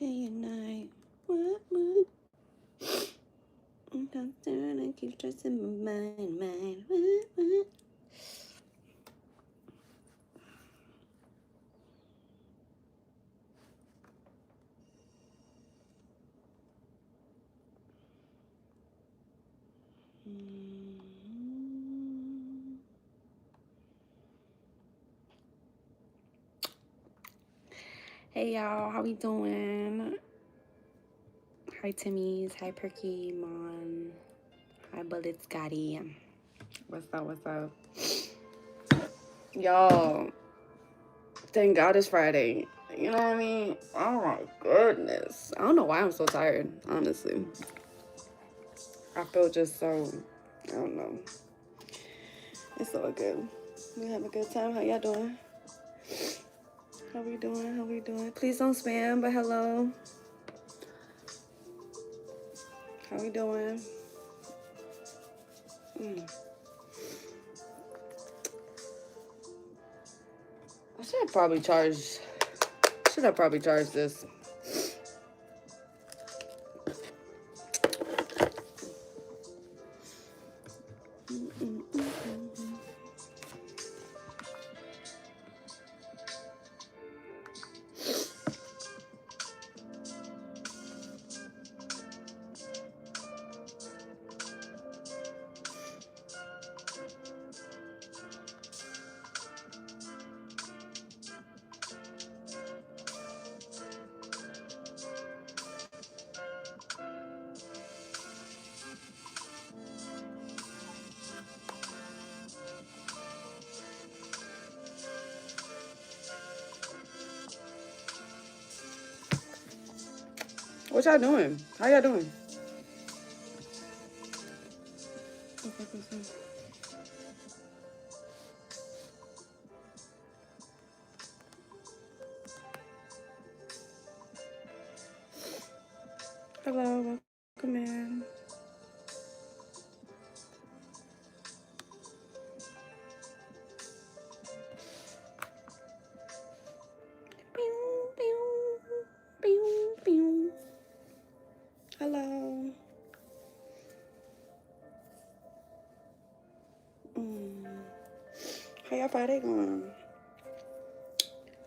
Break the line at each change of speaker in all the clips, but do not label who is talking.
Day and night. What? I'm concerned, I keep stressing my mind. What? Hey y'all, how we doing? Hi Timmy's, hi Perky, Mon, hi Bullet Scotty. What's up? Y'all, thank God it's Friday. You know what I mean? Oh my goodness. I don't know why I'm so tired, honestly. I feel just so, I don't know. It's all good. We have a good time. How y'all doing? How we doing? Please don't spam, but hello. How we doing? I should have probably charged this. What y'all doing? How y'all doing? Hello, welcome in. Hello. How y'all Friday going?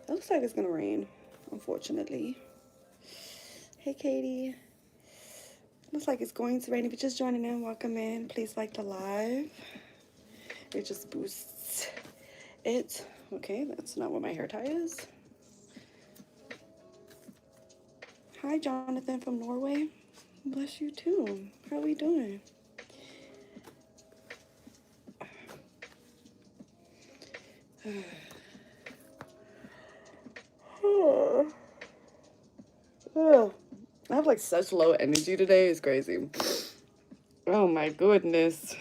It looks like it's gonna rain, unfortunately. Hey, Katie. Looks like it's going to rain. If you're just joining in, welcome in. Please like the live. It just boosts it. Okay, that's not what my hair tie is. Hi, Jonathan from Norway. Bless you too. How are we doing? I have like such low energy today. It's crazy. Oh my goodness.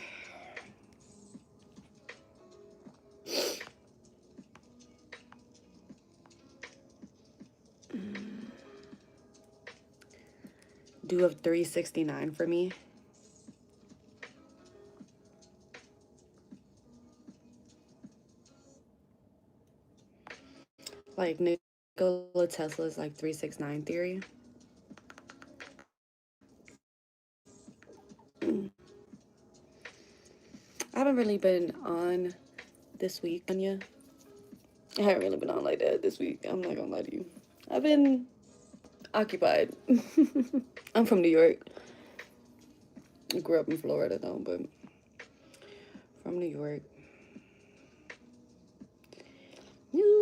Do you have 369 for me? Like Nikola Tesla's like 369 theory. I haven't really been on this week, Anya. I haven't really been on like that this week. I'm not gonna lie to you. I've been occupied. I'm from New York. I grew up in Florida though, but from New York. New York.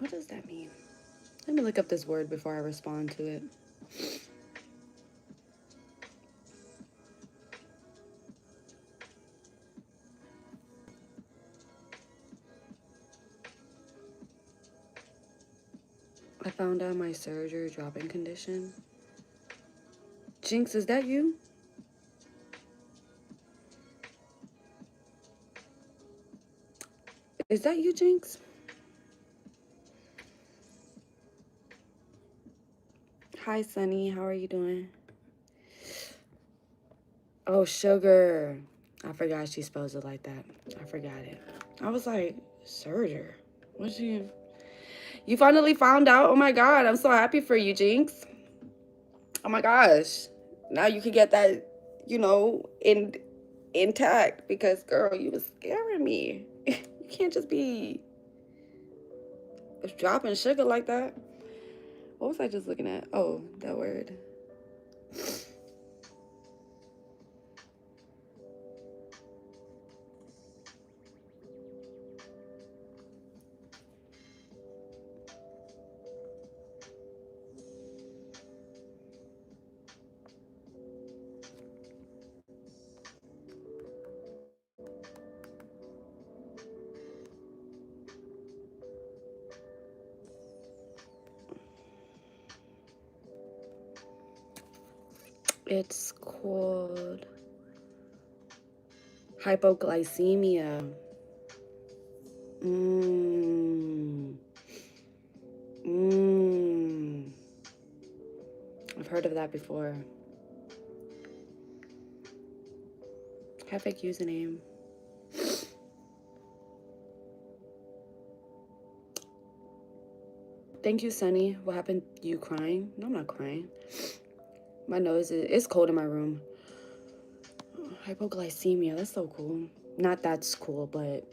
What does that mean? Let me look up this word before I respond to it. I found out my surgery drop-in condition. Jinx, is that you? Is that you, Jinx? Hi, Sunny. How are you doing? Oh, Sugar. I forgot she spells it like that. I forgot it. I was like, Surger. What's she? You finally found out? Oh my God. I'm so happy for you, Jinx. Oh my gosh. Now you can get that, you know, intact because, girl, you was scaring me. You can't just be dropping sugar like that. What was I just looking at? Oh, that word. It's called hypoglycemia. I've heard of that before. Have fake username. Thank you, Sunny. What happened? You crying? No, I'm not crying. My nose it's cold in my room. Hypoglycemia. That's so cool. Not that's cool, but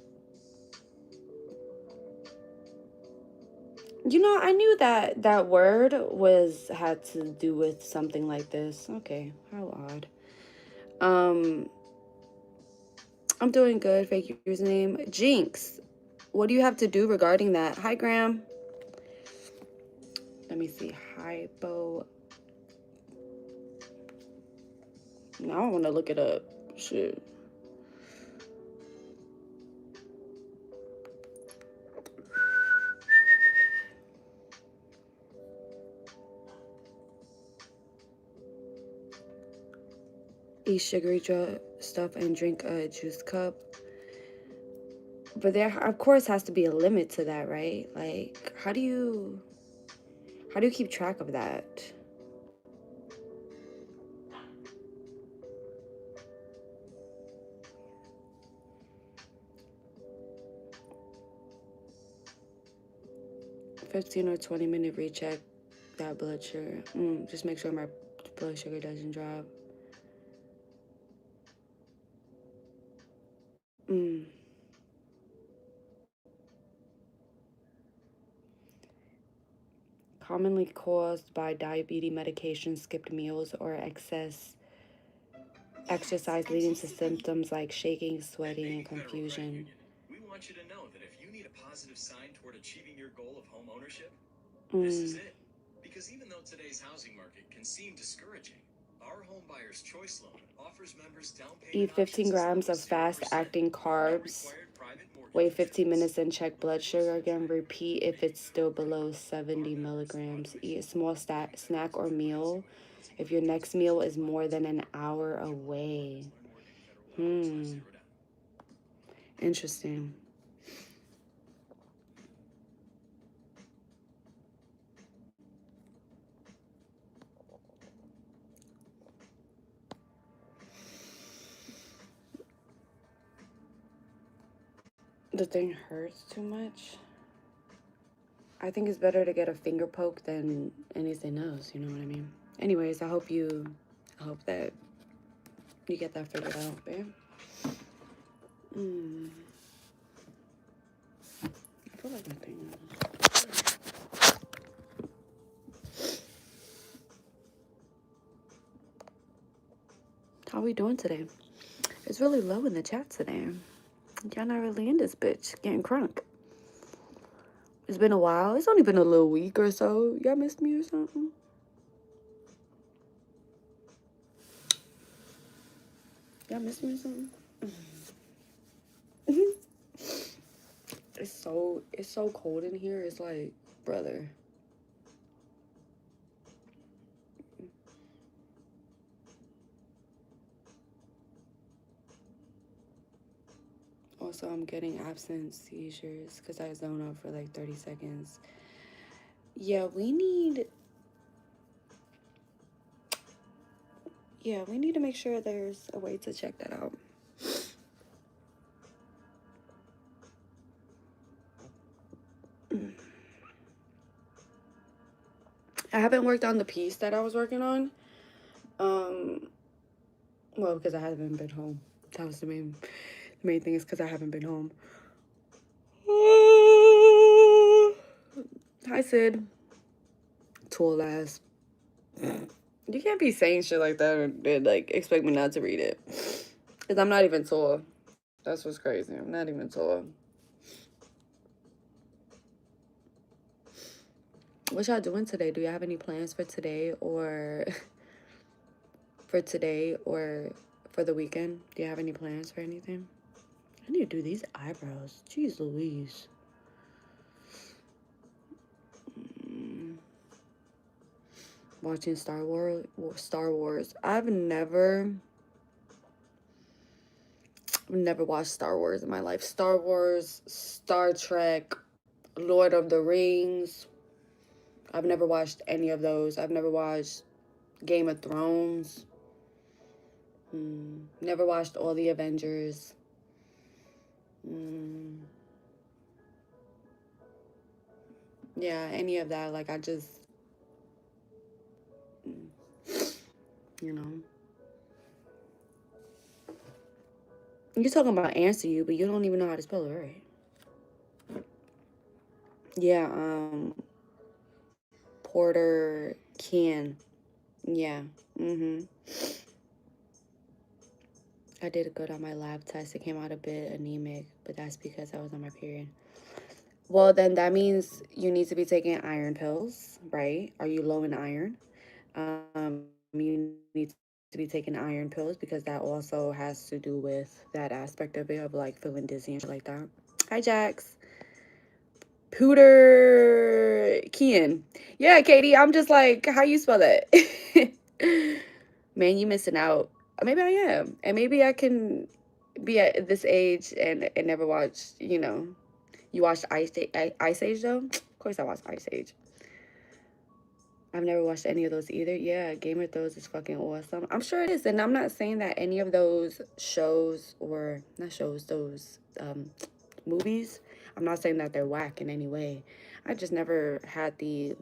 you know, I knew that that word had to do with something like this. Okay, how odd. I'm doing good. Fake username. Jinx. What do you have to do regarding that? Hi, Graham. Let me see. Hypo. Now I want to look it up. Shit. Eat sugary stuff and drink a juice cup. But there, of course, has to be a limit to that, right? Like, how do you keep track of that? $15 or 20-minute recheck that blood sugar. Just make sure my blood sugar doesn't drop. Commonly caused by diabetes medication, skipped meals, or excess exercise leading to symptoms like shaking, sweating, and confusion.
We want you to know that if you need a positive sign toward achieving your goal of home ownership, this is it. Because even though today's housing market can seem discouraging, our Home Buyer's Choice Loan offers members down payment.
Eat 15 grams of fast-acting carbs. Wait 15 minutes and check blood sugar again. Repeat if it's still below 70 milligrams. Eat a small snack or meal if your next meal is more than an hour away. Interesting. The thing hurts too much. I think it's better to get a finger poke than anything else, you know what I mean? Anyways, I hope that you get that figured out, babe. I feel like my thing is... How are we doing today? It's really low in the chat today. Y'all not really in this bitch. Getting crunk. It's been a while. It's only been a little week or so. Y'all missed me or something? Y'all missed me or something? It's so cold in here. It's like, brother. also I'm getting absent seizures because I zone out for like 30 seconds. Yeah, we need to make sure there's a way to check that out. I haven't worked on the piece that I was working on. Well, because I haven't been home. That was the main thing, is because I haven't been home. Hi, Sid. Tool ass. You can't be saying shit like that and like expect me not to read it. Because I'm not even tall. That's what's crazy. I'm not even tall. What y'all doing today? Do you have any plans for today or for the weekend? Do you have any plans for anything? I need to do these eyebrows. Jeez Louise. Watching Star Wars. I've never watched Star Wars in my life. Star Wars, Star Trek, Lord of the Rings. I've never watched any of those. I've never watched Game of Thrones. Never watched all the Avengers. Yeah, any of that. Like, I just, you know. You're talking about answer you, but you don't even know how to spell it right. Yeah, Porter Can. Yeah. I did good on my lab test. It came out a bit anemic, but that's because I was on my period. Well, then that means you need to be taking iron pills, right? Are you low in iron? You need to be taking iron pills because that also has to do with that aspect of it, of like feeling dizzy and shit like that. Hi, Jax. Pooter Kian. Yeah, Katie, I'm just like, how you spell that? Man, you missing out. Maybe I am. And maybe I can be at this age and never watch, you know. You watched Ice Age, though? Of course I watched Ice Age. I've never watched any of those either. Yeah, Game of Thrones is fucking awesome. I'm sure it is. And I'm not saying that any of those shows, or not shows, those movies, I'm not saying that they're whack in any way. I just never had the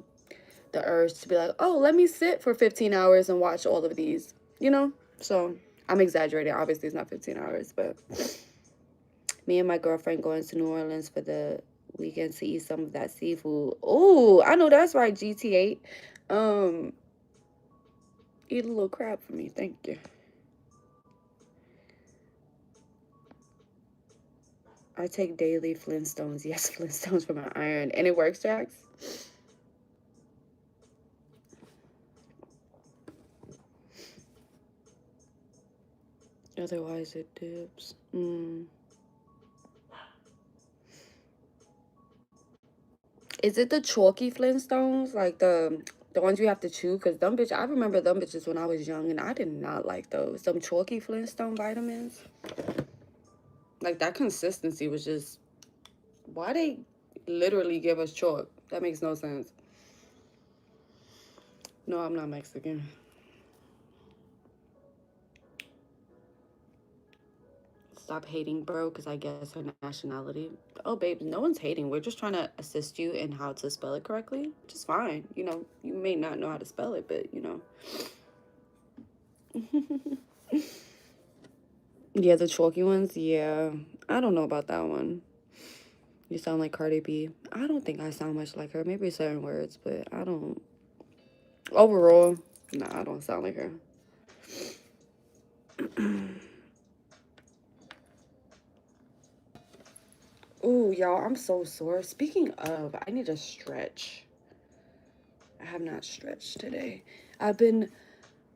urge to be like, oh, let me sit for 15 hours and watch all of these, you know? So I'm exaggerating. Obviously, it's not 15 hours, but me and my girlfriend going to New Orleans for the weekend to eat some of that seafood. Oh, I know that's right, GT8. Eat a little crab for me. Thank you. I take daily Flintstones. Yes, Flintstones for my iron. And it works, Jax? Otherwise, it dips. Is it the chalky Flintstones? Like the ones you have to chew? Because them bitch, I remember them bitches when I was young, and I did not like those. Some chalky Flintstone vitamins. Like, that consistency was just... Why they literally give us chalk? That makes no sense. No, I'm not Mexican. Stop hating, bro, because I guess her nationality. Oh, babe, no one's hating. We're just trying to assist you in how to spell it correctly. Just fine. You know, you may not know how to spell it, but, you know. Yeah, the chalky ones, yeah. I don't know about that one. You sound like Cardi B. I don't think I sound much like her. Maybe certain words, but I don't. Overall, nah, I don't sound like her. Ooh, y'all, I'm so sore. Speaking of, I need to stretch. I have not stretched today. I've been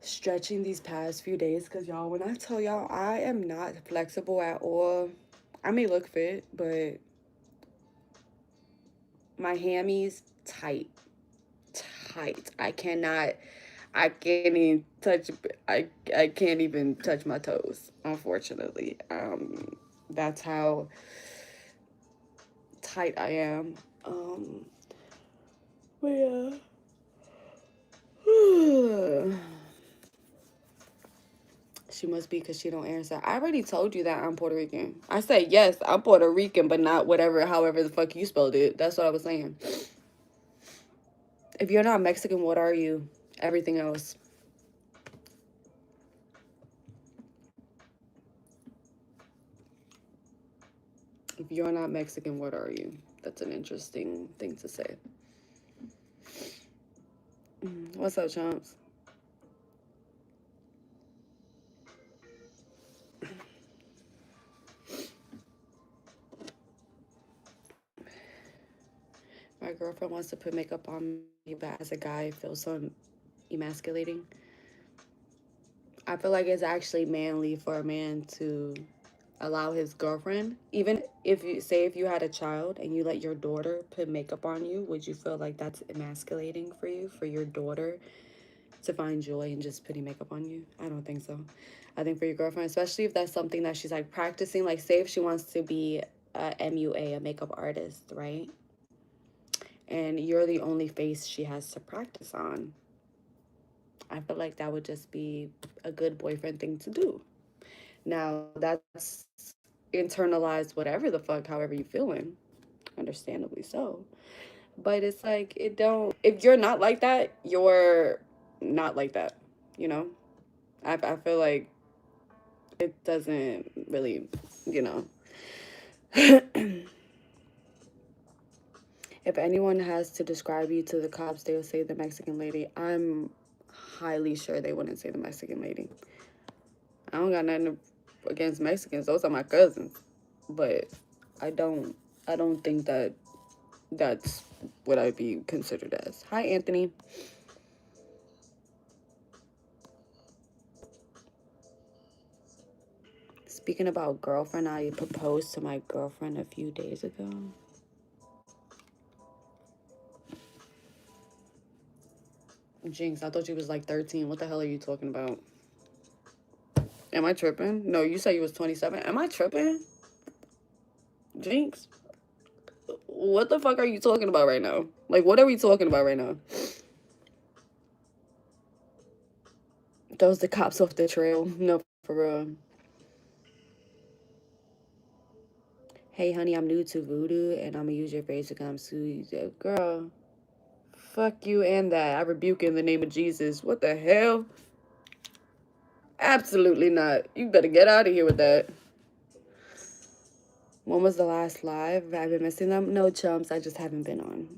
stretching these past few days because, y'all, when I tell y'all I am not flexible at all, I may look fit, but my hammies tight. I can't even touch my toes, unfortunately. That's how tight I am. But yeah. She must be because she don't answer. I already told you that I'm Puerto Rican. I said yes, I'm Puerto Rican, but not whatever, however the fuck you spelled it. That's what I was saying. If you're not Mexican, what are you? Everything else. If you're not Mexican, what are you? That's an interesting thing to say. What's up, chumps? My girlfriend wants to put makeup on me, but as a guy, it feels so emasculating. I feel like it's actually manly for a man to allow his girlfriend, even if you say if you had a child and you let your daughter put makeup on you, would you feel like that's emasculating for you, for your daughter to find joy in just putting makeup on you? I don't think so. I think for your girlfriend, especially if that's something that she's like practicing, like say if she wants to be a MUA, a makeup artist, right? And you're the only face she has to practice on. I feel like that would just be a good boyfriend thing to do. Now, that's internalized whatever the fuck, however you feeling. Understandably so. But it's like, it don't, if you're not like that, you're not like that, you know? I feel like it doesn't really, you know. If anyone has to describe you to the cops, they'll say the Mexican lady. I'm highly sure they wouldn't say the Mexican lady. I don't got nothing against Mexicans. Those are my cousins. But I don't I don't think that that's what I'd be considered as. Hi, Anthony. Speaking about girlfriend, I proposed to my girlfriend a few days ago. Jinx, I thought you was like 13. What the hell are you talking about? Am I tripping? No, you said you was 27. Am I tripping? Jinx, what the fuck are you talking about right now? Like, what are we talking about right now? Those the cops off the trail. No, for real. Hey, honey, I'm new to voodoo, and I'm gonna use your face to come sue you. Girl, fuck you and that. I rebuke in the name of Jesus. What the hell? Absolutely not. You better get out of here with that. When was the last live? I've been missing them. No chumps. I just haven't been on.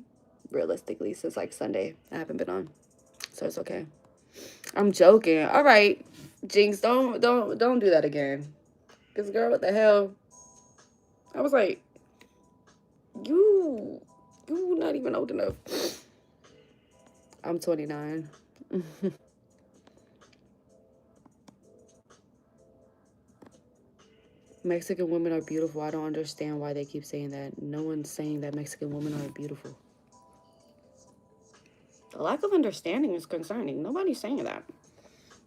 Realistically, since like Sunday, I haven't been on, so it's okay. I'm joking. All right, Jinx, don't do that again. Cause girl, what the hell? I was like, you, you not even old enough. I'm 29. Mexican women are beautiful. I don't understand why they keep saying that. No one's saying that Mexican women are beautiful. The lack of understanding is concerning. Nobody's saying that.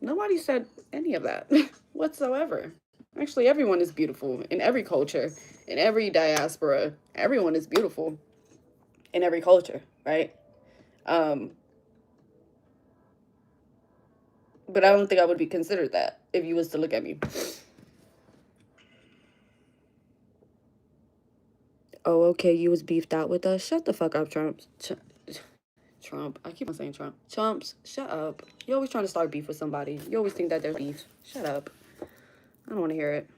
Nobody said any of that whatsoever. Actually, everyone is beautiful in every culture, in every diaspora. Everyone is beautiful in every culture, right? Um, but I don't think I would be considered that if you was to look at me. Oh, okay, you was beefed out with us. Shut the fuck up, Trump. Trump. I keep on saying Trump. Chumps, shut up. You always trying to start beef with somebody. You always think that there's beef. Shut up. I don't want to hear it.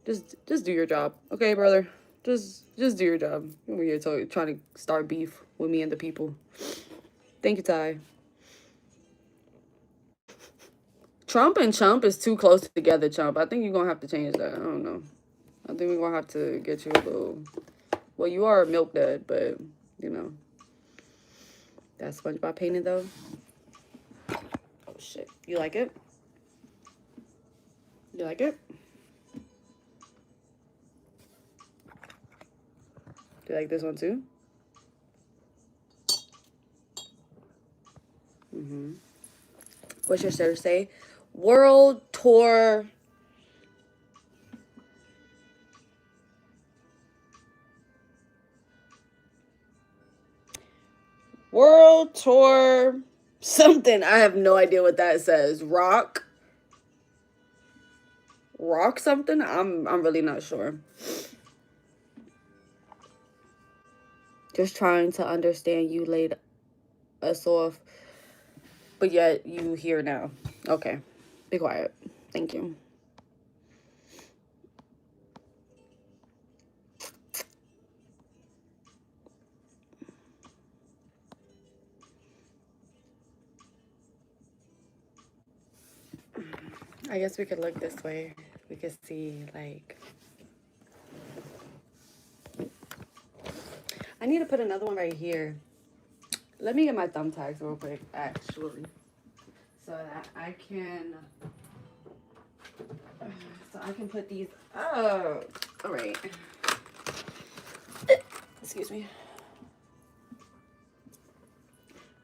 Just do your job, okay, brother? Just do your job. We're here trying to start beef with me and the people. Thank you, Ty. Trump and Chump is too close together, Chump. I think you're gonna have to change that. I don't know. I think we're gonna have to get you a little. Well, you are a milk dud, but you know that SpongeBob painting though. Oh shit! You like it? You like it? Do you like this one too? Mm-hmm. What's your shirt say? World tour. World tour something. I have no idea what that says. Rock something. I'm really not sure. Just trying to understand. You laid us off, but yet you here now. Okay, be quiet. Thank you. I guess we could look this way. We could see, like, I need to put another one right here. Let me get my thumbtacks real quick, actually, so that I can, put these. Oh, all right. Excuse me.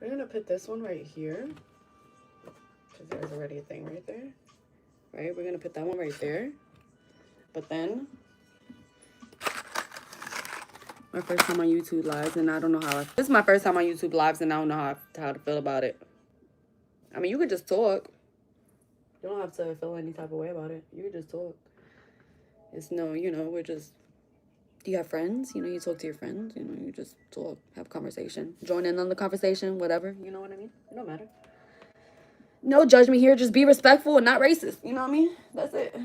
We're gonna put this one right here, because there's already a thing right there. Right? We're gonna put that one right there. But then, my first time on YouTube Lives, and I don't know how. This is my first time on YouTube Lives, and I don't know how to feel about it. I mean, you could just talk. You don't have to feel any type of way about it. You could just talk. It's no, we're just. You have friends, you talk to your friends, you just talk, have a conversation, join in on the conversation, whatever, you know what I mean? It don't matter. No judgment here, just be respectful and not racist, you know what I mean? That's it.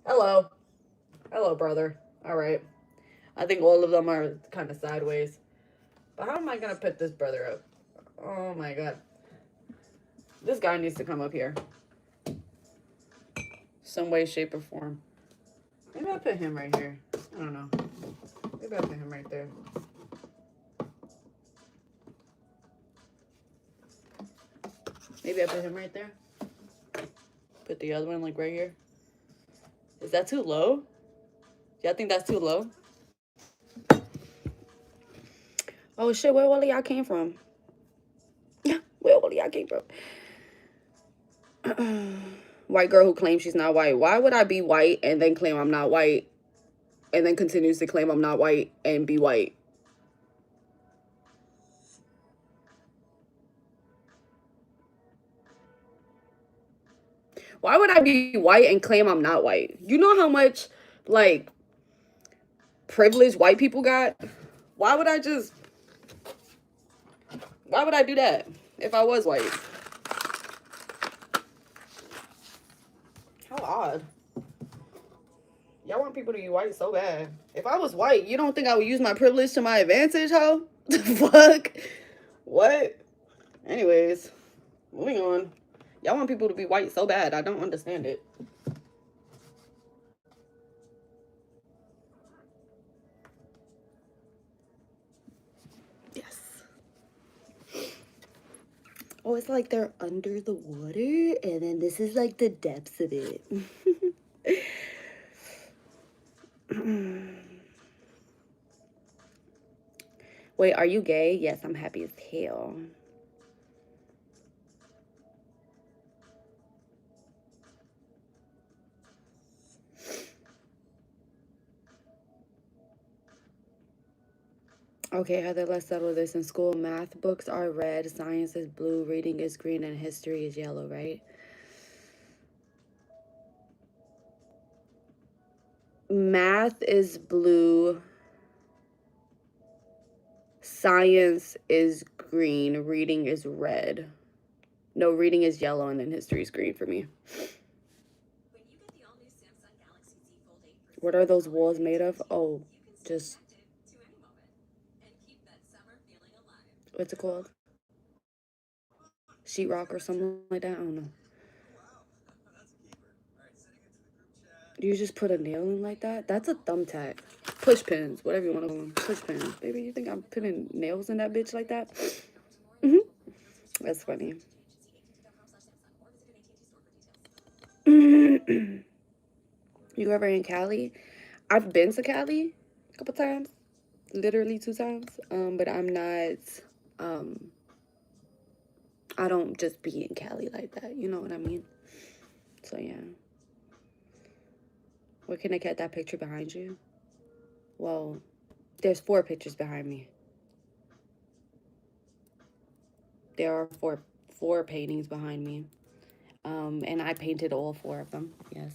Hello. Hello, brother. All right. I think all of them are kind of sideways. But how am I going to put this brother up? Oh, my God. This guy needs to come up here. Some way, shape, or form. Maybe I'll put him right here. I don't know. Maybe I'll put him right there. Maybe I put him right there. Put the other one, like, right here. Is that too low? Y'all think that's too low? Oh, shit. Where all of y'all came from? Where all of y'all came from? White girl who claims she's not white. Why would I be white and then claim I'm not white and then continues to claim I'm not white and be white? Why would I be white and claim I'm not white? You know how much, like, privilege white people got? Why would I do that if I was white? How odd. Y'all want people to be white so bad. If I was white, you don't think I would use my privilege to my advantage, ho? The fuck? What? Anyways, moving on. Y'all want people to be white so bad. I don't understand it. Yes. Oh, it's like they're under the water, and then this is like the depths of it. Wait, are you gay? Yes, I'm happy as hell. Okay, Heather, let's settle this. In school, math books are red, science is blue, reading is green, and history is yellow, right? Math is blue, science is green, reading is red. No, reading is yellow, and then history is green for me. What are those walls made of? Oh, just, what's it called? Sheetrock or something like that? I don't know. Do you just put a nail in like that? That's a thumbtack. Push pins, whatever you want to call them. Push pins. Baby, you think I'm putting nails in that bitch like that? That's funny. You ever in Cali? I've been to Cali a couple times. Literally 2 times. But I'm not, I don't just be in Cali like that. You know what I mean? So, yeah. Where can I get that picture behind you? Well, there's 4 pictures behind me. There are four paintings behind me. And I painted all 4 of them. Yes.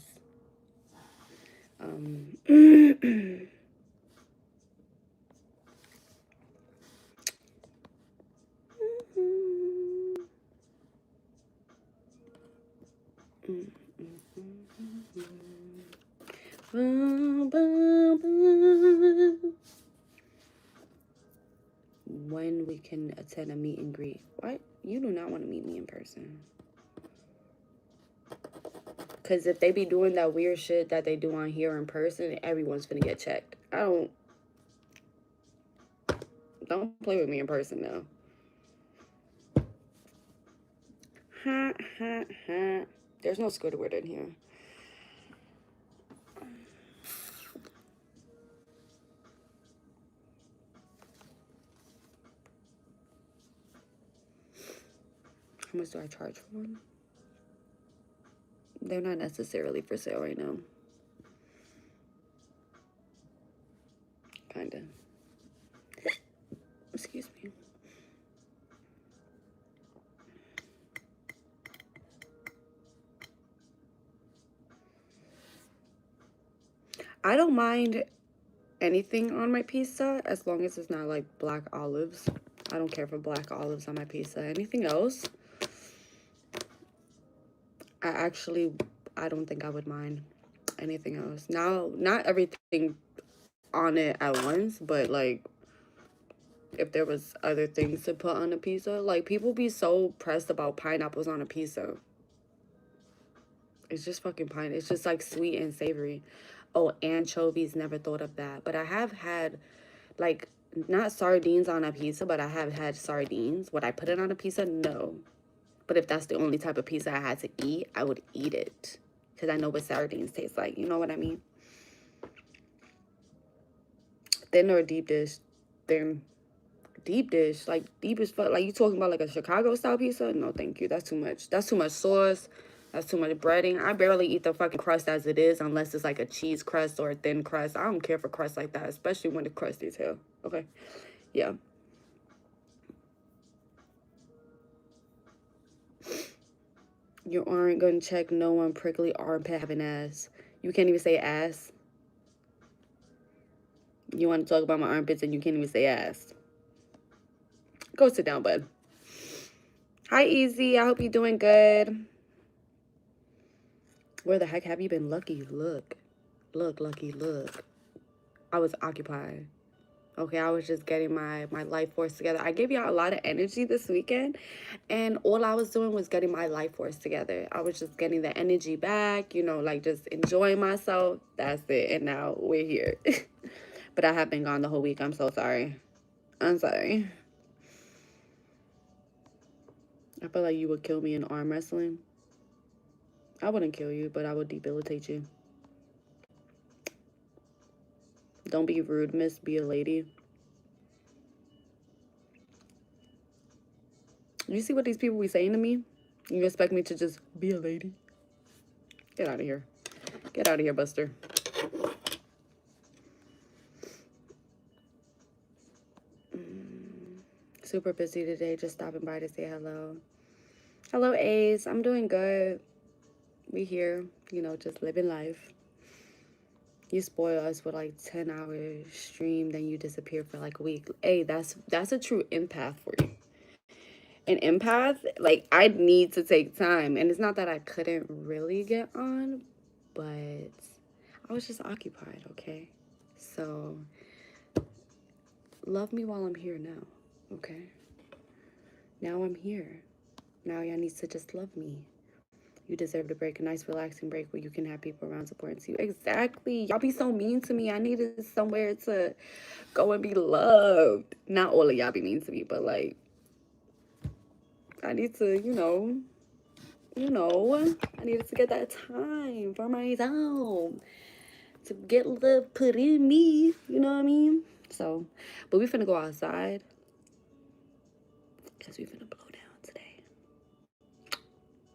When we can attend a meet and greet. What? You do not want to meet me in person. Because if they be doing that weird shit that they do on here in person, everyone's gonna get checked. Don't play with me in person now. Ha, ha, ha. There's no Squidward in here. How much do I charge for one? They're not necessarily for sale right now. Kinda. Excuse me. I don't mind anything on my pizza as long as it's not like black olives. I don't care for black olives on my pizza. Anything else, I don't think I would mind anything else. Now, not everything on it at once, but like if there was other things to put on a pizza, like people be so pressed about pineapples on a pizza. It's just fucking pine. It's just like sweet and savory. Oh, anchovies, never thought of that. But I have had like not sardines on a pizza, but I have had sardines. Would I put it on a pizza? No. But if that's the only type of pizza I had to eat, I would eat it. Because I know what sardines taste like. You know what I mean? Thin or deep dish? Thin. Deep dish. Like, deep as fuck. Like, you talking about like a Chicago style pizza? No, thank you. That's too much. That's too much sauce. That's too much breading. I barely eat the fucking crust as it is unless it's like a cheese crust or a thin crust. I don't care for crust like that, especially when the crust is hell. Okay? Yeah. You aren't going to check no one prickly armpit having ass. You can't even say ass. You want to talk about my armpits and you can't even say ass. Go sit down, bud. Hi, Easy. I hope you're doing good. Where the heck have you been, Lucky? Look. Look, Lucky, look. I was occupied. Okay, I was just getting my life force together. I gave y'all a lot of energy this weekend, and all I was doing was getting my life force together. I was just getting the energy back, you know, like just enjoying myself. That's it. And now we're here. But I have been gone the whole week. I'm so sorry. I'm sorry. I feel like you would kill me in arm wrestling. I wouldn't kill you, but I would debilitate you. Don't be rude, miss. Be a lady. You see what these people be saying to me? You expect me to just be a lady? Get out of here. Get out of here, Buster. Super busy today, just stopping by to say hello. Hello, Ace. I'm doing good. We here, you know, just living life. You spoil us with like 10-hour stream, then you disappear for like a week. Hey, that's a true empath for you. An empath, like I need to take time. And it's not that I couldn't really get on, but I was just occupied, okay? So love me while I'm here now, okay? Now I'm here. Now y'all need to just love me. You deserve to break a nice relaxing break where you can have people around supporting you. Exactly. Y'all be so mean to me. I needed somewhere to go and be loved. Not all of y'all be mean to me, but like I need to, I needed to get that time for myself. To get love put in me. You know what I mean? So, but we finna go outside. Because we finna blow down today.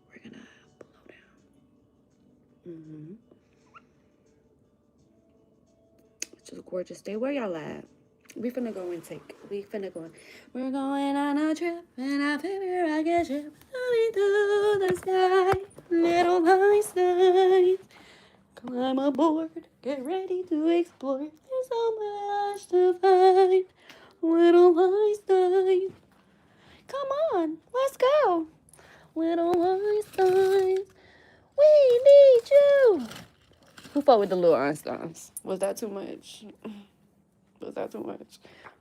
We're gonna blow down. Just gorgeous day. Where y'all at? We finna go and take. We finna go. We're going on a trip in a baby rocket ship. Flying through the sky. Little Einstein. Climb aboard. Get ready to explore. There's so much to find. Little Einstein. Come on, let's go. Little Einstein. We need you. Who fought with the little Einsteins? Was that too much? Was that too much?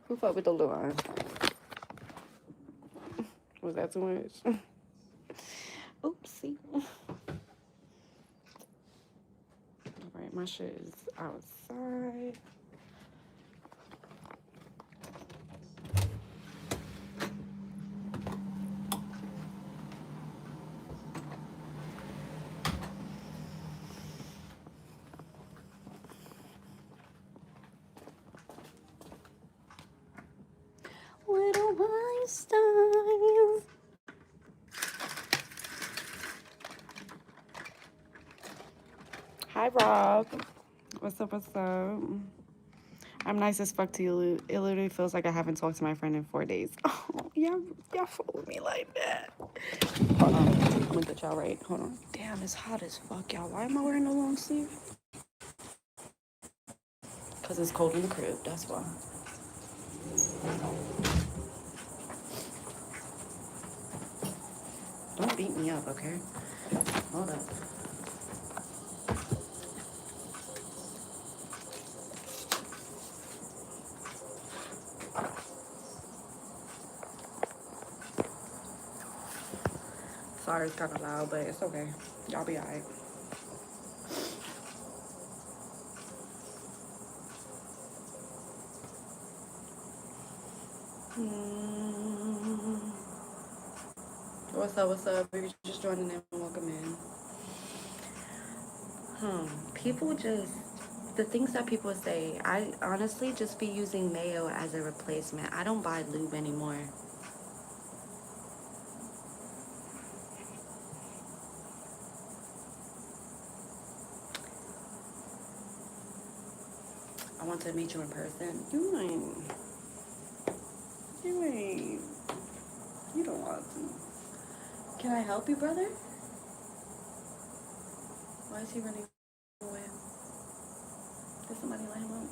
Who fought with the little Einsteins? Was that too much? Oopsie. All right, my shit is outside. Little Einstein. Hi, Rob. What's up? What's up? I'm nice as fuck to you. It literally feels like I haven't talked to my friend in 4 days. Oh, y'all fool me like that. Hold on. I'm gonna get y'all right. Hold on. Damn, it's hot as fuck, y'all. Why am I wearing a long sleeve? Because it's cold in the crib. That's why. Don't beat me up, okay? Hold up. Sorry, it's kind of loud, but it's okay. Y'all be alright. What's up? What's up? If you're just joining in, welcome in. People just, the things that people say, I honestly just be using mayo as a replacement. I don't buy lube anymore. I want to meet you in person. You don't want to. Can I help you, brother? Why is he running away? Did somebody let him out?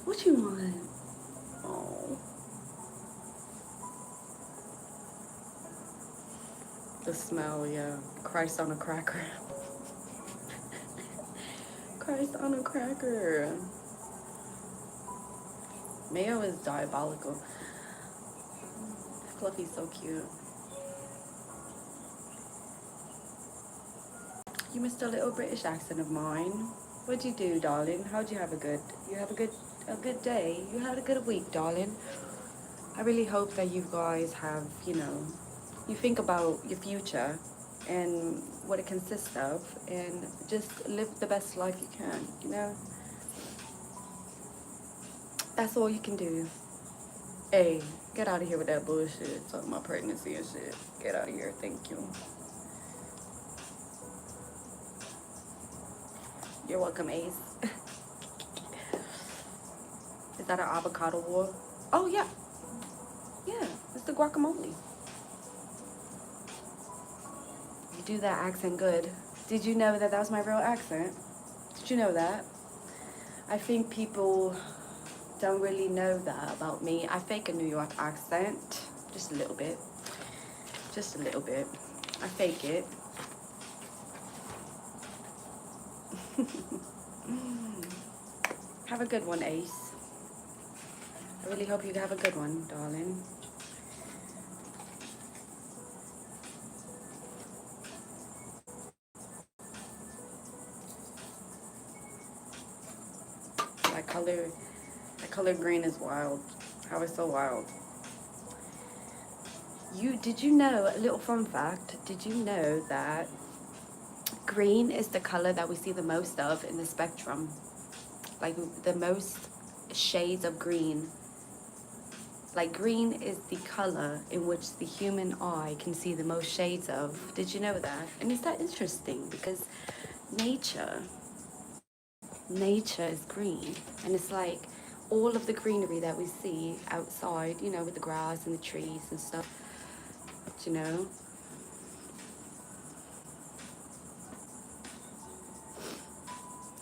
What you want? Oh. The smell, yeah. Christ on a cracker. Christ on a cracker. Mayo is diabolical. Fluffy's so cute. You missed a little British accent of mine. What'd you do, darling? How'd you have a good day? You had a good week, darling. I really hope that you guys have, you think about your future and what it consists of and just live the best life you can. That's all you can do. Hey, get out of here with that bullshit. Talking about pregnancy and shit. Get out of here. Thank you. You're welcome, Ace. Is that an avocado war? Oh, yeah. Yeah, it's the guacamole. You do that accent good. Did you know that was my real accent? Did you know that? I think people don't really know that about me. I fake a New York accent. Just a little bit. Just a little bit. I fake it. Have a good one, Ace. I really hope you have a good one, darling. That color green is wild. How it's so wild. Did you know, a little fun fact, did you know that green is the color that we see the most of in the spectrum? Like the most shades of green. Like green is the color in which the human eye can see the most shades of. Did you know that? And is that interesting? Because nature nature is green. And it's like all of the greenery that we see outside, you know, with the grass and the trees and stuff, you know.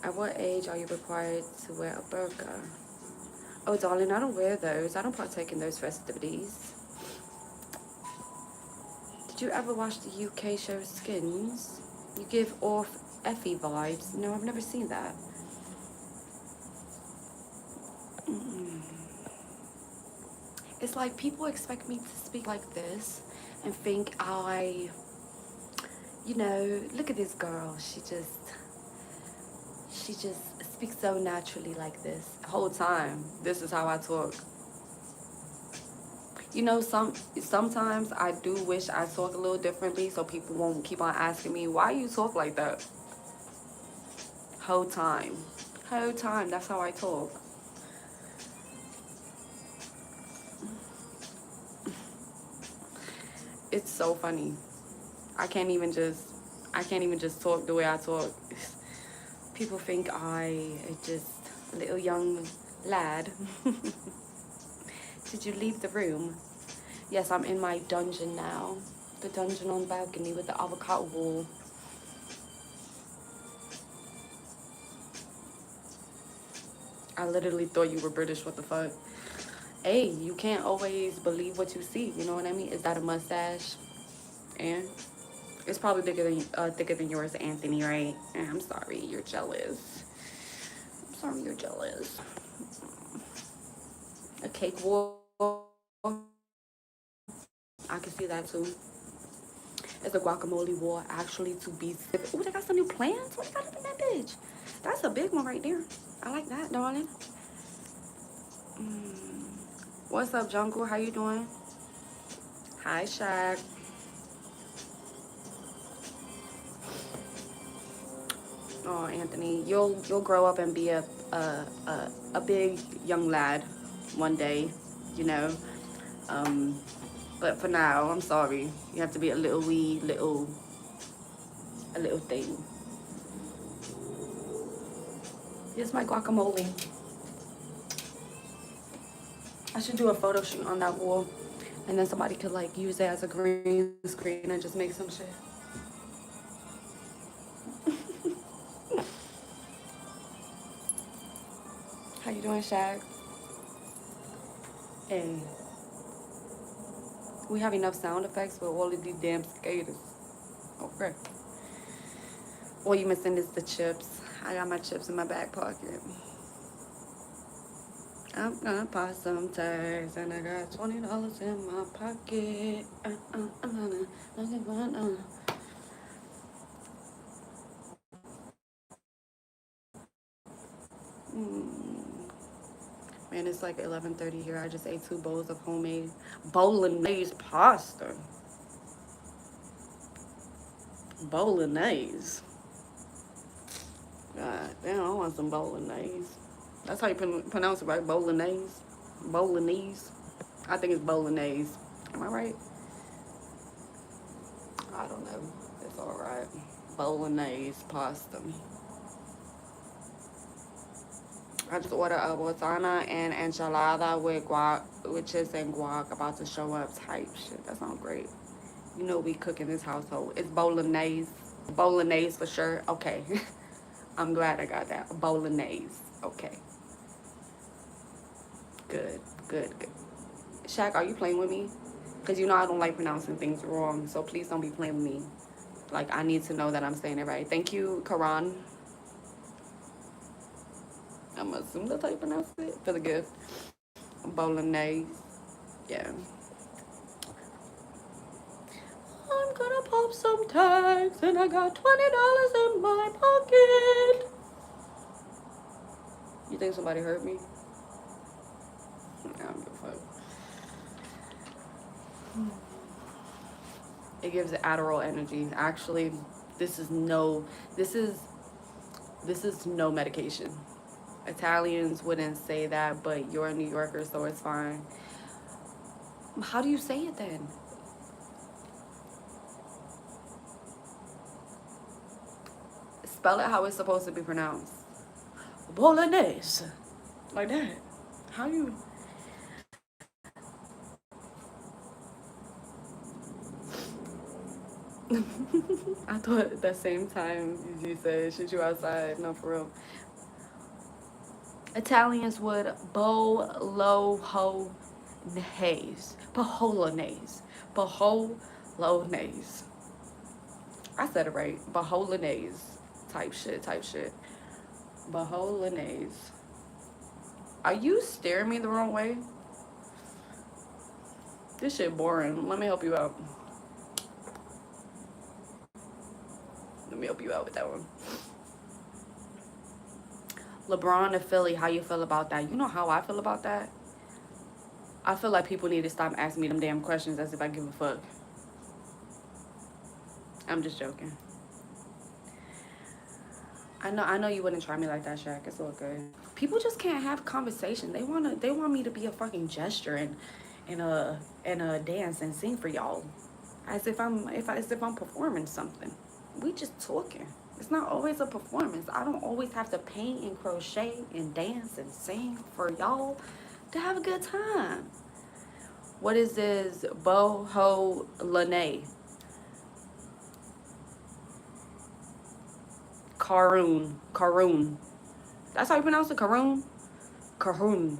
At what age are you required to wear a burqa? Oh, darling, I don't wear those. I don't partake in those festivities. Did you ever watch the UK show Skins? You give off Effie vibes. No, I've never seen that. It's like people expect me to speak like this and think you know, look at this girl. She just speaks so naturally like this. The whole time, this is how I talk. You know, sometimes I do wish I talk a little differently so people won't keep on asking me, why you talk like that? Whole time. Whole time, that's how I talk. It's so funny. I can't even just I can't even just talk the way I talk. People think I just a little young lad. Did you leave the room? Yes, I'm in my dungeon now. The dungeon on the balcony with the avocado wall. I literally thought you were British. What the fuck? Hey, you can't always believe what you see. You know what I mean? Is that a mustache? And it's probably thicker than yours, Anthony, right? I'm sorry, you're jealous. I'm sorry, you're jealous. A cake wall. I can see that too. It's a guacamole wall, actually, to be specific. Oh, they got some new plants. What they got up in that bitch? That's a big one right there. I like that, darling. What's up, Jungle? How you doing? Hi, Shaq. Oh, Anthony, you'll grow up and be a big young lad one day, you know. Um, but for now, I'm sorry. You have to be a little wee, a little thing. Here's my guacamole. I should do a photo shoot on that wall, and then somebody could like use it as a green screen and just make some shit. How you doing, Shaq? Hey, we have enough sound effects for all of these damn skaters. Okay. All you missing is the chips. I got my chips in my back pocket. I'm gonna buy some tags and I got $20 in my pocket. Man, it's like 11:30 here. I just ate 2 bowls of homemade bolognese pasta. Bolognese. God damn, I want some bolognese. That's how you pronounce it, right? Bolognese. Bolognese. I think it's bolognese. Am I right? I don't know. It's all right. Bolognese pasta. I just ordered a botana and enchilada with guac, with chips and guac about to show up type shit. That sounds great. You know we cook in this household. It's bolognese. Bolognese for sure. Okay. I'm glad I got that. Bolognese. Okay. Good. Good. Good. Shaq, are you playing with me? Because you know I don't like pronouncing things wrong. So please don't be playing with me. Like, I need to know that I'm saying it right. Thank you, Karan. I'm assuming that's how you pronounce it. For the gift. Bolognese. Yeah. I'm gonna pop some tags and I got $20 in my pocket. You think somebody hurt me? I don't give a fuck. It gives Adderall energy. Actually, this is no this is this is no medication. Italians wouldn't say that, but you're a New Yorker, so it's fine. How do you say it then? Spell it how it's supposed to be pronounced. Bolognese. Like that. How you? I thought at the same time you said shit you outside. No, for real. Italians would bolognese. Bolognese. Bolognese. I said it right. Bolognese. Type shit, type shit. Bolognese. Are you staring me the wrong way? This shit boring. Let me help you out. Let me help you out with that one. LeBron to Philly, how you feel about that? You know how I feel about that? I feel like people need to stop asking me them damn questions as if I give a fuck. I'm just joking. I know you wouldn't try me like that, Shaq. It's all good. People just can't have conversation. They want me to be a fucking gesture and a dance and sing for y'all. As if I'm performing something. We just talking. It's not always a performance. I don't always have to paint and crochet and dance and sing for y'all to have a good time. What is this? Boho Lene. Karoon. That's how you pronounce it? Karoon? Karoon.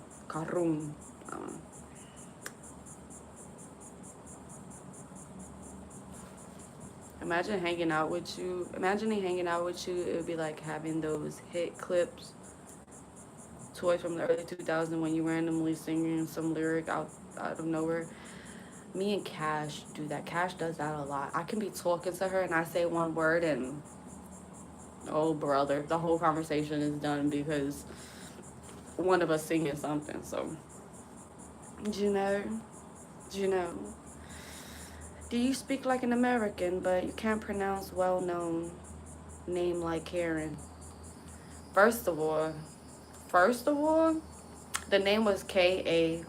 Imagine hanging out with you. Imagining hanging out with you, it would be like having those hit clips, toys from the early 2000s when you randomly singing some lyric out of nowhere. Me and Cash do that. Cash does that a lot. I can be talking to her and I say one word and oh brother, the whole conversation is done because one of us singing something. So, you know, you know. Do you speak like an American, but you can't pronounce well-known name like Karen? First of all, first of all, the name was Karan.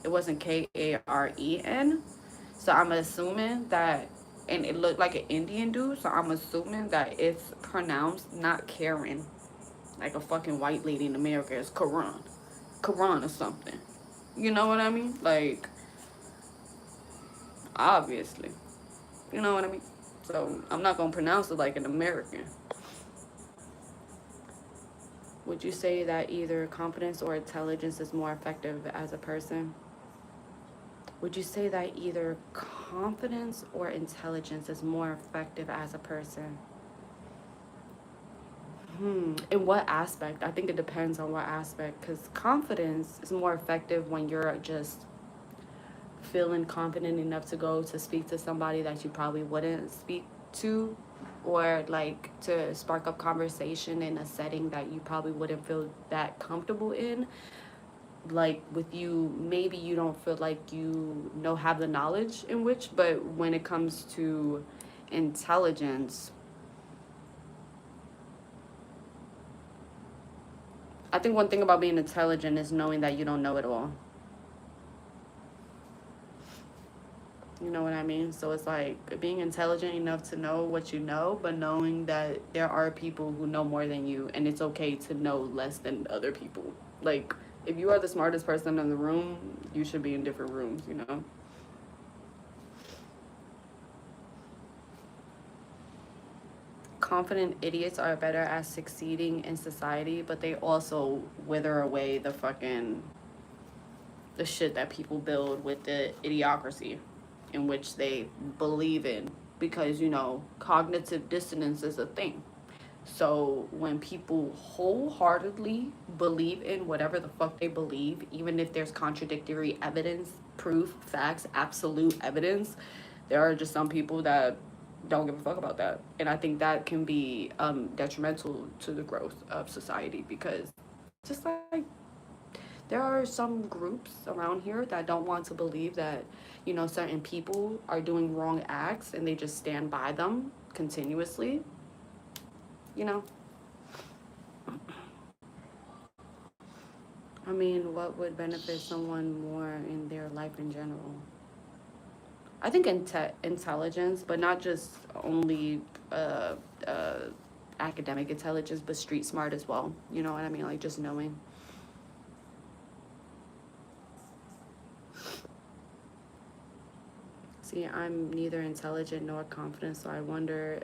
It wasn't Karen. So I'm assuming that, and it looked like an Indian dude. So I'm assuming that it's pronounced not Karen, like a fucking white lady in America. It's Karan or something. You know what I mean? Like, obviously. You know what I mean? So I'm not gonna pronounce it like an American. Would you say that either confidence or intelligence is more effective as a person? Would you say that either confidence or intelligence is more effective as a person? In what aspect? I think it depends on what aspect. Because confidence is more effective when you're just feeling confident enough to go to speak to somebody that you probably wouldn't speak to, or like to spark up conversation in a setting that you probably wouldn't feel that comfortable in. Like with you, maybe you don't feel like you know have the knowledge in which, but when it comes to intelligence, I think one thing about being intelligent is knowing that you don't know it all. You know what I mean? So it's like being intelligent enough to know what you know, but knowing that there are people who know more than you, and it's okay to know less than other people. Like, if you are the smartest person in the room, you should be in different rooms, you know? Confident idiots are better at succeeding in society, but they also wither away the shit that people build with the idiocracy in which they believe in, because cognitive dissonance is a thing. So when people wholeheartedly believe in whatever the fuck they believe, even if there's contradictory evidence, proof, facts, absolute evidence, there are just some people that don't give a fuck about that. And I think that can be detrimental to the growth of society, because just like there are some groups around here that don't want to believe that, certain people are doing wrong acts and they just stand by them continuously, you know? I mean, what would benefit someone more in their life in general? I think intelligence, but not just only uh, academic intelligence, but street smart as well. You know what I mean? Like just knowing. See, I'm neither intelligent nor confident, so I wonder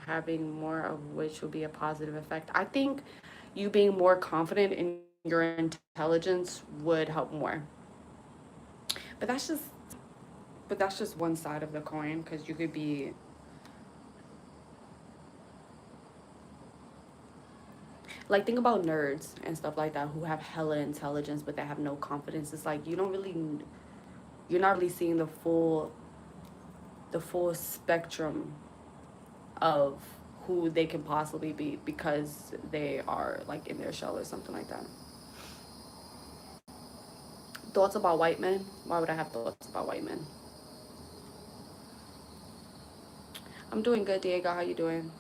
having more of which will be a positive effect. I think you being more confident in your intelligence would help more. But that's just one side of the coin because you could be like think about nerds and stuff like that who have hella intelligence but they have no confidence. It's like you're not really seeing the full spectrum of who they can possibly be because they are like in their shell or something like that. Thoughts about white men? Why would I have thoughts about white men? I'm doing good, Diego. How you doing?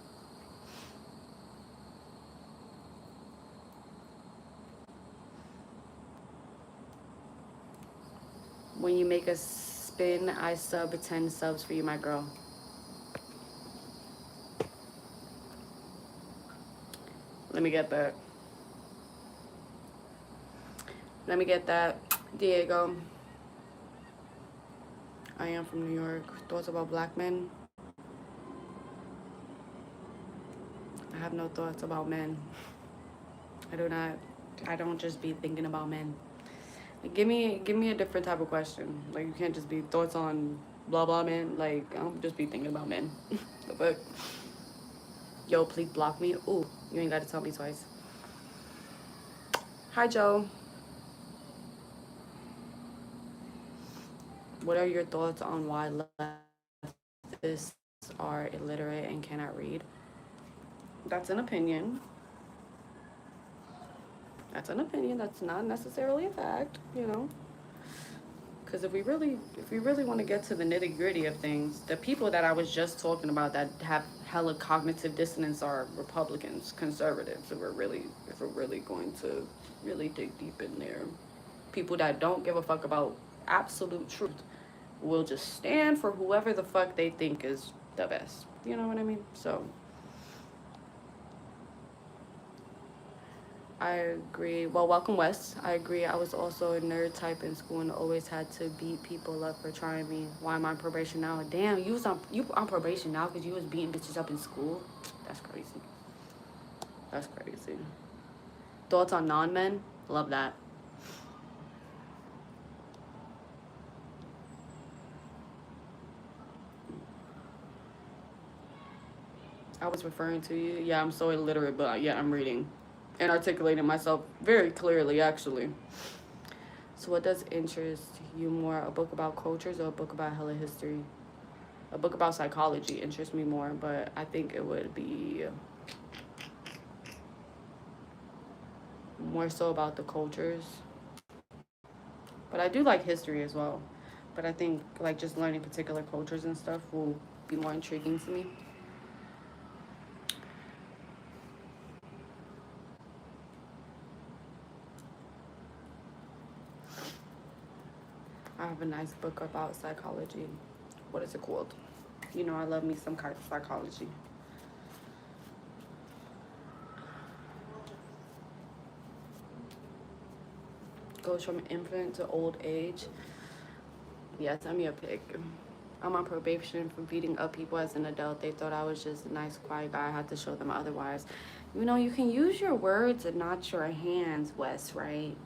When you make a spin, I sub 10 subs for you, my girl. Let me get that. Let me get that. Diego. I am from New York. Thoughts about black men? I have no thoughts about men. I do not. I don't just be thinking about men. Like, give me a different type of question. Like you can't just be thoughts on blah blah men. Like I don't just be thinking about men. The fuck? Yo, please block me. Ooh, you ain't got to tell me twice. Hi, Joe. What are your thoughts on why leftists are illiterate and cannot read? That's an opinion. That's an opinion. That's not necessarily a fact, you know. Because if we really want to get to the nitty gritty of things, the people that I was just talking about that have hella cognitive dissonance are Republicans, conservatives. If we're really going to really dig deep in there, people that don't give a fuck about absolute truth will just stand for whoever the fuck they think is the best. You know what I mean? So I agree. Well, welcome West. I agree. I was also a nerd type in school and always had to beat people up for trying me. Why am I on probation now? Damn, you on probation now because you was beating bitches up in school. That's crazy. That's crazy. Thoughts on non-men? Love that. I was referring to you. Yeah, I'm so illiterate, but yeah, I'm reading and articulating myself very clearly, actually. So, what does interest you more? A book about cultures or a book about hella history? A book about psychology interests me more, but I think it would be more so about the cultures. But I do like history as well. But I think like just learning particular cultures and stuff will be more intriguing to me. I have a nice book about psychology. What is it called? You know, I love me some psychology. Goes from infant to old age. Yeah, tell me a pick. I'm on probation for beating up people as an adult. They thought I was just a nice, quiet guy. I had to show them otherwise. You know, you can use your words and not your hands, Wes, right?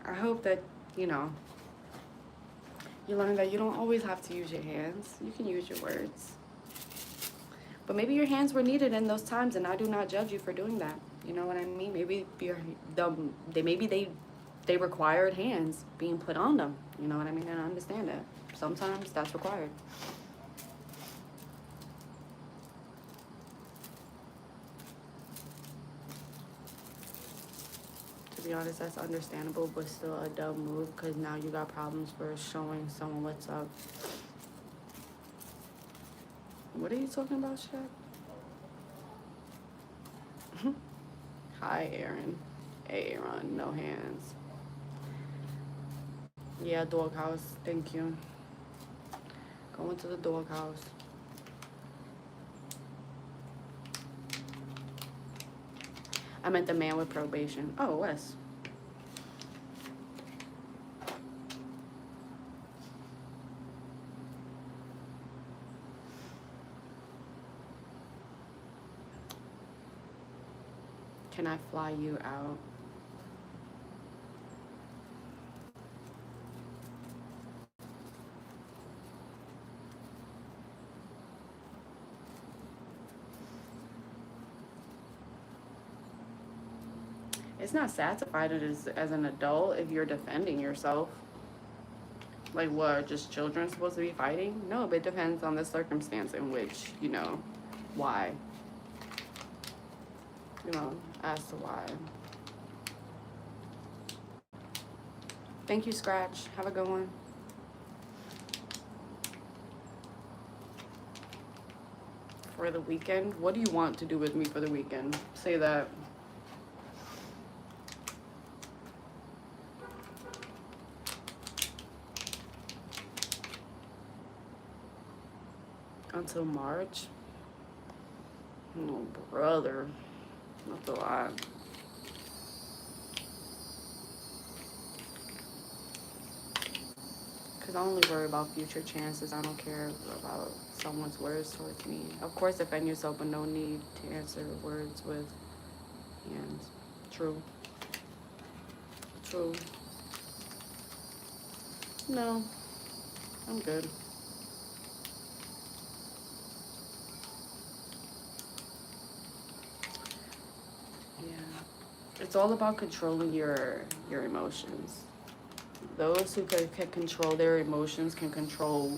I hope that, you know, you learn that you don't always have to use your hands. You can use your words. But maybe your hands were needed in those times, and I do not judge you for doing that. You know what I mean? Maybe they required hands being put on them. You know what I mean? And I understand that. Sometimes that's required. To be honest, that's understandable, but still a dumb move because now you got problems for showing someone what's up. What are you talking about, Shaq? Hi, Aaron. Hey, Aaron. No hands. Yeah, doghouse. Thank you. Going to the doghouse. I meant the man with probation. Oh, Wes. Can I fly you out? It's not sad to fight it as an adult if you're defending yourself. Like, what, just children supposed to be fighting? No, but it depends on the circumstance in which, why. As to why. Thank you, Scratch. Have a good one. For the weekend? What do you want to do with me for the weekend? Say that. Until March? Oh, brother. That's a lot. Because I only worry about future chances. I don't care about someone's words towards me. Of course, defend yourself, but no need to answer words with hands. True. True. No. I'm good. Yeah. It's all about controlling your emotions. Those who can control their emotions can control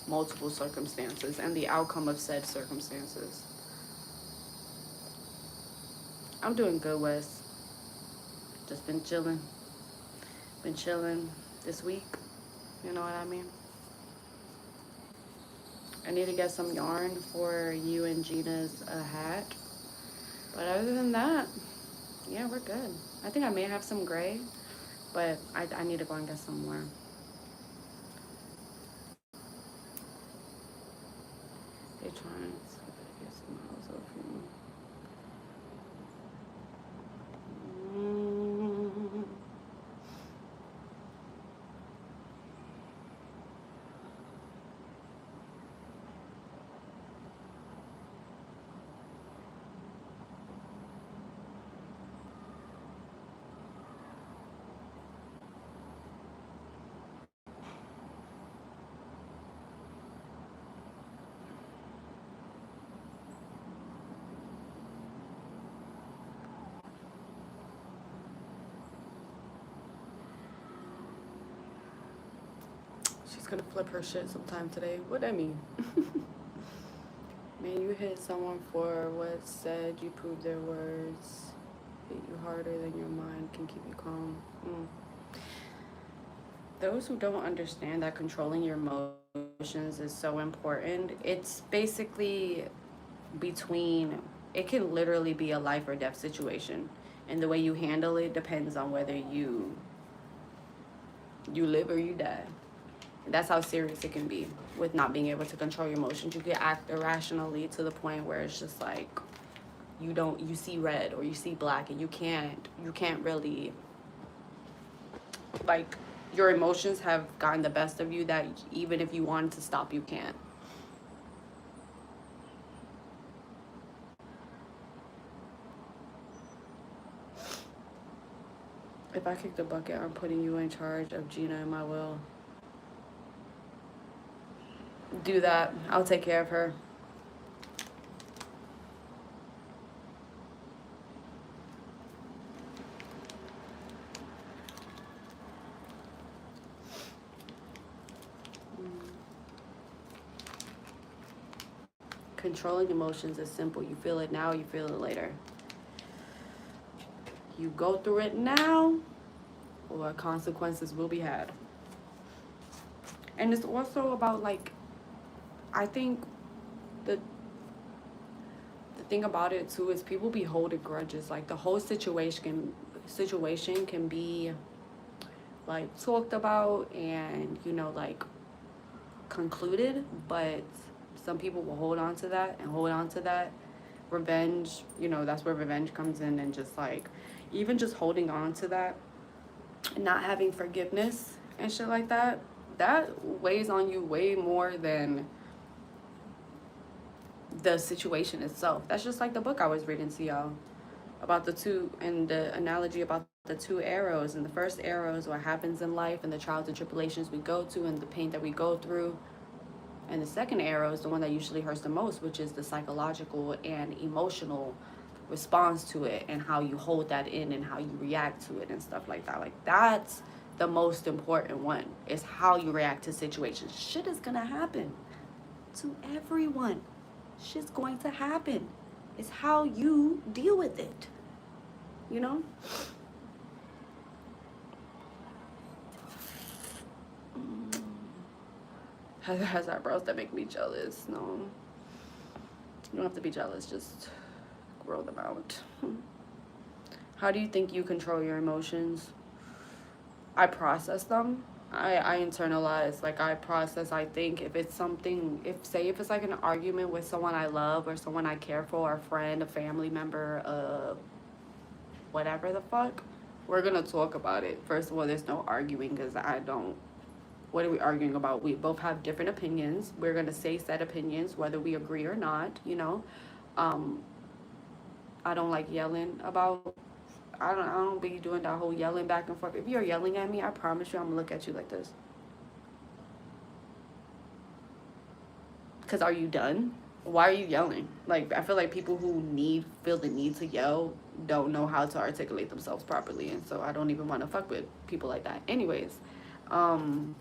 multiple circumstances and the outcome of said circumstances. I'm doing good, Wes. Just been chilling. Been chilling this week. You know what I mean? I need to get some yarn for you and Gina's hat. But other than that, yeah, we're good. I think I may have some gray, but I need to go and get some more. They're trying to get some house over here. She's gonna flip her shit sometime today. What that mean? Man, you hit someone for what said you proved their words. Hit you harder than your mind can keep you calm. Those who don't understand that controlling your emotions is so important, it's basically between, it can literally be a life or death situation. And the way you handle it depends on whether you live or you die. That's how serious it can be with not being able to control your emotions. You can act irrationally to the point where it's just like you see red or you see black, and you can't really, like, your emotions have gotten the best of you that even if you wanted to stop, you can't. If I kick the bucket, I'm putting you in charge of Gina and my will. Do that. I'll take care of her. Controlling emotions is simple. You feel it now, you feel it later. You go through it now, or consequences will be had. And it's also about, like, I think the thing about it too is people be holding grudges. Like, the whole situation can be like talked about, and like concluded, but some people will hold on to that and hold on to that. Revenge, that's where revenge comes in, and just like, even just holding on to that, not having forgiveness and shit like that, that weighs on you way more than the situation itself. That's just like the book I was reading to y'all about the two, and the analogy about the two arrows. And the first arrow is what happens in life and the trials and tribulations we go to and the pain that we go through. And the second arrow is the one that usually hurts the most, which is the psychological and emotional response to it, and how you hold that in and how you react to it and stuff like that. Like, that's the most important one, is how you react to situations. Shit is gonna happen to everyone. Shit's going to happen. It's how you deal with it, you know? Has eyebrows that make me jealous. No, you don't have to be jealous, just grow them out. How do you think you control your emotions? I process them. I internalize, like, I process, I think. If it's something, if it's like an argument with someone I love or someone I care for, a friend, a family member, whatever the fuck, we're gonna talk about it. First of all, there's no arguing, because I don't, what are we arguing about? We both have different opinions. We're gonna say said opinions, whether we agree or not. Um, I don't like yelling about, I don't be doing that whole yelling back and forth. If you're yelling at me, I promise you I'm gonna look at you like this. Cause are you done? Why are you yelling? Like, I feel like people who feel the need to yell don't know how to articulate themselves properly, and so I don't even want to fuck with people like that. Anyways, um,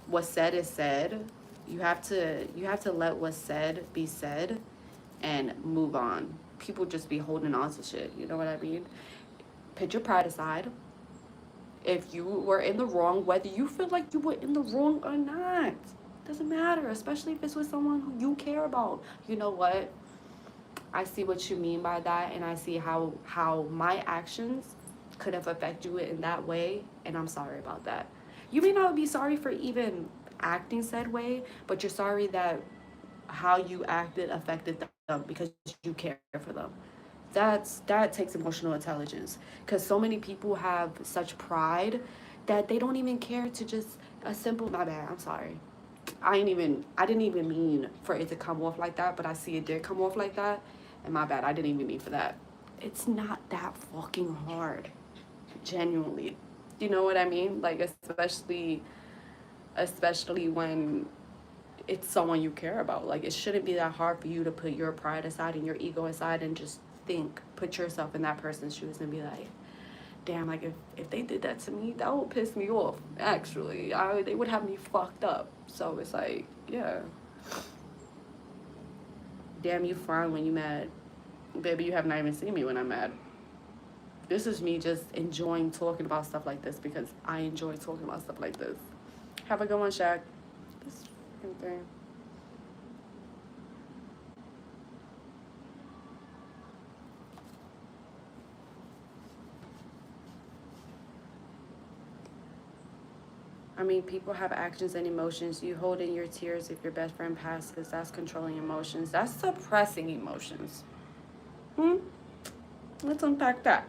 what's said is said. You have to let what's said be said and move on. People just be holding on to shit. You know what I mean? Put your pride aside. If you were in the wrong, whether you feel like you were in the wrong or not, doesn't matter. Especially if it's with someone who you care about. You know what? I see what you mean by that, and I see how my actions could have affected you in that way, and I'm sorry about that. You may not be sorry for even acting said way, but you're sorry that how you acted affected them because you care for them. That takes emotional intelligence, because so many people have such pride that they don't even care to just a simple my bad, I'm sorry. I didn't even mean for it to come off like that, but I see it did come off like that, and my bad, I didn't even mean for that. It's not that fucking hard, genuinely. You know what I mean? Like, especially when it's someone you care about. Like, it shouldn't be that hard for you to put your pride aside and your ego aside and just put yourself in that person's shoes and be like, damn, like, if they did that to me, that would piss me off. Actually, they would have me fucked up. So it's like, yeah, damn, you frown when you mad. Baby, you have not even seen me when I'm mad. This is me just enjoying talking about stuff like this, because I enjoy talking about stuff like this. Have a good one, Shaq. This fucking thing. I mean, people have actions and emotions. You hold in your tears if your best friend passes. That's controlling emotions. That's suppressing emotions. Hmm? Let's unpack that.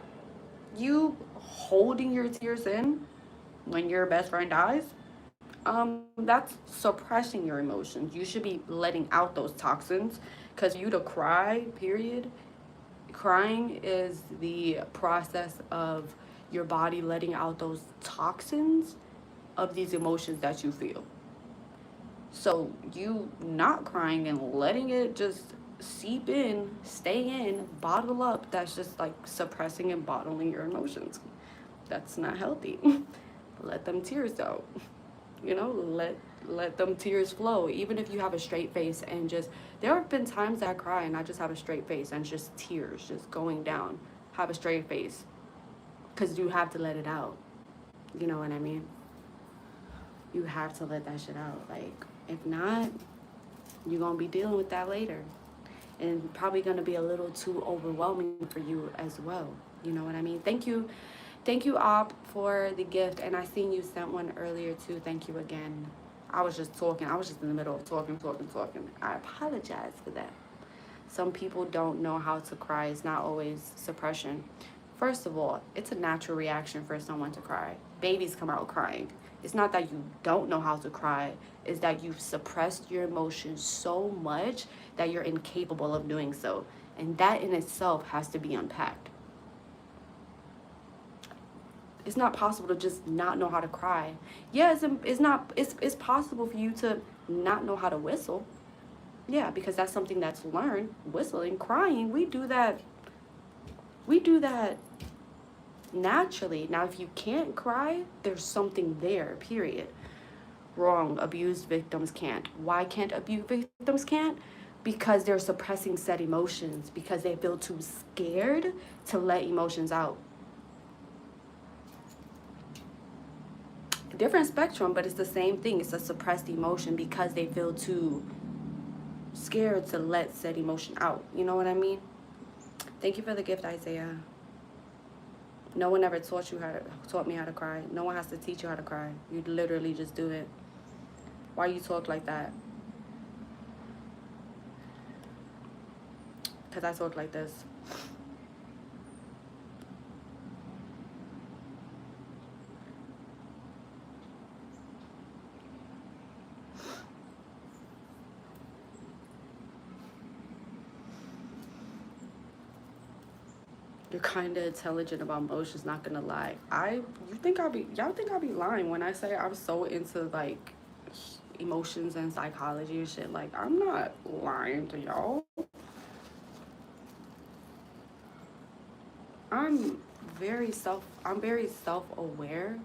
You holding your tears in when your best friend dies, that's suppressing your emotions. You should be letting out those toxins, because for you to cry, period, crying is the process of your body letting out those toxins of these emotions that you feel. So you not crying and letting it just seep in, stay in, bottle up, that's just like suppressing and bottling your emotions. That's not healthy. Let them tears out. Let them tears flow. Even if you have a straight face, and just, there have been times that I cry and I just have a straight face and just tears just going down. Have a straight face, because you have to let it out. You know what I mean? You have to let that shit out. Like, if not, you're gonna be dealing with that later, and probably gonna be a little too overwhelming for you as well. You know what I mean? Thank you. Thank you, Op, for the gift. And I seen you sent one earlier, too. Thank you again. I was just talking. I was just in the middle of talking. I apologize for that. Some people don't know how to cry. It's not always suppression. First of all, it's a natural reaction for someone to cry. Babies come out crying. It's not that you don't know how to cry, it's that you've suppressed your emotions so much that you're incapable of doing so. And that in itself has to be unpacked. It's not possible to just not know how to cry. Yeah, it's possible for you to not know how to whistle. Yeah, because that's something that's learned. Whistling, crying, we do that naturally. Now, if you can't cry, there's something there, period. Wrong. Abused victims can't. Why can't abused victims can't? Because they're suppressing said emotions, because they feel too scared to let emotions out. Different spectrum, but it's the same thing. It's a suppressed emotion because they feel too scared to let said emotion out. You know what I mean? Thank you for the gift, Isaiah. No one ever taught me how to cry. No one has to teach you how to cry. You literally just do it. Why you talk like that? Because I talk like this. You're kind of intelligent about emotions, not gonna lie. Y'all think I'll be lying when I say I'm so into like emotions and psychology and shit. Like, I'm not lying to y'all. I'm I'm very self-aware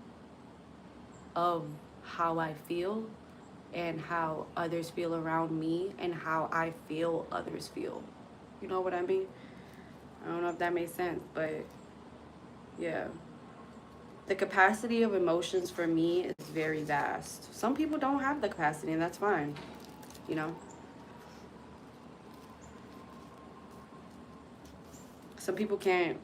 of how I feel and how others feel around me and how I feel others feel. You know what I mean? I don't know if that makes sense, but yeah. The capacity of emotions for me is very vast. Some people don't have the capacity, and that's fine, you know? Some people can't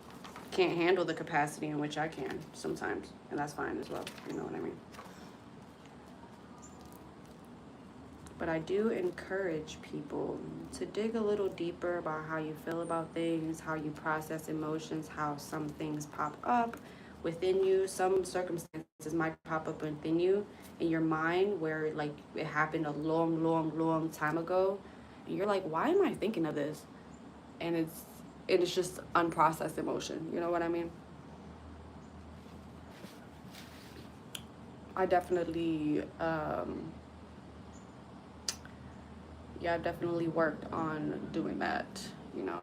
handle the capacity in which I can sometimes, and that's fine as well. You know what I mean? But I do encourage people to dig a little deeper about how you feel about things, how you process emotions, how some things pop up within you. Some circumstances might pop up within you in your mind where like it happened a long time ago. And you're like, why am I thinking of this? And it's just unprocessed emotion. You know what I mean? I definitely yeah, I've definitely worked on doing that, you know.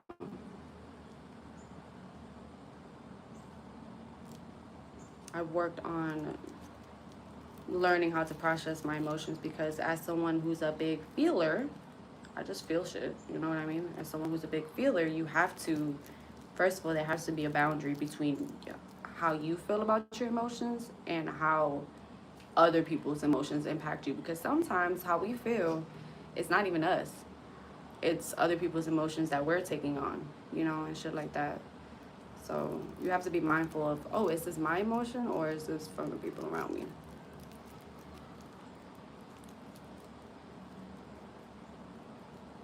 I've worked on learning how to process my emotions because as someone who's a big feeler, I just feel shit, you know what I mean? As someone who's a big feeler, you have to, first of all, there has to be a boundary between how you feel about your emotions and how other people's emotions impact you, because sometimes how we feel, it's not even us. It's other people's emotions that we're taking on, you know, and shit like that. So you have to be mindful of, oh, is this my emotion or is this from the people around me?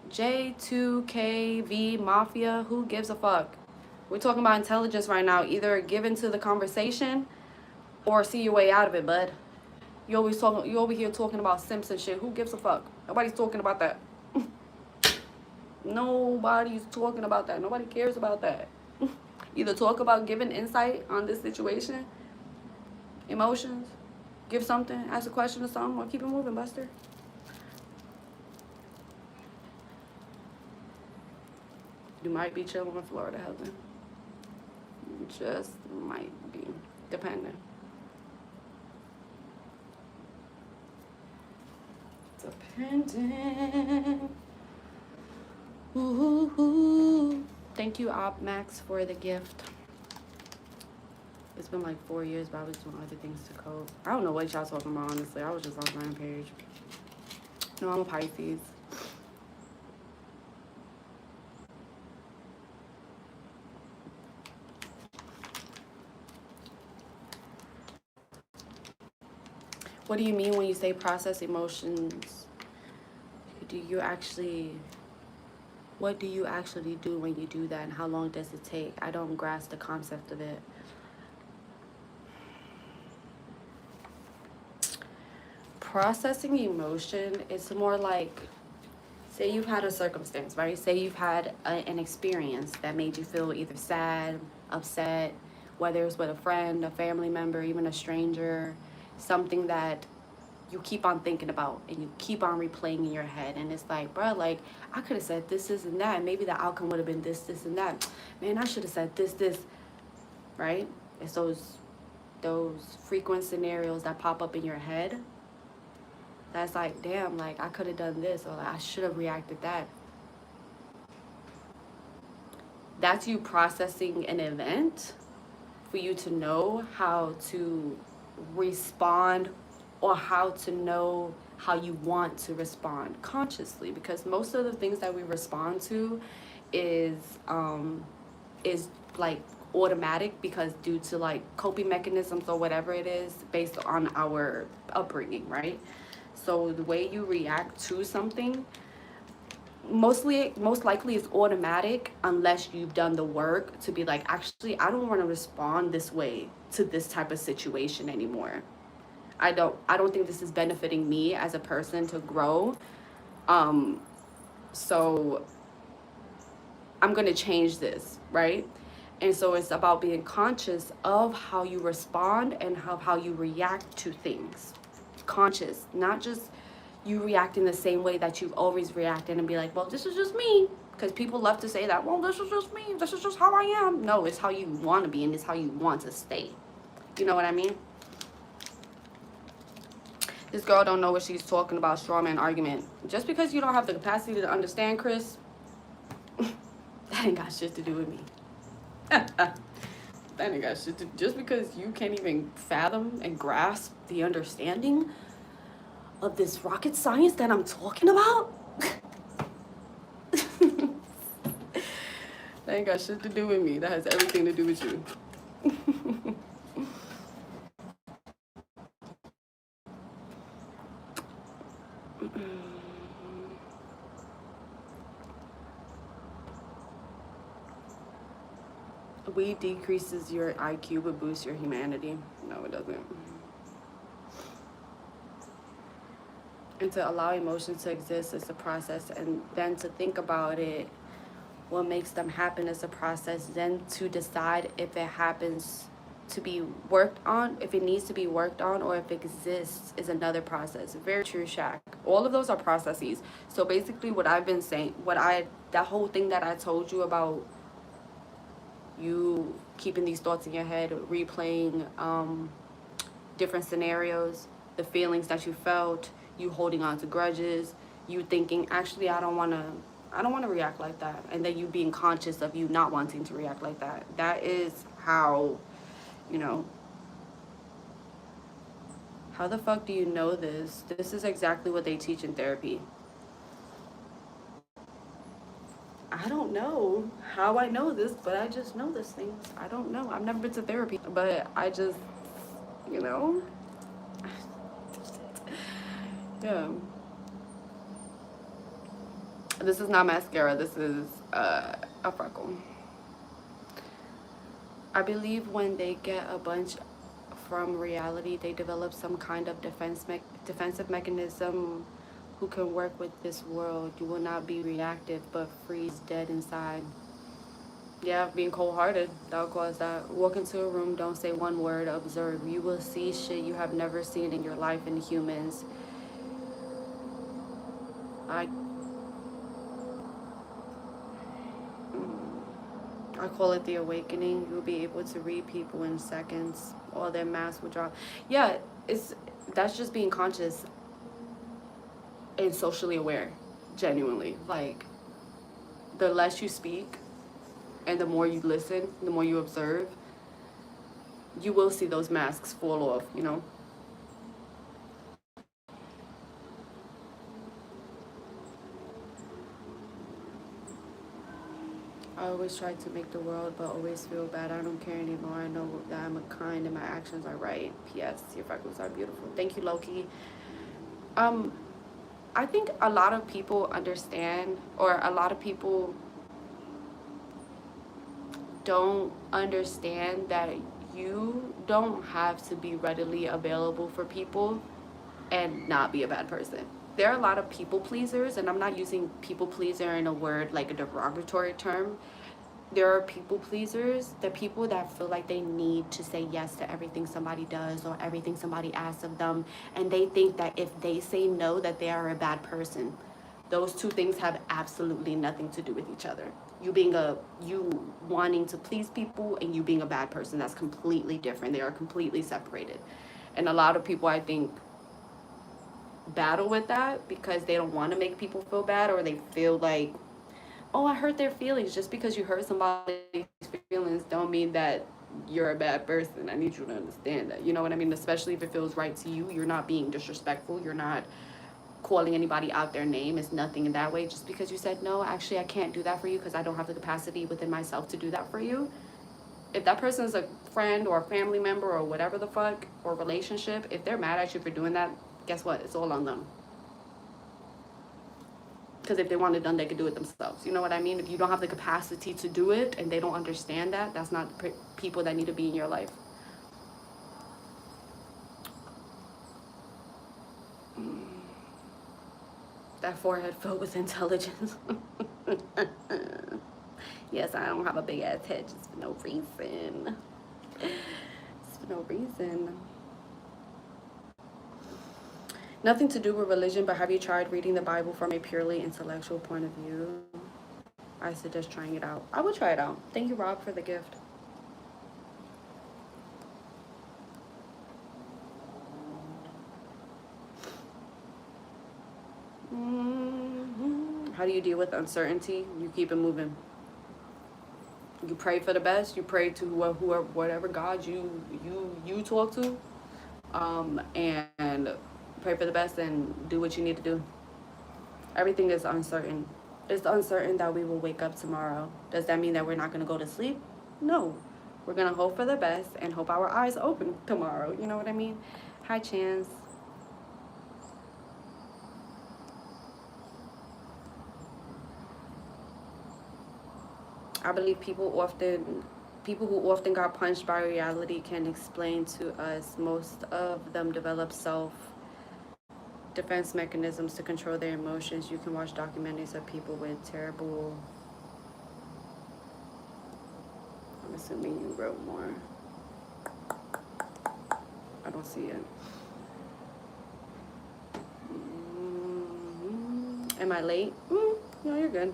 J2KV Mafia, who gives a fuck? We're talking about intelligence right now. Either give into the conversation or see your way out of it, bud. You over here talking about Simpson shit. Who gives a fuck? Nobody's talking about that. Nobody's talking about that. Nobody cares about that. Either talk about giving insight on this situation, emotions, give something, ask a question or something, or keep it moving, Buster. You might be chilling in Florida, Helen. You just might be, depending. Depending. Ooh. Thank you, Op Max, for the gift. It's been like 4 years, but I was doing other things to cope. I don't know what y'all talking about, honestly. I was just on Rampage. No, I'm a Pisces. What do you mean when you say process emotions? Do you actually, what do you actually do when you do that, and how long does it take? I don't grasp the concept of it. Processing emotion, it's more like, say you've had a circumstance, right? Say you've had an experience that made you feel either sad, upset, whether it's with a friend, a family member, even a stranger, something that you keep on thinking about and you keep on replaying in your head. And it's like, bro, like, I could have said this and that. And maybe the outcome would have been this and that. Man, I should have said this, right? It's those frequent scenarios that pop up in your head that's like, damn, like, I could have done this, or like, I should have reacted that. That's you processing an event for you to know how to respond, or how to know how you want to respond consciously, because most of the things that we respond to is um is like automatic, because due to like coping mechanisms or whatever it is, based on our upbringing, right? So the way you react to something, most likely is automatic, unless you've done the work to be like, actually, I don't want to respond this way to this type of situation anymore. I don't think this is benefiting me as a person to grow. So I'm going to change this, right? And so it's about being conscious of how you respond and how you react to things. Conscious, not just you reacting the same way that you've always reacted and be like, well, this is just me. Because people love to say that, well, this is just me. This is just how I am. No, it's how you want to be, and it's how you want to stay. You know what I mean? This girl don't know what she's talking about. Straw man argument. Just because you don't have the capacity to understand, Chris, that ain't got shit to do with me. That ain't got shit to. Just because you can't even fathom and grasp the understanding of this rocket science that I'm talking about, that ain't got shit to do with me. That has everything to do with you. Weed decreases your IQ but boosts your humanity. No, it doesn't. And to allow emotions to exist is a process, and then to think about it, what makes them happen is a process, then to decide if it happens to be worked on, if it needs to be worked on, or if it exists is another process. Very true, Shaq. All of those are processes. So basically what I've been saying, that whole thing that I told you about, you keeping these thoughts in your head, replaying different scenarios, the feelings that you felt, you holding on to grudges, you thinking, actually, I don't want to react like that, and then you being conscious of you not wanting to react like that. That is how, you know, how the fuck do you know this? This is exactly what they teach in therapy. I don't know how I know this, but I just know these things. I don't know. I've never been to therapy, but I just, you know, yeah. This is not mascara. This is a freckle. I believe when they get a bunch from reality, they develop some kind of defensive mechanism who can work with this world. You will not be reactive, but freeze dead inside. Yeah, being cold-hearted, that would cause that. Walk into a room, don't say one word, observe. You will see shit you have never seen in your life in humans. I I call it the awakening. You'll be able to read people in seconds. All their masks will drop. Yeah, that's just being conscious and socially aware, genuinely. Like, the less you speak and the more you listen, the more you observe, you will see those masks fall off, you know? I always try to make the world, but always feel bad. I don't care anymore. I know that I'm a kind and my actions are right. P.S. Your freckles are beautiful. Thank you, Loki. Um, I think a lot of people understand, or a lot of people don't understand that you don't have to be readily available for people and not be a bad person. There are a lot of people pleasers, and I'm not using people pleaser in a word like a derogatory term. There are people pleasers, the people that feel like they need to say yes to everything somebody does or everything somebody asks of them, and they think that if they say no that they are a bad person. Those two things have absolutely nothing to do with each other. You wanting to please people and you being a bad person, that's completely different. They are completely separated. And a lot of people, I think, battle with that because they don't want to make people feel bad, or they feel like, oh, I hurt their feelings. Just because you hurt somebody's feelings don't mean that you're a bad person. I need you to understand that. You know what I mean? Especially if it feels right to you. You're not being disrespectful. You're not calling anybody out their name. It's nothing in that way. Just because you said, no, actually, I can't do that for you because I don't have the capacity within myself to do that for you. If that person is a friend or a family member or whatever the fuck, or relationship, if they're mad at you for doing that, guess what? It's all on them. Because if they want it done, they could do it themselves. You know what I mean? If you don't have the capacity to do it and they don't understand that, that's not people that need to be in your life. That forehead filled with intelligence. Yes, I don't have a big ass head just for no reason. Just for no reason. Nothing to do with religion, but have you tried reading the Bible from a purely intellectual point of view? I suggest trying it out. I would try it out. Thank you, Rob, for the gift. How do you deal with uncertainty? You keep it moving. You pray for the best. You pray to whoever whatever God you talk to, and pray for the best and do what you need to do. Everything is uncertain. It's uncertain that we will wake up tomorrow. Does that mean that we're not going to go to sleep? No. We're going to hope for the best and hope our eyes open tomorrow. You know what I mean? Hi, Chance. I believe people who often got punched by reality can explain to us. Most of them develop self-defense mechanisms to control their emotions. You can watch documentaries of people with terrible... I'm assuming you wrote more. I don't see it. Am I late? No, you're good.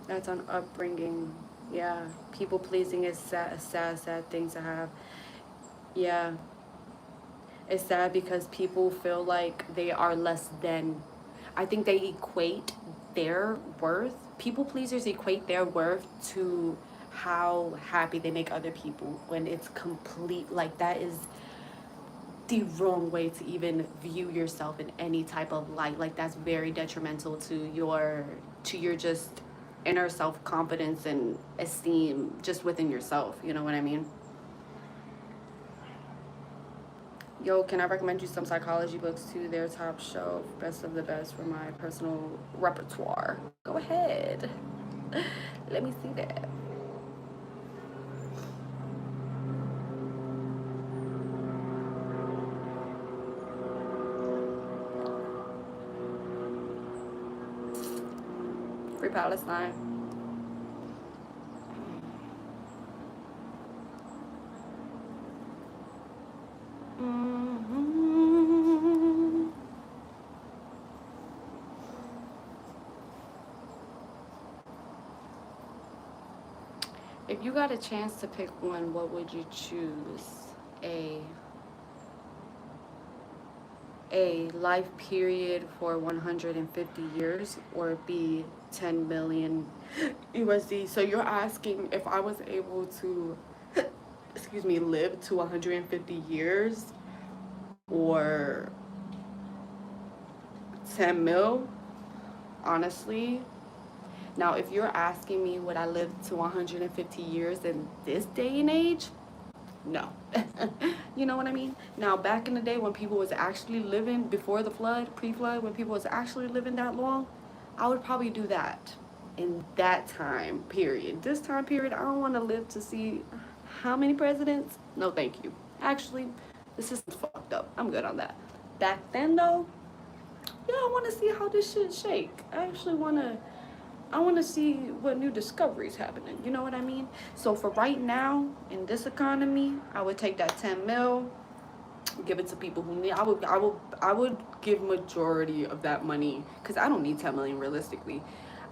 That's on upbringing. Yeah, people pleasing is sad thing to have. Yeah, it's sad because people feel like they are less than. I think they equate their worth. People pleasers equate their worth to how happy they make other people, when it's complete, like, that is the wrong way to even view yourself in any type of light. Like, that's very detrimental to your just inner self-confidence and esteem just within yourself. You know what I mean? Yo, can I recommend you some psychology books too? They're top shelf, best of the best for my personal repertoire. Go ahead. Let me see that. Free Palestine. If you got a chance to pick one, what would you choose? A life period for 150 years, or B, 10 million USD. So you're asking if I was able to, excuse me, live to 150 years, or 10 mil, honestly. Now, if you're asking me would I live to 150 years in this day and age, no. You know what I mean? Now, back in the day when people was actually living before the flood, pre-flood, when people was actually living that long, I would probably do that in that time period. This time period, I don't want to live to see how many presidents. No, thank you. Actually, the system's fucked up. I'm good on that. Back then, though, yeah, I want to see how this shit shake. I want to see what new discoveries happening. You know what I mean? So for right now, in this economy, I would take that 10 mil, give it to people who need. I would give majority of that money because I don't need 10 million realistically.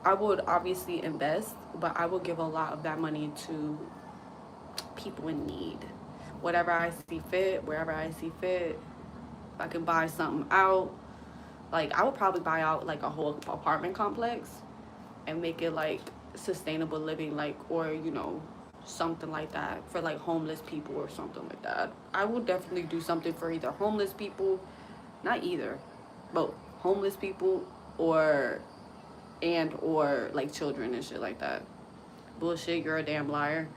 I would obviously invest, but I will give a lot of that money to people in need. Whatever I see fit, wherever I see fit. If I can buy something out, like I would probably buy out like a whole apartment complex and make it like sustainable living, like, or something like that for like homeless people or something like that. I will definitely do something for either homeless people, not either, both homeless people or or like children and shit like that. Bullshit, you're a damn liar.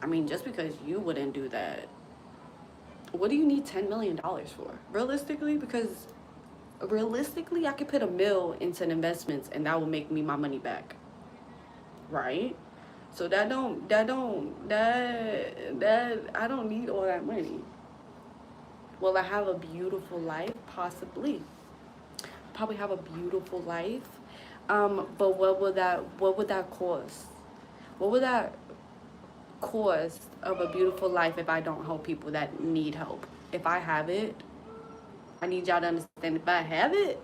I mean, just because you wouldn't do that, what do you need $10 million for? Realistically, because realistically, I could put a mill into investments and that will make me my money back, right? So that I don't need all that money. Will I have a beautiful life? Possibly. Probably have a beautiful life. But what would that cost? What would that cost of a beautiful life if I don't help people that need help? If I have it, I need y'all to understand if I have it,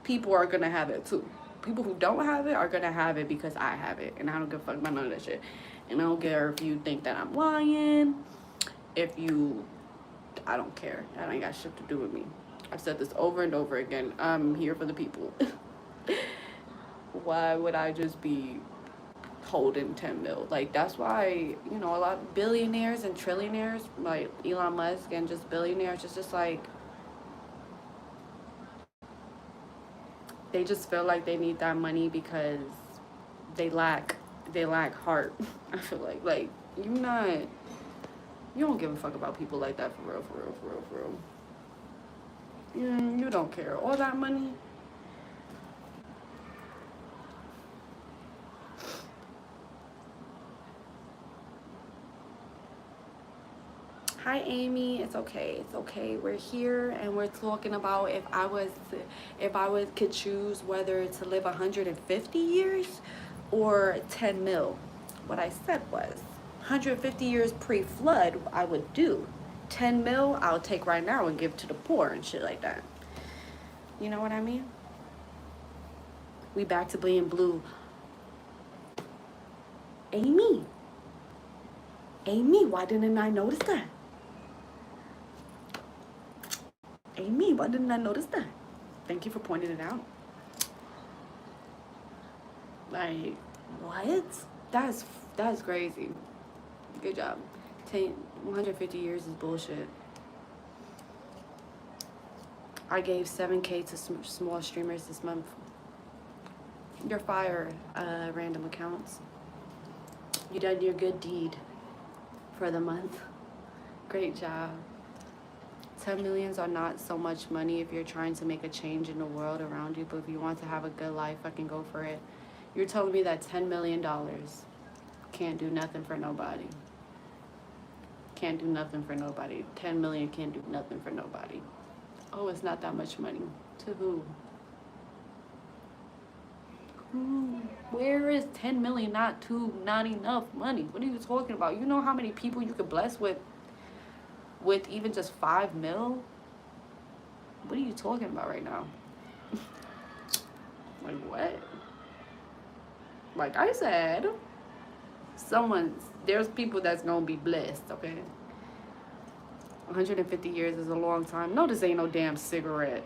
people are gonna have it too. People who don't have it are gonna have it because I have it, and I don't give a fuck about none of that shit. And I don't care if you think that I'm lying. If you, I don't care. That ain't got shit to do with me. I've said this over and over again. I'm here for the people. Why would I just be holding 10 mil? Like, that's why, a lot of billionaires and trillionaires, like Elon Musk and just billionaires, it's just like, they just feel like they need that money because they lack heart. I feel like you don't give a fuck about people like that for real, for real, for real, for real. You don't care. All that money. Hi Amy, it's okay. It's okay. We're here and we're talking about if I could choose whether to live 150 years or 10 mil. What I said was 150 years pre-flood I would do. 10 mil I'll take right now and give to the poor and shit like that. You know what I mean? We back to being blue. Amy, why didn't I notice that? Amy, why didn't I notice that? Thank you for pointing it out. Like, what? That's crazy. Good job. 150 years is bullshit. I gave 7K to small streamers this month. You're fired, random accounts. You done your good deed for the month. Great job. 10 millions are not so much money if you're trying to make a change in the world around you, but if you want to have a good life, fucking go for it. You're telling me that $10 million can't do nothing for nobody. Can't do nothing for nobody. 10 million can't do nothing for nobody. Oh, it's not that much money. To who? Where is 10 million not enough money? What are you talking about? You know how many people you could bless with even just 5 mil? What are you talking about right now? Like, what? Like I said, there's people that's gonna be blessed, okay? 150 years is a long time. No, this ain't no damn cigarette.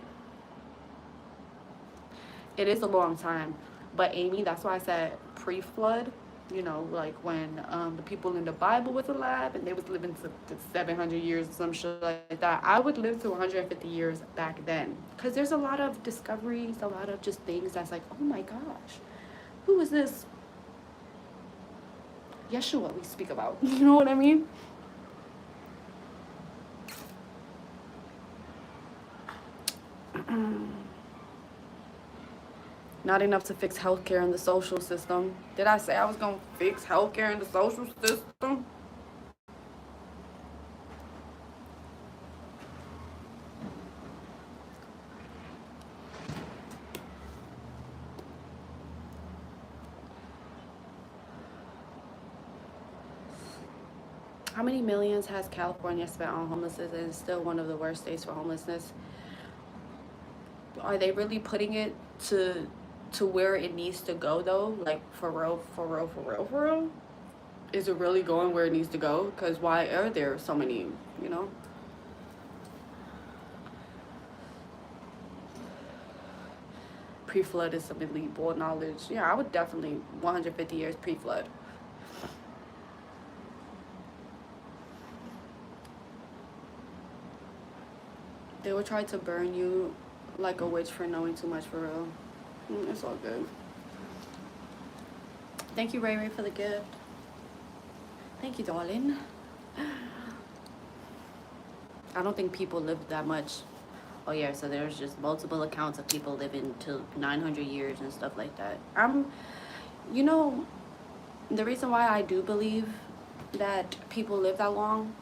It is a long time. But Amy, that's why I said pre-flood. You know, like when the people in the Bible was alive and they was living to 700 years or some shit like that. I would live to 150 years back then. Because there's a lot of discoveries, a lot of just things that's like, oh my gosh, who is this Yeshua we speak about? You know what I mean? Not enough to fix healthcare in the social system. Did I say I was going to fix healthcare in the social system? How many millions has California spent on homelessness and it's still one of the worst states for homelessness? Are they really putting it to where it needs to go though? Like for real, for real, for real, for real? Is it really going where it needs to go? Because why are there so many, you know? Pre-flood is some elite board knowledge. Yeah, I would definitely 150 years pre-flood. They would try to burn you like a witch for knowing too much for real. It's all good. Thank you, Ray Ray, for the gift. Thank you, darling. I don't think people live that much. Oh yeah, so there's just multiple accounts of people living to 900 years and stuff like that. You know, the reason why I do believe that people live that long,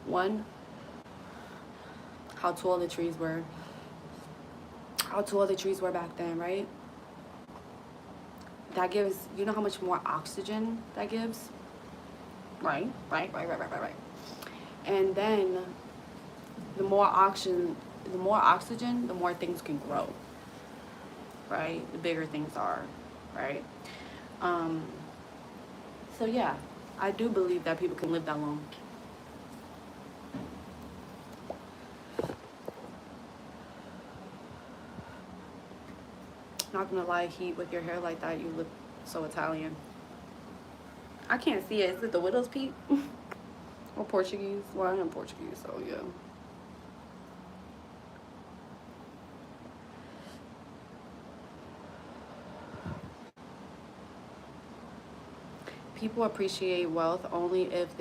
one, how tall the trees were. How tall the trees were back then, right? That gives, you know how much more oxygen that gives? Right. And then the more oxygen, the more things can grow, right? The bigger things are, right? Um, so yeah, I do believe that people can live that long. Not gonna lie, Heat, with your hair like that, you look so Italian. I can't see it. Is it the widow's peak? Or Portuguese? Well, I am Portuguese, so yeah. People appreciate wealth only if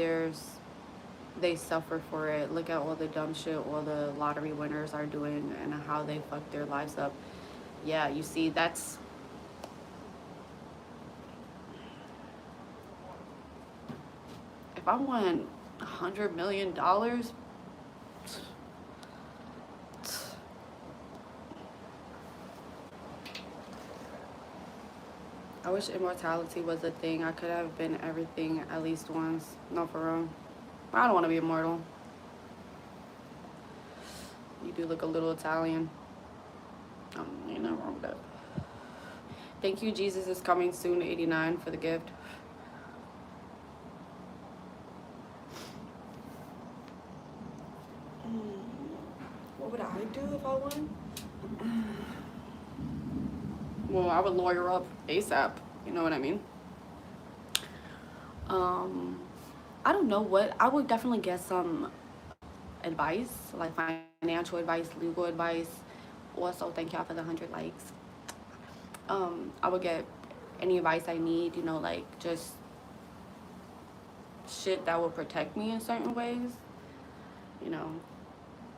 they suffer for it. Look at all the dumb shit all the lottery winners are doing and how they fuck their lives up. Yeah, you see, that's if I won $100 million, I wish immortality was a thing. I could have been everything at least once. No, for real. I don't want to be immortal. You do look a little Italian. Ain't nothing wrong with that. Thank you, Jesus is coming soon, 89, for the gift. What would I do if I won? Well, I would lawyer up ASAP. You know what I mean? I don't know what. I would definitely get some advice, like financial advice, legal advice. Also, thank y'all for the 100 likes. I would get any advice I need, you know, like just shit that will protect me in certain ways, you know.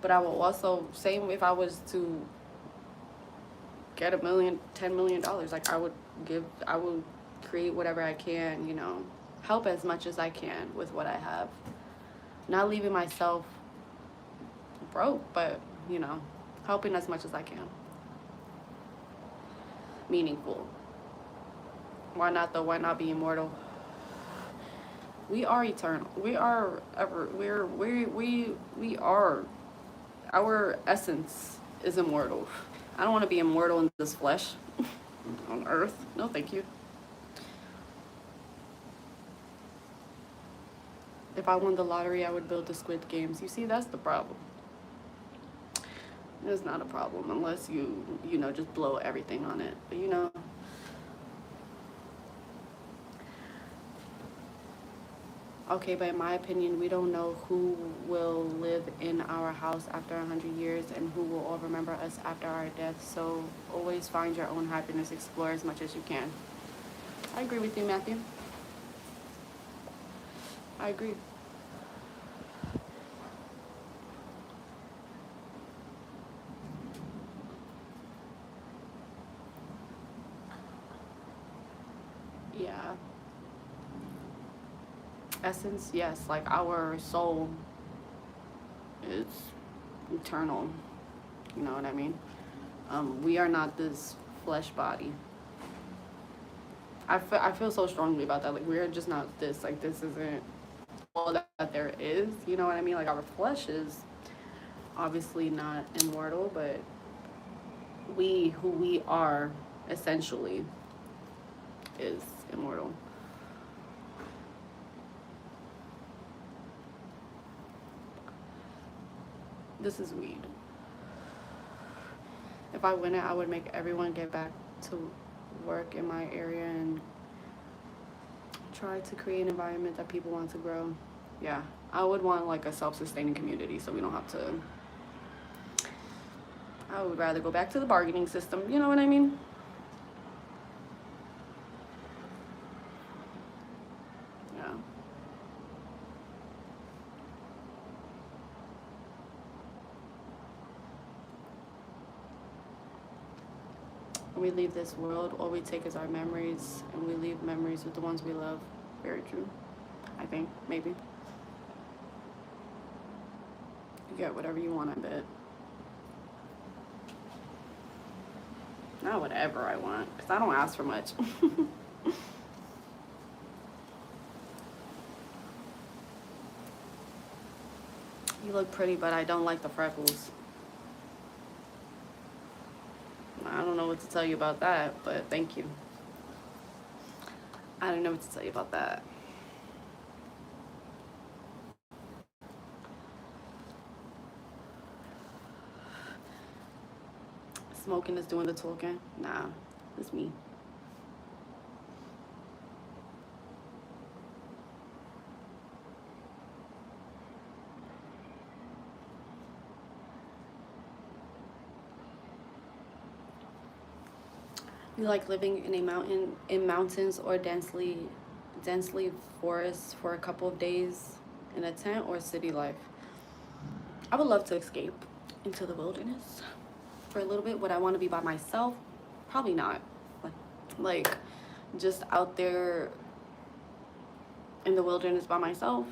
But I will also, same if I was to get $10 million, like I would create whatever I can, you know, help as much as I can with what I have. Not leaving myself broke, but, you know, helping as much as I can. Meaningful. Why not though? Why not be immortal? We are eternal. We are ever. We are. Our essence is immortal. I don't want to be immortal in this flesh on earth. No, thank you. If I won the lottery, I would build the Squid Games. You see, that's the problem. It's not a problem unless you know, just blow everything on it. But you know, Okay, but in my opinion, we don't know who will live in our house after 100 years and who will all remember us after our death. So always find your own happiness, explore as much as you can. I agree with you, Matthew. I agree. Yeah. Essence, yes, like our soul is eternal. You know what I mean? We are not this flesh body. I feel so strongly about that. Like, we're just not this. Like, this isn't all that there is. You know what I mean? Like, our flesh is obviously not immortal, but who we are essentially is immortal. This is weed. If I win it, I would make everyone get back to work in my area and try to create an environment that people want to grow. Yeah, I would want like a self-sustaining community so we don't have to. I would rather go back to the bargaining system. You know what I mean? Yeah. When we leave this world, all we take is our memories, and we leave memories with the ones we love. Very true. I think, maybe. You get whatever you want, I bet. Not whatever I want, because I don't ask for much. You look pretty, but I don't like the freckles. I don't know what to tell you about that, but thank you. I don't know what to tell you about that. Smoking is doing the talking. Nah, it's me. You like living in mountains or densely forests for a couple of days in a tent, or city life? I would love to escape into the wilderness for a little bit. Would I want to be by myself? Probably not. Like just out there in the wilderness by myself?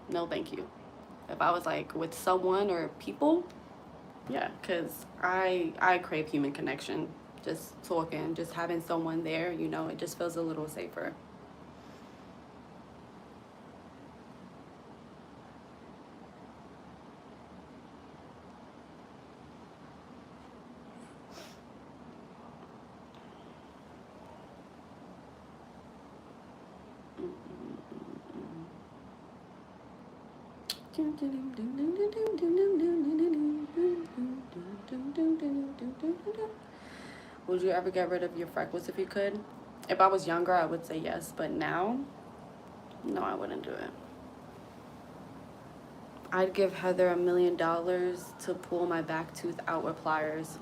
No, thank you. If I was like with someone or people, yeah, because I crave human connection. Just talking, just having someone there, it just feels a little safer. Would you ever get rid of your freckles if you could? If I was younger, I would say yes, but now, no, I wouldn't do it. I'd give Heather $1 million to pull my back tooth out with pliers.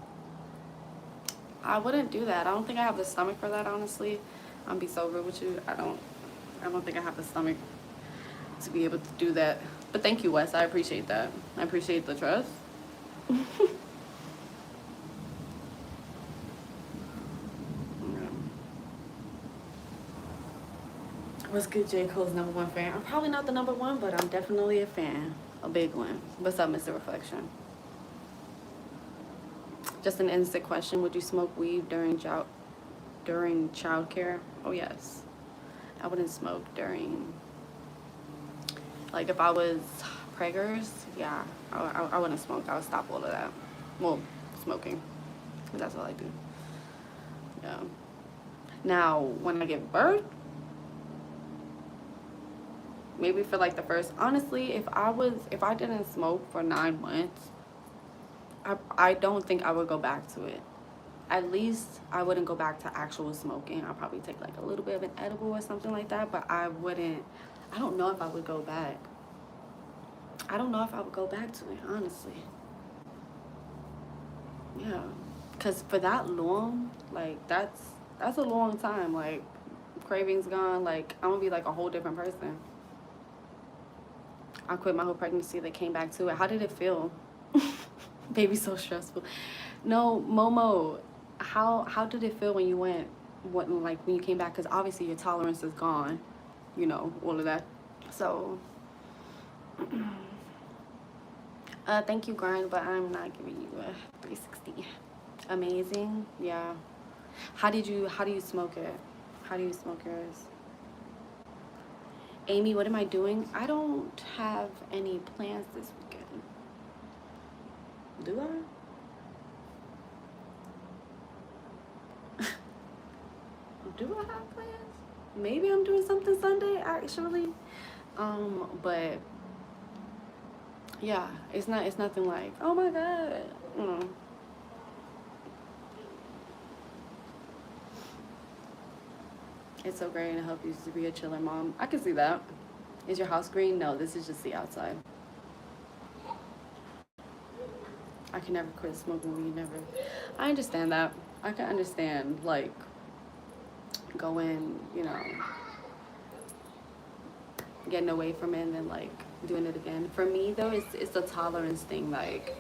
I wouldn't do that. I don't think I have the stomach for that, honestly. I'm be so rude with you. I don't think I have the stomach to be able to do that. But thank you, Wes. I appreciate that. I appreciate the trust. What's good, J. Cole's #1 fan? I'm probably not the #1, but I'm definitely a fan. A big one. What's up, Mr. Reflection? Just an instant question. Would you smoke weed during childcare? Oh, yes. I wouldn't smoke during... Like, if I was preggers, yeah, I wouldn't smoke. I would stop all of that. Well, smoking. Because that's all I do. Yeah. Now, when I give birth, maybe for like the first, honestly, if I didn't smoke for 9 months, I don't think I would go back to it. At least I wouldn't go back to actual smoking. I'll probably take like a little bit of an edible or something like that, but I I don't know if I would go back. I don't know if I would go back to it, honestly. Yeah, because for that long, like that's a long time. Like cravings gone. Like I'm gonna be like a whole different person. I quit my whole pregnancy. They came back to it. How did it feel? Baby, so stressful. No, Momo, how did it feel when you went? What like when you came back? Because obviously your tolerance is gone. You know all of that. So, thank you, grind, but I'm not giving you a 360. Amazing, yeah. How do you smoke it? How do you smoke yours? Amy, what am I doing? I don't have any plans this weekend. Do I? Do I have plans? Maybe I'm doing something Sunday actually. But yeah, it's nothing like, oh my god. Mm. It's so great and help you to be a chiller mom. I can see that. Is your house green? No, this is just the outside. I can never quit smoking weed, never. I understand that. I can understand, like, going, getting away from it and then, like, doing it again. For me, though, it's a tolerance thing. Like,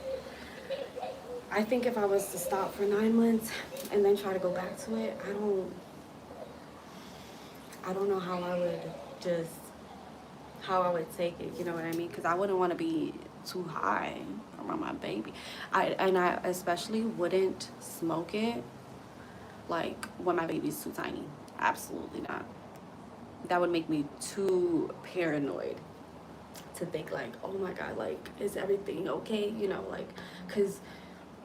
I think if I was to stop for 9 months and then try to go back to it, I don't know how I would just, how I would take it, you know what I mean? Because I wouldn't want to be too high around my baby. I especially wouldn't smoke it like when my baby's too tiny. Absolutely not. That would make me too paranoid to think like, oh my god, like is everything okay? Like, because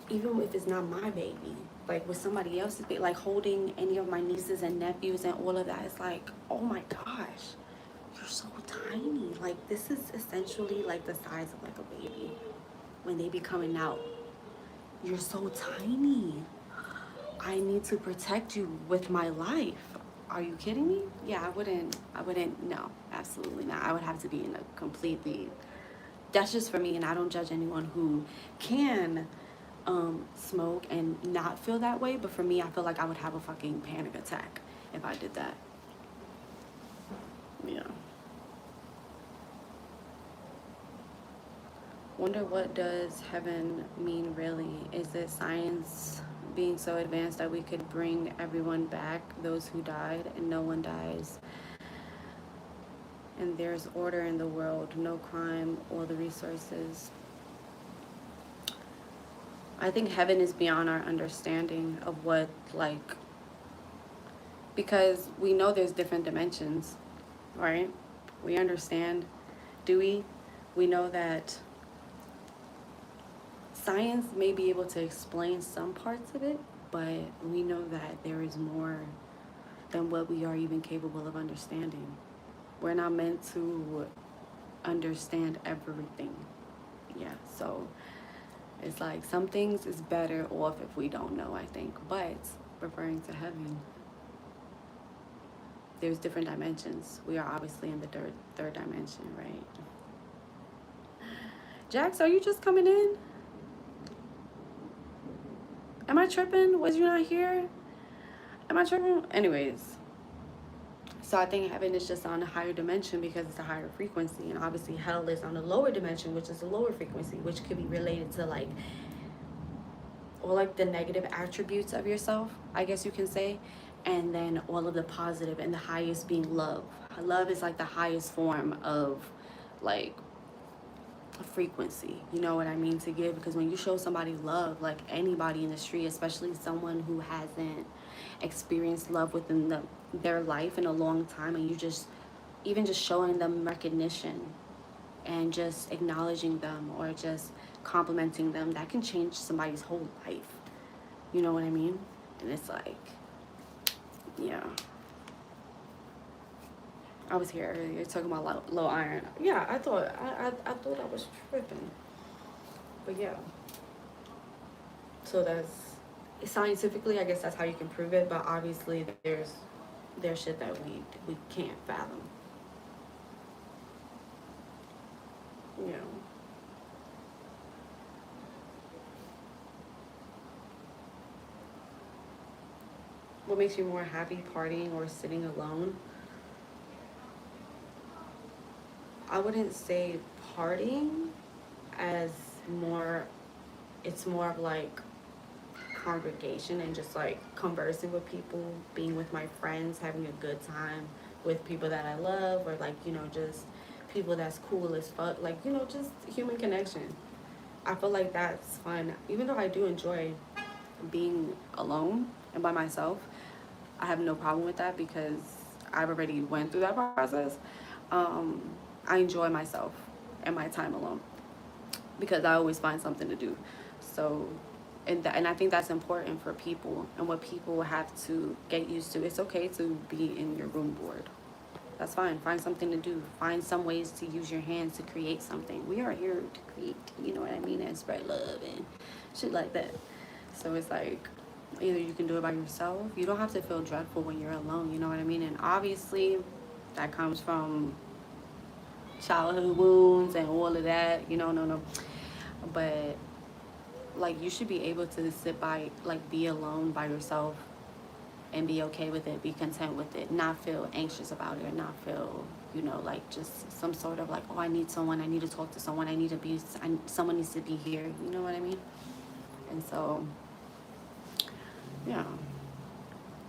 even if it's not my baby, like with somebody else's baby, like holding any of my nieces and nephews and all of that, it's like, oh my gosh, you're so tiny. Like this is essentially like the size of like a baby when they be coming out. You're so tiny. I need to protect you with my life. Are you kidding me? Yeah, I wouldn't, no, absolutely not. I would have to be in a completely, that's just for me, and I don't judge anyone who can smoke and not feel that way, but for me, I feel like I would have a fucking panic attack if I did that. Yeah. Wonder what does heaven mean really? Is it science being so advanced that we could bring everyone back, those who died, and no one dies? And there's order in the world, no crime, all the resources. I think heaven is beyond our understanding of what, like, because we know there's different dimensions, right? We understand, do we? We know that science may be able to explain some parts of it, but we know that there is more than what we are even capable of understanding. We're not meant to understand everything. Yeah, so it's like some things is better off if we don't know, I think. But referring to heaven, there's different dimensions. We are obviously in the third dimension, right? Jax, are you just coming in? Am I tripping? Was you not here? Am I tripping? Anyways, so I think heaven is just on a higher dimension because it's a higher frequency, and obviously hell is on a lower dimension, which is a lower frequency, which could be related to like, or like the negative attributes of yourself, I guess you can say, and then all of the positive, and the highest being love. Love is like the highest form of like a frequency, you know what I mean, to give, because when you show somebody love, like anybody in the street, especially someone who hasn't experienced love within their life in a long time, and you just even just showing them recognition and just acknowledging them or just complimenting them, that can change somebody's whole life, you know what I mean? And it's like, yeah, I was here earlier talking about low iron. Yeah, I thought I thought I was tripping. But yeah, so that's scientifically, I guess that's how you can prove it. But obviously, there's shit that we can't fathom. Yeah. What makes you more happy, partying or sitting alone? I wouldn't say partying as more, it's more of like congregation and just like conversing with people, being with my friends, having a good time with people that I love, or like, just people that's cool as fuck. Like, just human connection. I feel like that's fun. Even though I do enjoy being alone and by myself, I have no problem with that because I've already went through that process. Um, I enjoy myself and my time alone because I always find something to do. So, and I think that's important for people and what people have to get used to. It's okay to be in your room bored. That's fine. Find something to do. Find some ways to use your hands to create something. We are here to create, you know what I mean, and spread love and shit like that. So it's like either you can do it by yourself. You don't have to feel dreadful when you're alone, you know what I mean? And obviously that comes from childhood wounds and all of that, no. But like you should be able to sit by, like, be alone by yourself and be okay with it, be content with it, not feel anxious about it, not feel, like just some sort of like, oh, I need someone, I need to talk to someone, someone needs to be here, you know what I mean? And so, yeah,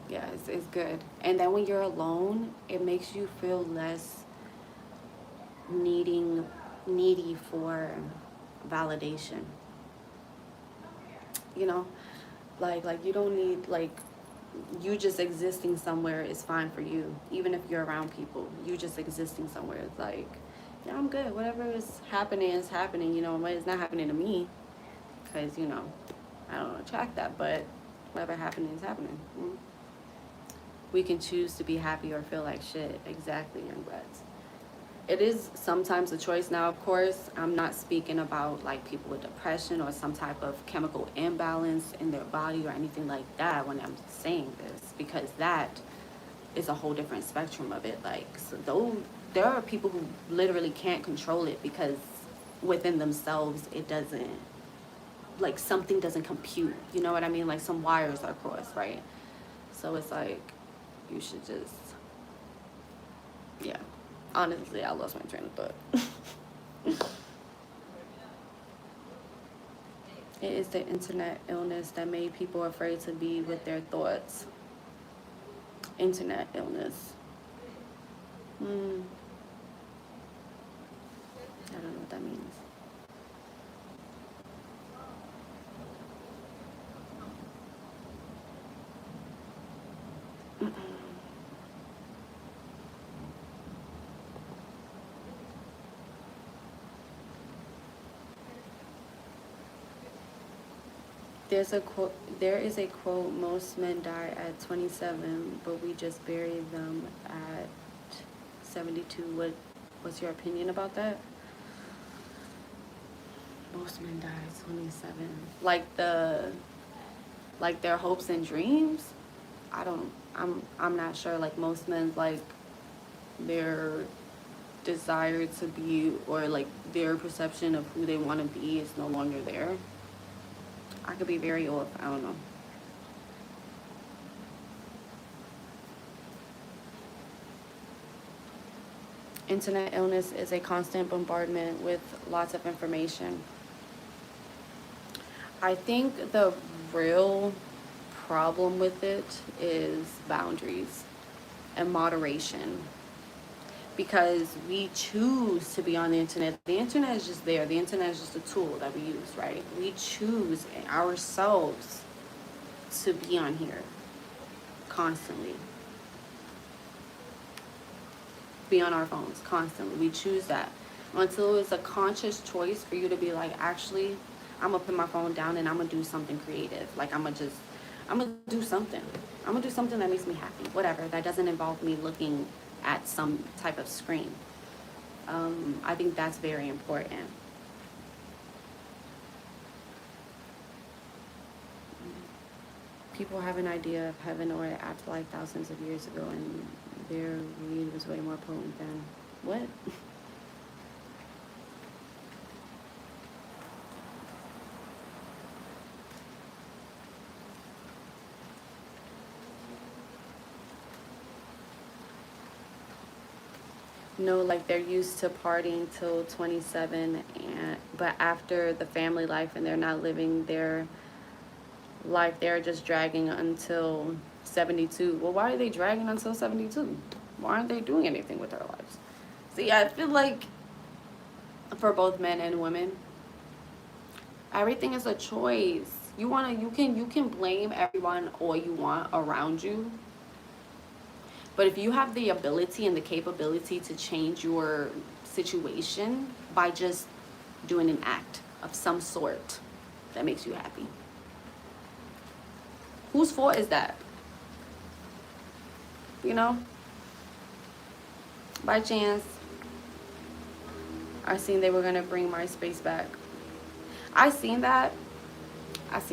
yeah, it's good. And then when you're alone, it makes you feel less needing, needy for validation, you know? Like you don't need, like, you just existing somewhere is fine for you, even if you're around people. You just existing somewhere is like, yeah, I'm good, whatever is happening, but it's not happening to me because I don't attract that, but whatever happening is happening. We can choose to be happy or feel like shit. Exactly, young brats. It is sometimes a choice. Now, of course, I'm not speaking about like people with depression or some type of chemical imbalance in their body or anything like that when I'm saying this, because that is a whole different spectrum of it. Like, so though there are people who literally can't control it because within themselves it doesn't, like, something doesn't compute. You know what I mean? Like some wires are crossed, right? So it's like you should just, yeah. Honestly, I lost my train of thought. It is the internet illness that made people afraid to be with their thoughts. Internet illness. I don't know what that means. There is a quote, most men die at 27, but we just bury them at 72. What's your opinion about that? Most men die at 27. Like their hopes and dreams? I'm not sure. Like most men, like their desire to be, or like their perception of who they want to be is no longer there. I could be very off. I don't know. Internet illness is a constant bombardment with lots of information. I think the real problem with it is boundaries and moderation, because we choose to be on the internet. The internet is just there. The internet is just a tool that we use, right? We choose ourselves to be on here constantly, be on our phones constantly. We choose that until it's a conscious choice for you to be like, actually, I'm gonna put my phone down and I'm gonna do something creative. Like I'm gonna do something. I'm gonna do something that makes me happy. Whatever. That doesn't involve me looking at some type of screen. I think that's very important. People have an idea of heaven or an afterlife thousands of years ago, and their weed was way more potent than what? No, like they're used to partying till 27, but after the family life and they're not living their life, they're just dragging until 72. Well, why are they dragging until 72? Why aren't they doing anything with their lives? See, I feel like for both men and women, everything is a choice. You can blame everyone all you want around you, but if you have the ability and the capability to change your situation by just doing an act of some sort that makes you happy, whose fault is that? You know? By chance, I seen they were gonna bring MySpace back. I seen that. But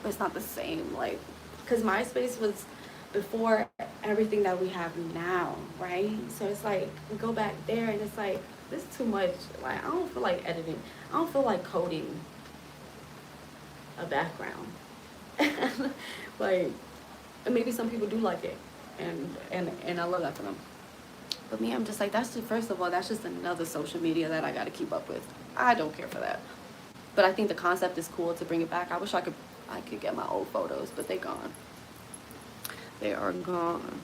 it's not the same. Like, because MySpace was before everything that we have now, right? So it's like, we go back there and it's like, this is too much. Like, I don't feel like editing. I don't feel like coding a background. Like, and maybe some people do like it. And I love that for them. But me, I'm just like, first of all, that's just another social media that I got to keep up with. I don't care for that. But I think the concept is cool to bring it back. I wish I could get my old photos, but they're gone. They are gone.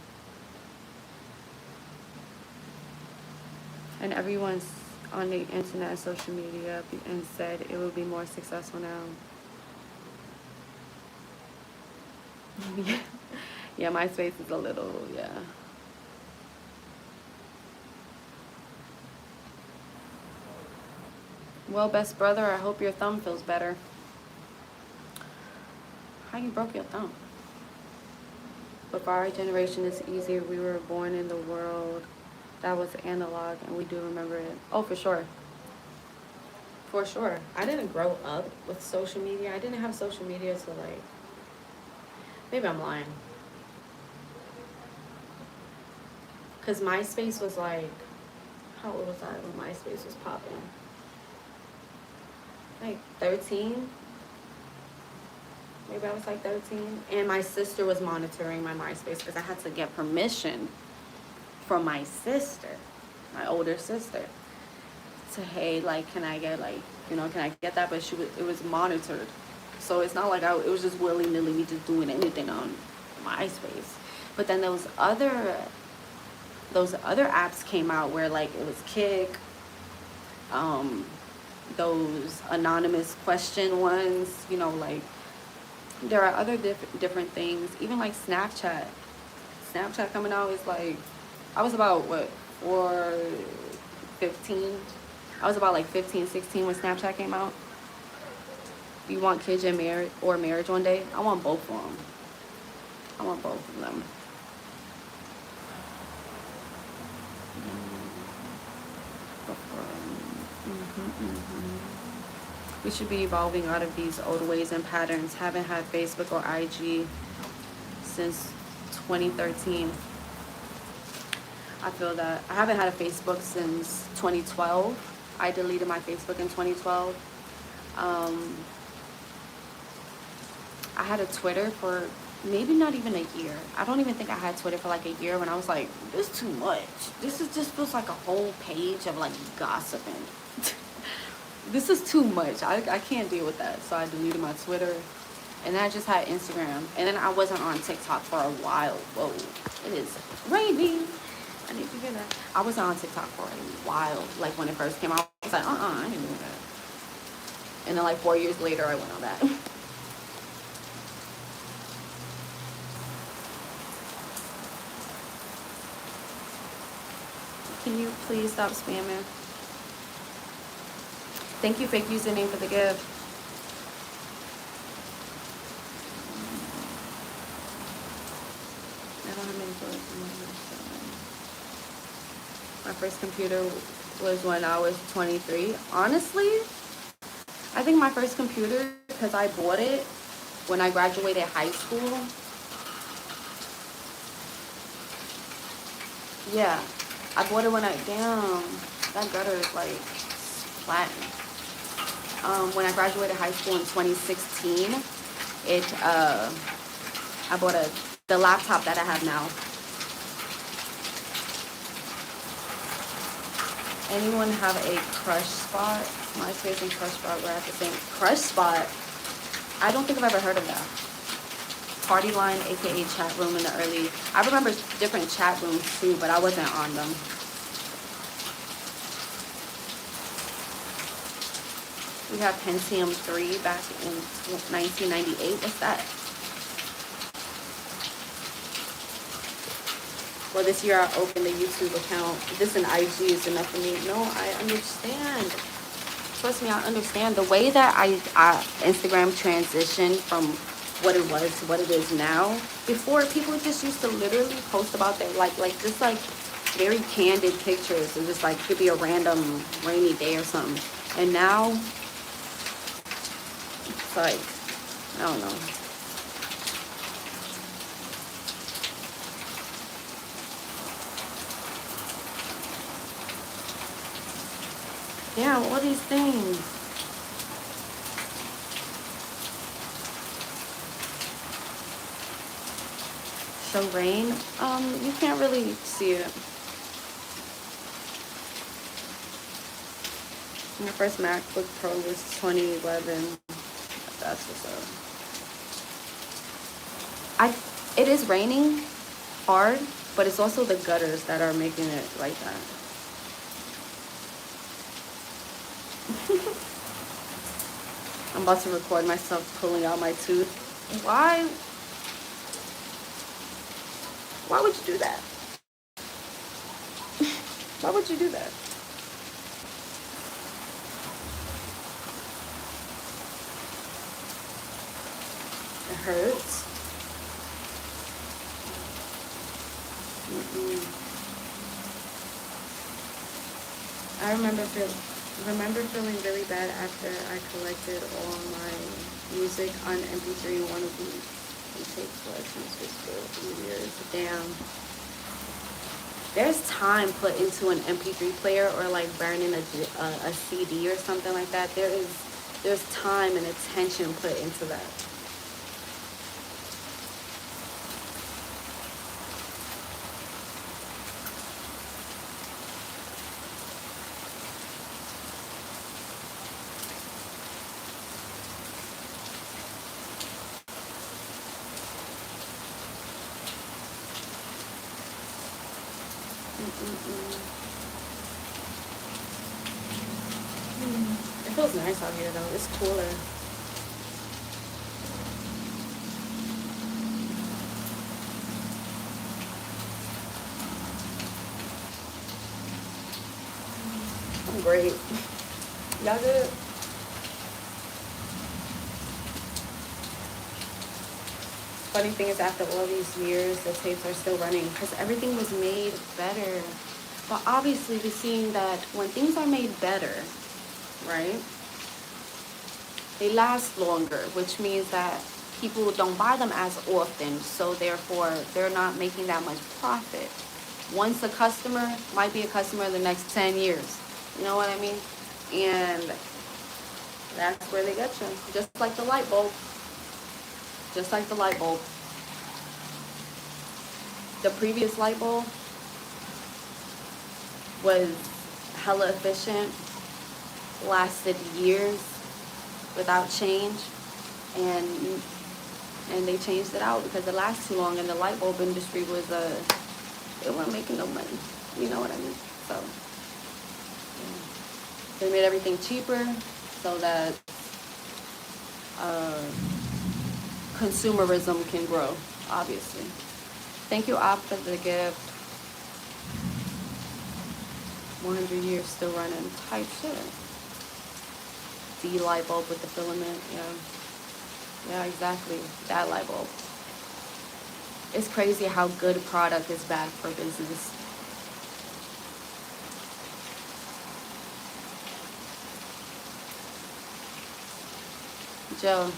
And everyone's on the internet and social media and said it will be more successful now. Yeah, MySpace is a little, yeah. Well, best brother, I hope your thumb feels better. How you broke your thumb? But for our generation, it's easier. We were born in the world that was analog, and we do remember it. Oh, for sure. For sure. I didn't grow up with social media. I didn't have social media till like, maybe I'm lying. Because MySpace was like, how old was I when MySpace was popping? Like 13? Maybe I was like 13. And my sister was monitoring my MySpace because I had to get permission from my sister, my older sister, to, hey, like, can I get, like, can I get that? But it was monitored. So it's not like it was just willy-nilly me just doing anything on MySpace. But then those other apps came out where, like, it was Kick, those anonymous question ones, like, there are other different things. Even like Snapchat coming out is like, I was about, 15? I was about like 15, 16 when Snapchat came out. You want kids and marriage one day? I want both of them. I want both of them. We should be evolving out of these old ways and patterns. Haven't had Facebook or IG since 2013. I feel that. I haven't had a Facebook since 2012. I deleted my Facebook in 2012. I had a Twitter for maybe not even a year. I don't even think I had Twitter for like a year when I was like, this is too much. Just feels like a whole page of like gossiping. This is too much. I can't deal with that. So I deleted my Twitter. And then I just had Instagram. And then I wasn't on TikTok for a while. Whoa, it is raining. I need to hear that. I wasn't on TikTok for a while. Like when it first came out, I was like, I didn't do that. And then like 4 years later, I went on that. Can you please stop spamming? Thank you, fake username, for the gift. I don't have many photos. My first computer was when I was 23. Honestly, I think my first computer, because I bought it when I graduated high school. Yeah, I bought it when damn, that gutter is like flattened. When I graduated high school in 2016, I bought the laptop that I have now. Anyone have a crush spot? MySpace and crush spot were at the same. Crush spot? I don't think I've ever heard of that. Party line, aka chat room in the early. I remember different chat rooms too, but I wasn't on them. We have Pentium 3 back in 1998. What's that? Well, this year I opened a YouTube account. This and IG is enough for me. No, I understand. Trust me, I understand. The way that I Instagram transitioned from what it was to what it is now. Before, people just used to literally post about their like just like very candid pictures. And just like could be a random rainy day or something. And now, it's like, I don't know. Yeah, all these things. Show rain. You can't really see it. My first MacBook Pro was 2011. That's what's up. It is raining hard, but it's also the gutters that are making it like that. I'm about to record myself pulling out my tooth. Why? Why would you do that? Why would you do that? It hurts. I remember feeling really bad after I collected all my music on MP3 one of these tape collections for a few years. Damn. There's time put into an MP3 player or like burning a CD or something like that. There's time and attention put into that. It feels nice out here though. It's cooler. I'm great. Y'all good? Funny thing is, after all these years, the tapes are still running because everything was made better. But obviously, we're seeing that when things are made better, right, they last longer, which means that people don't buy them as often. So therefore, they're not making that much profit. Once a customer might be a customer in the next 10 years. You know what I mean? And that's where they get you. Just like the light bulb. Just like the light bulb. The previous light bulb was hella efficient, lasted years without change, and they changed it out because it lasted too long, and the light bulb industry was they weren't making no money. You know what I mean? So yeah. They made everything cheaper so that consumerism can grow, obviously. Thank you, Op, for the gift. 100 years still running. Type shit. The light bulb with the filament. Yeah, exactly. That light bulb. It's crazy how good product is bad for business. Joe.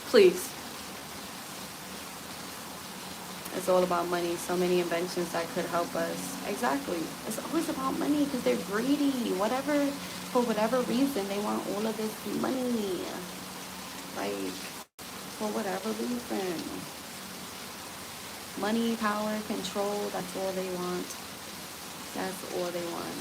Please. It's all about money. So many inventions that could help us. Exactly. It's always about money because they're greedy. For whatever reason, they want all of this money. Like, for whatever reason. Money, power, control, that's all they want. That's all they want.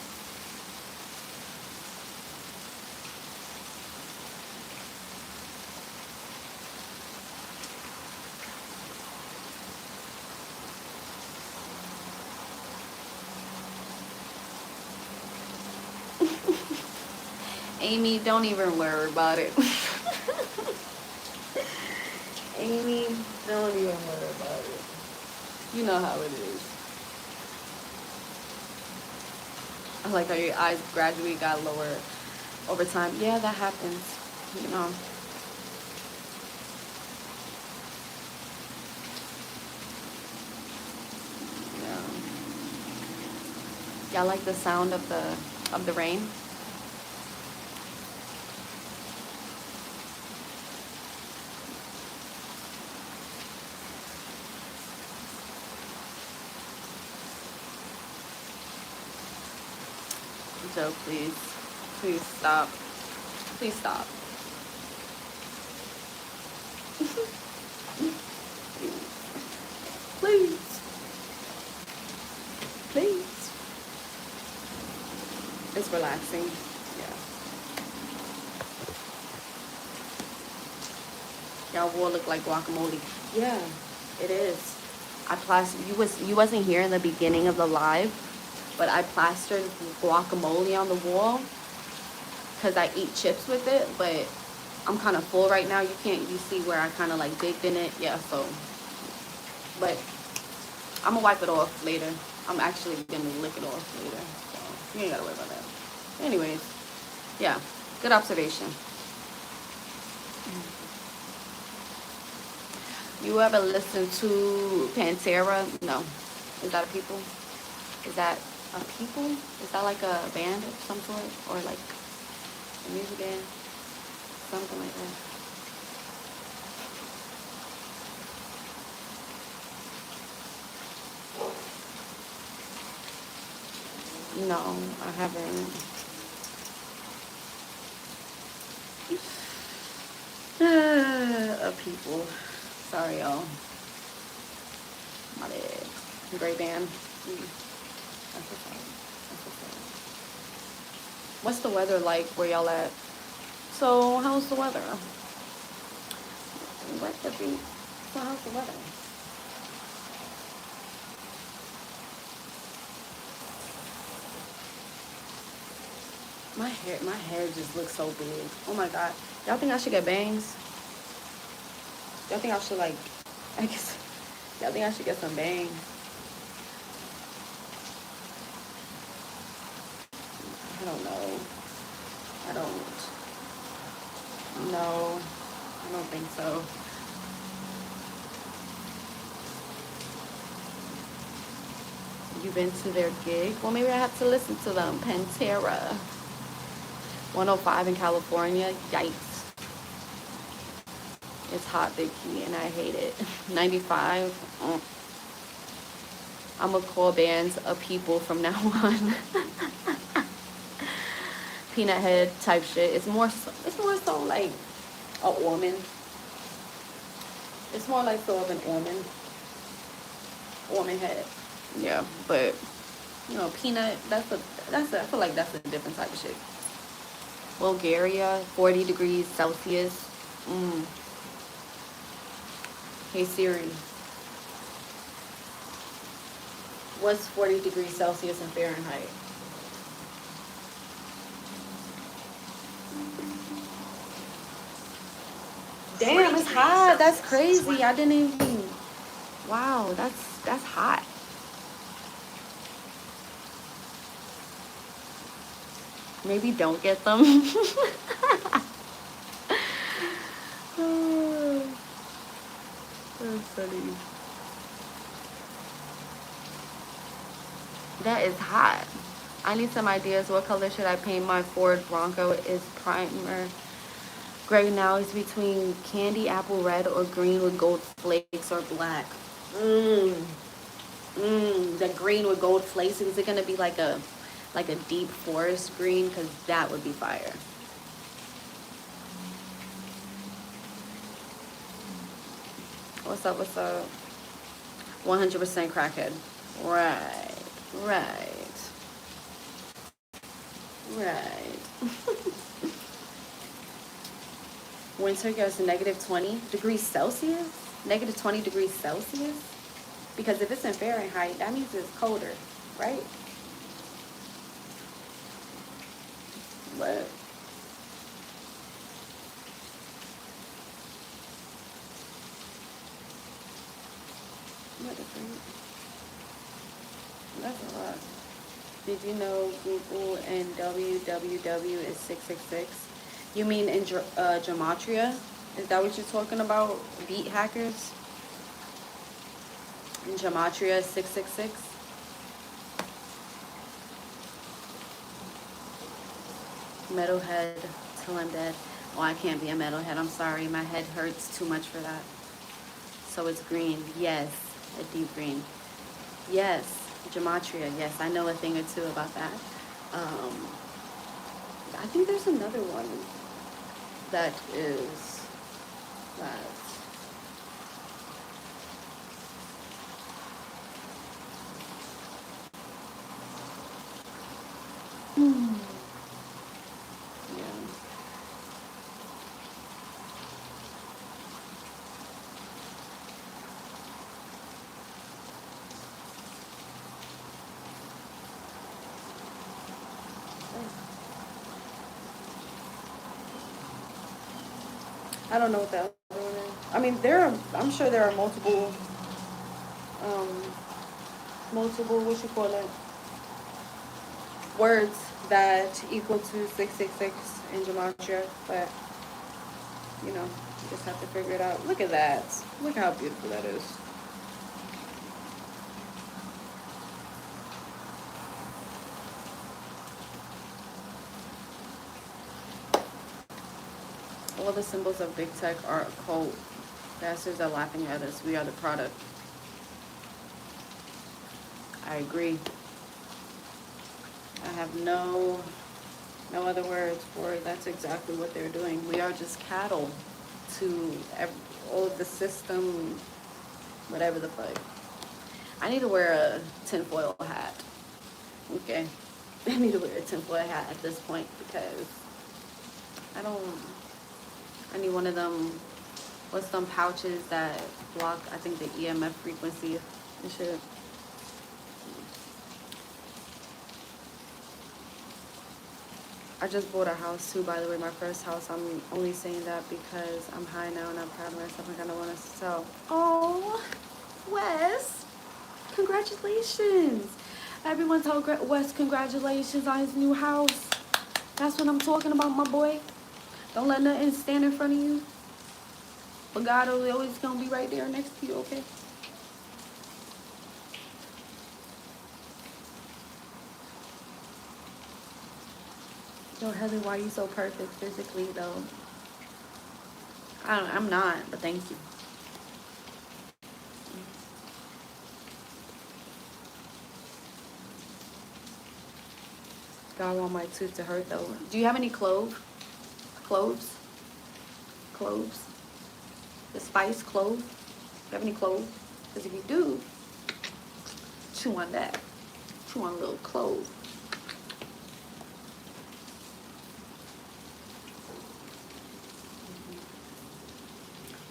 Amy, don't even worry about it. Amy, don't even worry about it. You know how it is. I like how your eyes gradually got lower over time. Yeah, that happens. You know. Yeah. Y'all like the sound of the rain? Joe, please. Please stop. Please stop. Please. Please. It's relaxing. Yeah. Y'all will look like guacamole. Yeah, it is. You wasn't here in the beginning of the live, but I plastered guacamole on the wall because I eat chips with it, but I'm kind of full right now. You see where I kind of like digged in it? Yeah, so, but I'm gonna wipe it off later. I'm actually gonna lick it off later, so you ain't gotta worry about that. Anyways, yeah, good observation. You ever listen to Pantera? No. Is that a people? Is that a people? Is that like a band of some sort? Or like a music band? Something like that. No, I haven't. A people. Sorry, y'all. My bad. Great band. That's okay. That's okay. What's the weather like where y'all at? So, how's the weather? What the beat? So, how's the weather? My hair just looks so big. Oh my god. Y'all think I should get bangs? Y'all think I should like, I guess, y'all think I should get some bangs? I don't know. I don't. No, I don't think so. You been to their gig? Well, maybe I have to listen to them. Pantera. 105 in California. Yikes. It's hot, Big Key, and I hate it. 95. I'm gonna call bands a people from now on. Peanut head type shit. It's more so like a woman. It's more like so of an woman head. Yeah, but you know, peanut. I feel like that's a different type of shit. Bulgaria, 40 degrees Celsius. Hey Siri, what's 40 degrees Celsius in Fahrenheit? Damn, it's hot. That's crazy. I didn't even. Wow, that's hot. Maybe don't get them. That's funny. That is hot. I need some ideas. What color should I paint my Ford Bronco? Is primer gray now? Is between candy apple red or green with gold flakes or black? The green with gold flakes. Is it gonna be like a deep forest green? Cause that would be fire. What's up? What's up? 100% crackhead. Right. Right. Right. Winter goes to negative 20 degrees Celsius? Negative 20 degrees Celsius? Because if it's in Fahrenheit, that means it's colder, right? What? What the freak? That's a lot. Did you know Google and www is 666? You mean in gematria? Is that what you're talking about? Beat hackers? In gematria 666? Metalhead till I'm dead. Oh, I can't be a metalhead. I'm sorry. My head hurts too much for that. So it's green. Yes. A deep green. Yes. Gematria. Yes. I know a thing or two about that. I think there's another one that is that. Yeah. I don't know what that other one is. I mean, I'm sure there are um, multiple, what you call it, words that equal to 666 in gematria, but you know, you just have to figure it out. Look at that. Look how beautiful that is. All the symbols of big tech are a cult. Bastards are laughing at us. We are the product. I agree. I have no other words for it. That's exactly what they're doing. We are just cattle to all of the system, whatever the fuck. I need to wear a tinfoil hat. Okay. I need to wear a tinfoil hat at this point because I need one of them, what's them pouches that block, I think, the EMF frequency and shit. I just bought a house too, by the way, my first house. I'm only saying that because I'm high now and I'm proud of myself. I kind of want to sell. Oh, Wes, congratulations. Everyone tell Wes congratulations on his new house. That's what I'm talking about, my boy. Don't let nothing stand in front of you. But God is always going to be right there next to you, okay? Yo, Heather, why are you so perfect physically, though? I'm not, but thank you. God want my tooth to hurt, though. Do you have any cloves? Cloves? Cloves? The spice clove? Do you have any cloves? Because if you do, chew on that. Chew on a little clove.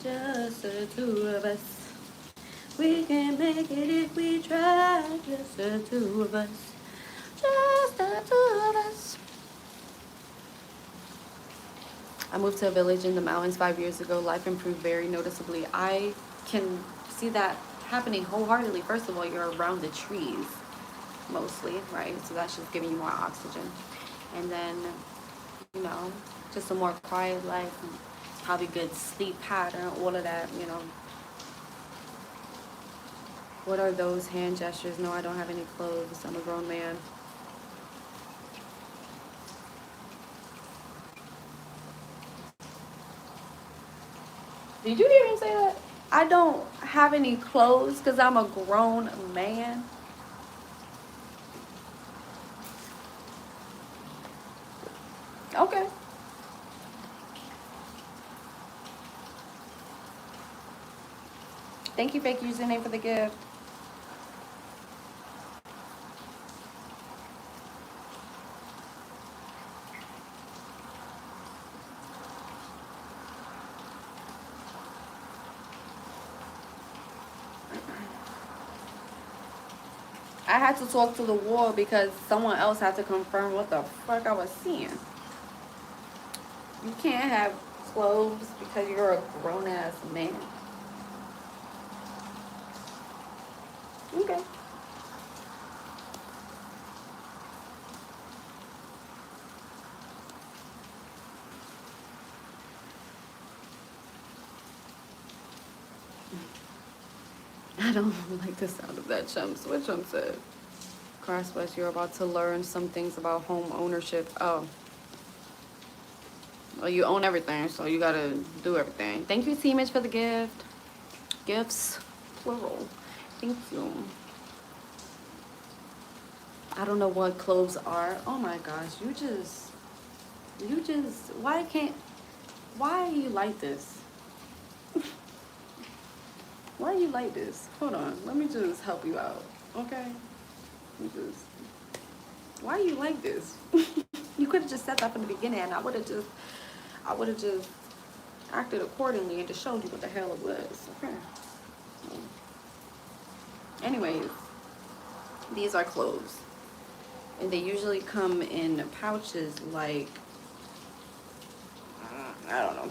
Just the two of us. We can make it if we try. Just the two of us. Just the two of us. I moved to a village in the mountains 5 years ago. Life improved very noticeably. I can see that happening wholeheartedly. First of all, you're around the trees mostly, right? So that's just giving you more oxygen. And then, you know, just a more quiet life, and probably good sleep pattern, all of that, you know. What are those hand gestures? No, I don't have any clothes. I'm a grown man. Did you hear him say that? I don't have any clothes because I'm a grown man. Okay. Thank you, fake username, for the gift. I had to talk to the wall because someone else had to confirm what the fuck I was seeing. You can't have clothes because you're a grown ass man. Okay. I don't like the sound of that, Chumps. What Chump said? Crosswest, you're about to learn some things about home ownership. Oh. Well, you own everything, so you gotta do everything. Thank you, Teamage, for the gift. Gifts, plural. Thank you. I don't know what clothes are. Oh my gosh, why are you like this? Why are you like this? Hold on, let me just help you out, okay? Why are you like this? You could have just said that from the beginning, and I would have just acted accordingly and just showed you what the hell it was, okay? So, anyways, these are clothes, and they usually come in pouches like, I don't know.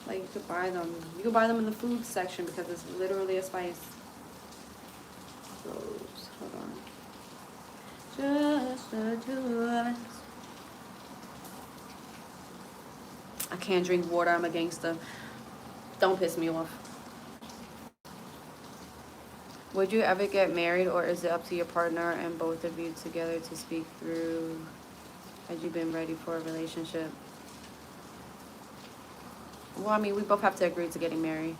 Like, you could buy them. You could buy them in the food section because it's literally a spice. Clothes. Hold on. Just the two of us. I can't drink water. I'm a gangster. Don't piss me off. Would you ever get married, or is it up to your partner and both of you together to speak through? Had you been ready for a relationship? Well, I mean, we both have to agree to getting married.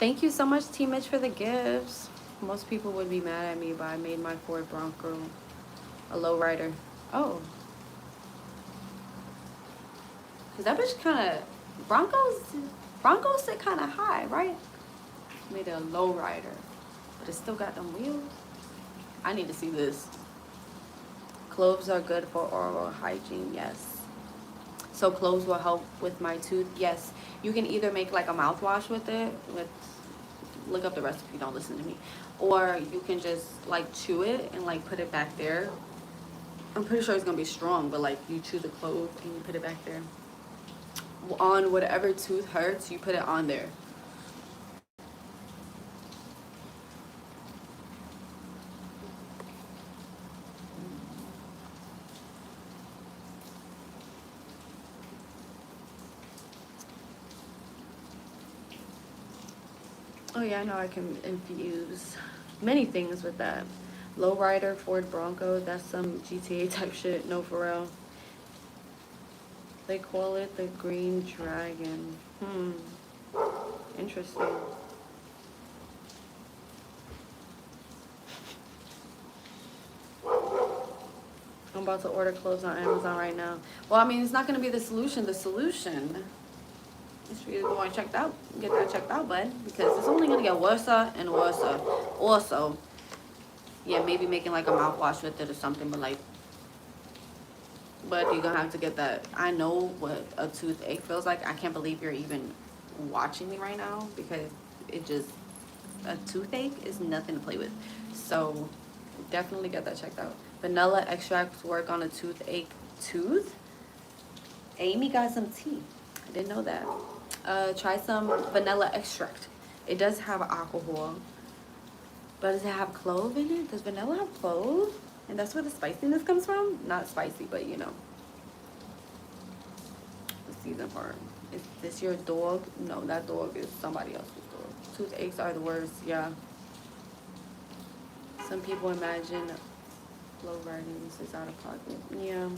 Thank you so much, Team Mitch, for the gifts. Most people would be mad at me, but I made my Ford Bronco a lowrider. Oh. Because that bitch kind of... Broncos sit kind of high, right? Made it a lowrider. But it still got them wheels. I need to see this. Cloves are good for oral hygiene, yes. So cloves will help with my tooth, yes. You can either make like a mouthwash with it. Look up the recipe, don't listen to me. Or you can just like chew it and like put it back there. I'm pretty sure it's gonna be strong, but like you chew the clove and you put it back there. On whatever tooth hurts, you put it on there. Oh yeah, I know I can infuse many things with that. Lowrider, Ford Bronco, that's some GTA type shit. No, for real. They call it the Green Dragon. Interesting. I'm about to order clothes on Amazon right now. Well, I mean, it's not going to be the solution. The solution is for you to go and check out, get that checked out, bud, because it's only going to get worse and worse. Also, yeah, maybe making like a mouthwash with it or something, but you're going to have to get that. I know what a toothache feels like. I can't believe you're even watching me right now because a toothache is nothing to play with. So definitely get that checked out. Vanilla extracts work on a toothache tooth. Amy got some tea. I didn't know that. Try some vanilla extract. It does have alcohol, but does it have clove in it? Does vanilla have clove? And that's where the spiciness comes from? Not spicy, but you know. The season part. Is this your dog? No, that dog is somebody else's dog. Toothaches are the worst, yeah. Some people imagine low writings is out of pocket. Yeah.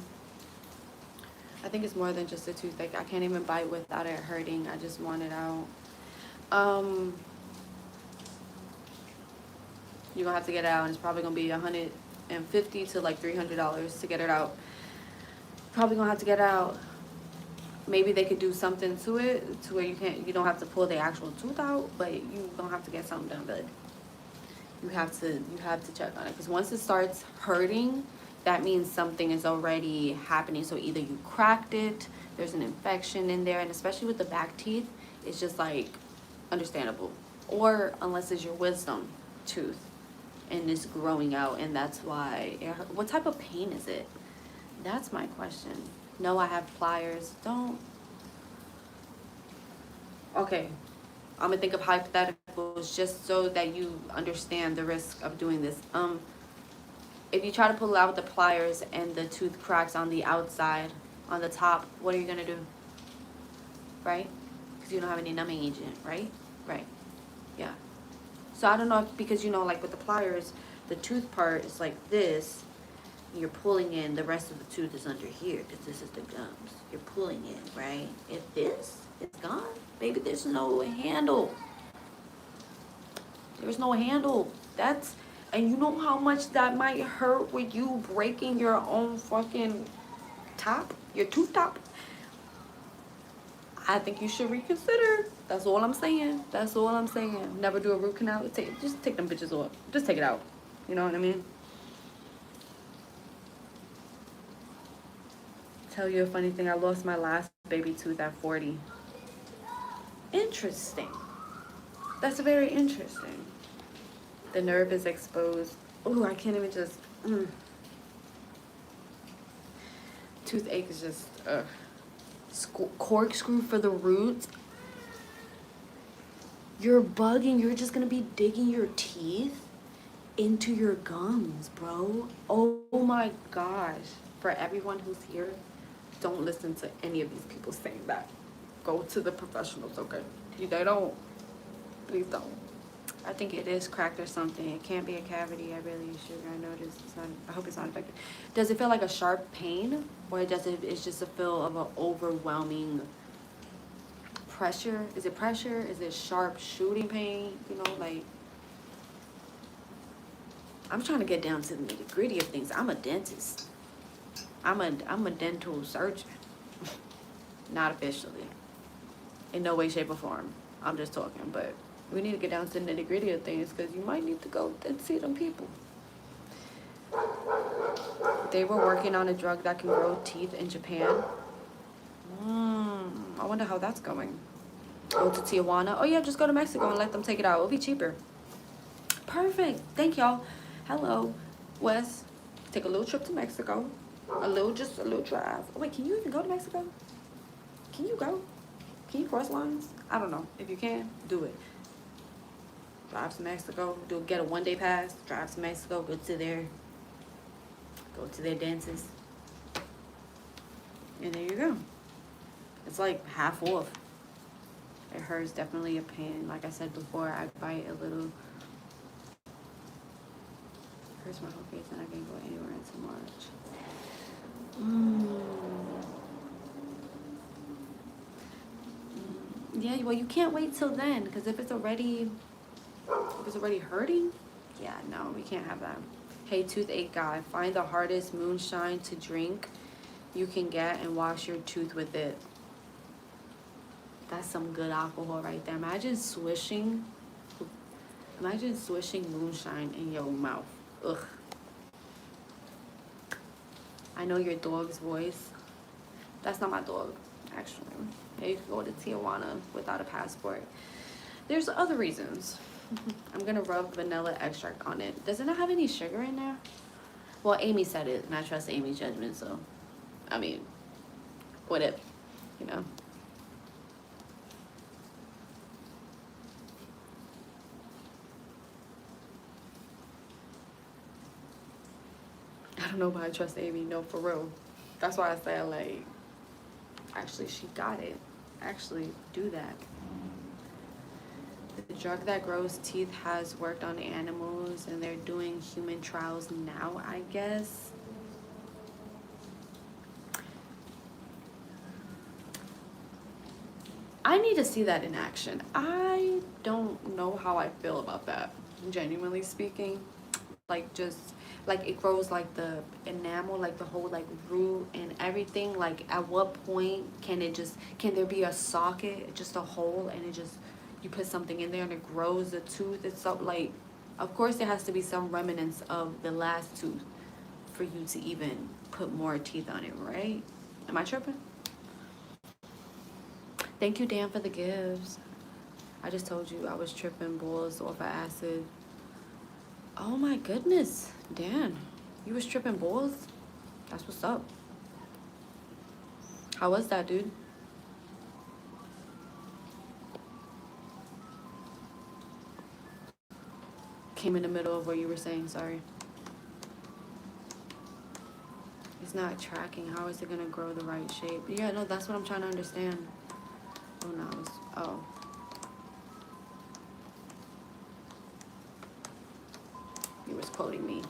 I think it's more than just a toothache. I can't even bite without it hurting. I just want it out. You're gonna have to get it out, and it's probably gonna be $150 to like $300 to get it out. Probably gonna have to get it out. maybe they could do something to it to where you don't have to pull the actual tooth out, but you don't have to get something done. But you have to check on it, because once it starts hurting, that means something is already happening. So either you cracked it, there's an infection in there, and especially with the back teeth, it's just like understandable. Or unless it's your wisdom tooth and it's growing out, and that's why it hurt. What type of pain is it? That's my question. No, I have pliers. Don't. Okay, I'm gonna think of hypotheticals just so that you understand the risk of doing this. If you try to pull it out with the pliers and the tooth cracks on the outside, on the top, what are you gonna do? Right? Because you don't have any numbing agent, right? Right. Yeah. So I don't know if, because like with the pliers, the tooth part is like this. You're pulling in, the rest of the tooth is under here because this is the gums. You're pulling in, right? If this is gone, maybe there's no handle. There's no handle. And you know how much that might hurt with you breaking your own fucking top, your tooth top? I think you should reconsider. That's all I'm saying. That's all I'm saying. Never do a root canal. Just take them bitches off. Just take it out. You know what I mean? Tell you a funny thing. I lost my last baby tooth at 40. Interesting. That's very interesting. The nerve is exposed. Oh, I can't even just. Toothache is just. Corkscrew for the roots. You're bugging. You're just gonna be digging your teeth into your gums, bro. Oh my gosh. For everyone who's here, don't listen to any of these people saying that. Go to the professionals, okay? They don't. Please don't. I think it is cracked or something. It can't be a cavity. I really should. I noticed. I hope it's not infected. Does it feel like a sharp pain, or it's just a feel of an overwhelming pressure? Is it pressure? Is it sharp shooting pain? Like, I'm trying to get down to the nitty gritty of things. I'm a dentist. I'm a dental surgeon. Not officially. In no way, shape, or form. I'm just talking, but we need to get down to the nitty gritty of things, because you might need to go and see them people. They were working on a drug that can grow teeth in Japan. I wonder how that's going. Go to Tijuana. Oh yeah, just go to Mexico and let them take it out. It'll be cheaper. Perfect. Thank y'all. Hello, Wes. Take a little trip to Mexico. Just a little drive. Oh, wait, can you even go to Mexico? Can you go? Can you cross lines? I don't know. If you can, do it. Drive to Mexico. Get a one-day pass. Drive to Mexico. Go to their dentist. And there you go. It's like half off. It hurts, definitely a pain. Like I said before, I bite a little. Hurts my whole face and I can't go anywhere too much. Yeah, well, you can't wait till then, because if it's already hurting, yeah, no, we can't have that. Hey, toothache guy, find the hardest moonshine to drink you can get and wash your tooth with it. That's some good alcohol right there. Imagine swishing moonshine in your mouth. Ugh. I know your dog's voice. That's not my dog, actually. Yeah, you can go to Tijuana without a passport. There's other reasons. I'm gonna rub vanilla extract on it. Does it not have any sugar in there? Well, Amy said it, and I trust Amy's judgment, so, I mean, what if, I don't know why I trust Amy. No, for real. That's why I say, like, actually, she got it. Actually, do that. The drug that grows teeth has worked on animals, and they're doing human trials now, I guess. I need to see that in action. I don't know how I feel about that, genuinely speaking. Like, just like it grows like the enamel, like the whole like root and everything. Like at what point can there be a socket, just a hole, and it just, you put something in there and it grows the tooth? It's so like, of course there has to be some remnants of the last tooth for you to even put more teeth on it, right? Am I tripping? Thank you, Dan, for the gifts. I just told you I was tripping balls off of acid. Oh my goodness, Dan, you was tripping balls? That's what's up. How was that, dude? Came in the middle of what you were saying, sorry. It's not tracking. How is it gonna grow the right shape? Yeah, no, that's what I'm trying to understand. Oh no, oh. You was quoting me.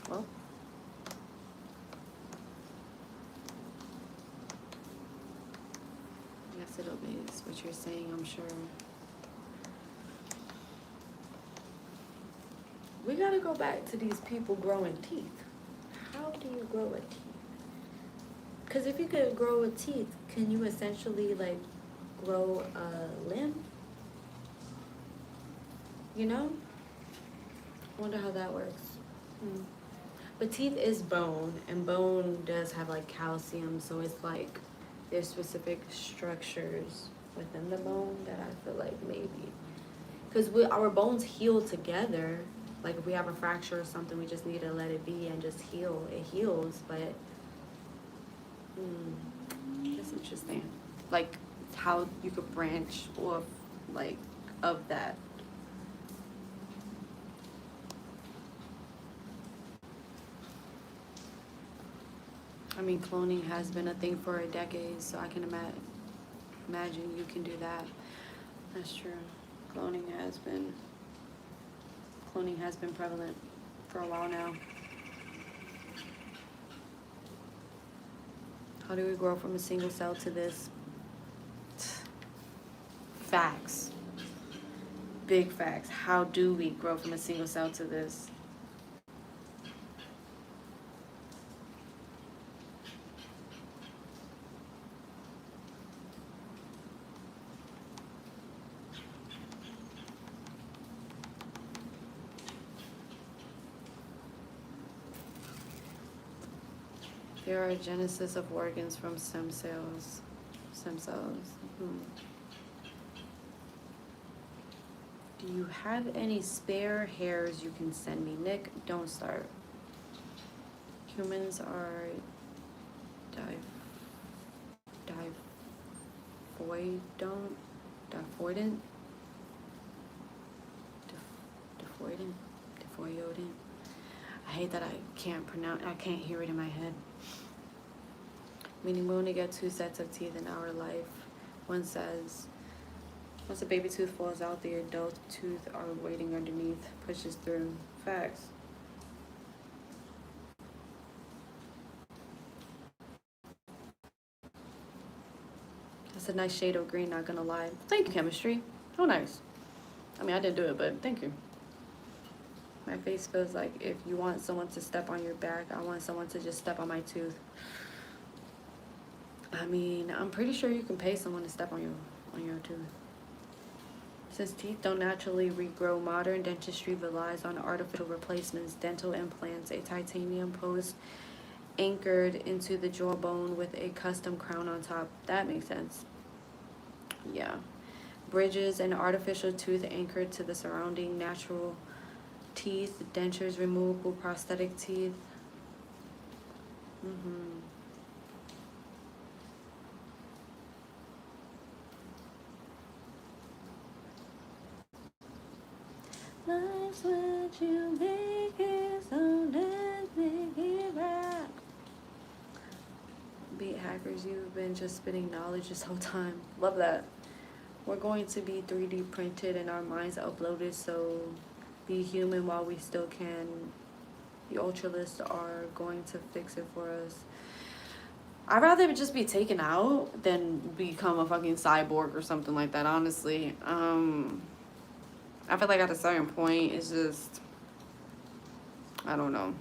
Well. Yes, it'll be. It's what you're saying, I'm sure. We gotta go back to these people growing teeth. How do you grow a teeth? Because if you could grow a teeth, can you essentially like grow a limb? You know? Wonder how that works. But teeth is bone, and bone does have like calcium, so it's like there's specific structures within the bone that I feel like maybe, because our bones heal together. Like if we have a fracture or something, we just need to let it be and just heal. It heals, but that's interesting. Like how you could branch off, like, of that. I mean, cloning has been a thing for a decade, so I can imagine you can do that. That's true. Cloning has been prevalent for a while now. How do we grow from a single cell to this? Facts. Big facts. How do we grow from a single cell to this? There are genesis of organs from stem cells. Do you have any spare hairs you can send me? Nick, don't start. Humans are diffoidant. I hate that I can't hear it in my head. Meaning we only get 2 sets of teeth in our life. One says, once a baby tooth falls out, the adult tooth are waiting underneath, pushes through. Facts. That's a nice shade of green, not gonna lie. Thank you, chemistry. Oh, nice. I mean, I didn't do it, but thank you. My face feels like if you want someone to step on your back, I want someone to just step on my tooth. I mean, I'm pretty sure you can pay someone to step on your tooth. Since teeth don't naturally regrow, modern dentistry relies on artificial replacements, dental implants, a titanium post anchored into the jawbone with a custom crown on top. That makes sense. Yeah. Bridges, and artificial tooth anchored to the surrounding natural teeth, dentures, removable prosthetic teeth. Life's what you make it, so let's make it right. Beat hackers, you've been just spitting knowledge this whole time. Love that. We're going to be 3D printed and our minds uploaded, so be human while we still can. The ultralists are going to fix it for us. I'd rather it just be taken out than become a fucking cyborg or something like that, honestly. I feel like at a certain point, it's just, I don't know.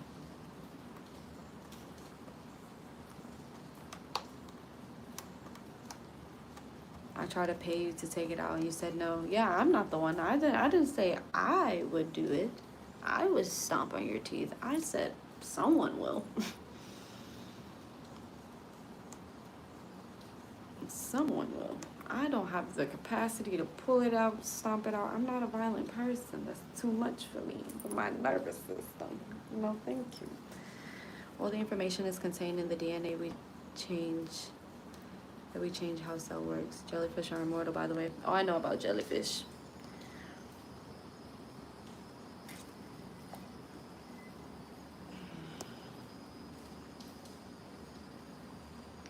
I tried to pay you to take it out and you said no. Yeah, I'm not the one. I didn't say I would do it. I would stomp on your teeth. I said someone will. Someone will. I don't have the capacity to pull it out, stomp it out. I'm not a violent person. That's too much for me, for my nervous system. No, thank you. All the information is contained in the DNA we change how cell works. Jellyfish are immortal, by the way. Oh, I know about jellyfish.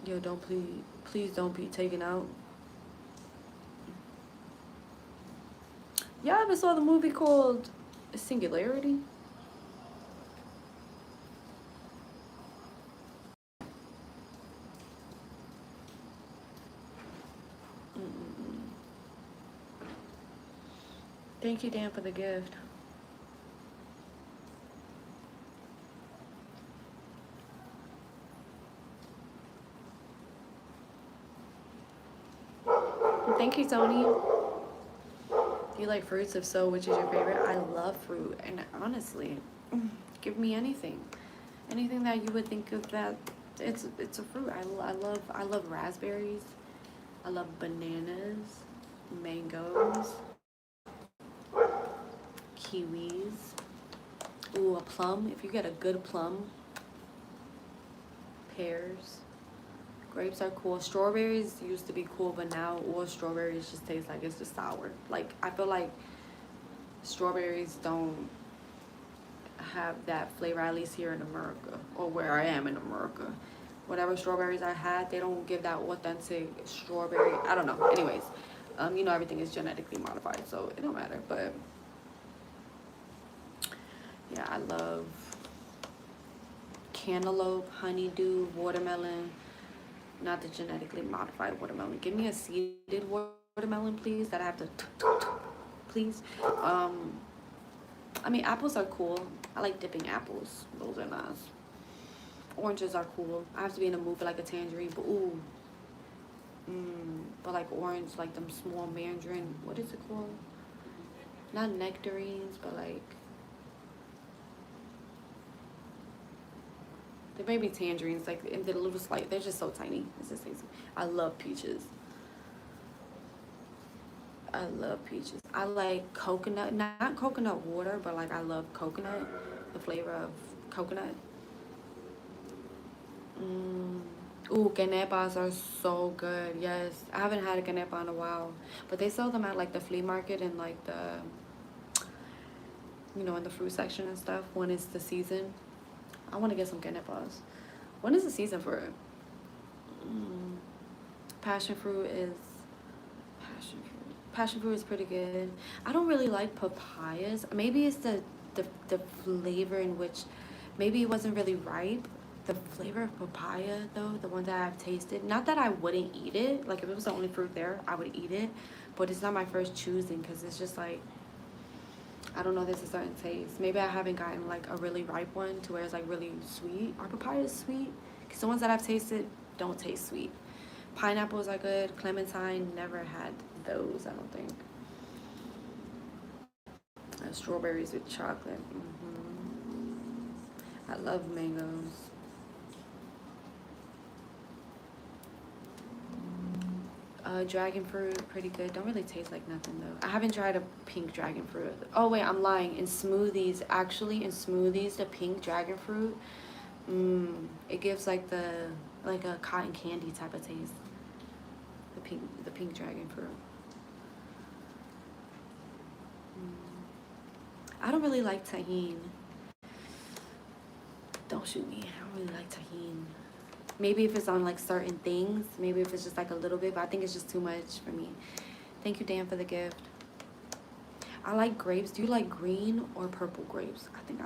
Yo, please don't be taken out. Y'all ever saw the movie called Singularity? Thank you, Dan, for the gift. Thank you, Tony. Do you like fruits? If so, which is your favorite? I love fruit, and honestly, give me anything. Anything that you would think of that it's a fruit. I love raspberries. I love bananas, mangoes, kiwis. Ooh, a plum. If you get a good plum, pears. Grapes are cool. Strawberries used to be cool, but now all strawberries just taste like it's just sour. Like, I feel like strawberries don't have that flavor, at least here in America, or where I am in America. Whatever strawberries I had, they don't give that authentic strawberry. I don't know. Anyways, you know, everything is genetically modified, so it don't matter. But yeah, I love cantaloupe, honeydew, watermelon. Not the genetically modified watermelon. Give me a seeded watermelon, please. That I have to, please. I mean, apples are cool. I like dipping apples. Those are nice. Oranges are cool. I have to be in the mood for like a tangerine, but ooh. But like orange, like them small mandarin. What is it called? Not nectarines, but like. They may be tangerines, like, and they're a little slight. They're just so tiny. It's just tasty. I love peaches. I love peaches. I like coconut, not coconut water, but like I love coconut, the flavor of coconut. Ooh, ganepas are so good. Yes, I haven't had a ganepa in a while, but they sell them at like the flea market and like the, you know, in the fruit section and stuff when it's the season. I want to get some ganepas. When is the season for it? Passion fruit is passion fruit is pretty good. I don't really like papayas. Maybe it's the flavor in which, maybe it wasn't really ripe. The flavor of papaya though, the one that I've tasted. Not that I wouldn't eat it. Like if it was the only fruit there, I would eat it. But it's not my first choosing because it's just like, I don't know, there's a certain taste. Maybe I haven't gotten like a really ripe one to where it's like really sweet. Are papayas sweet? Because the ones that I've tasted don't taste sweet. Pineapples are good. Clementine, never had those, I don't think. Strawberries with chocolate. I love mangoes. Dragon fruit, pretty good. Don't really taste like nothing though. I haven't tried a pink dragon fruit. Oh wait, I'm lying. In smoothies, actually in smoothies, the pink dragon fruit, it gives like a cotton candy type of taste. The pink dragon fruit. I don't really like tahini. Don't shoot me. I don't really like tahini. Maybe if it's on like certain things, maybe if it's just like a little bit, but I think it's just too much for me. Thank you, Dan, for the gift. I like grapes. Do you like green or purple grapes? I think I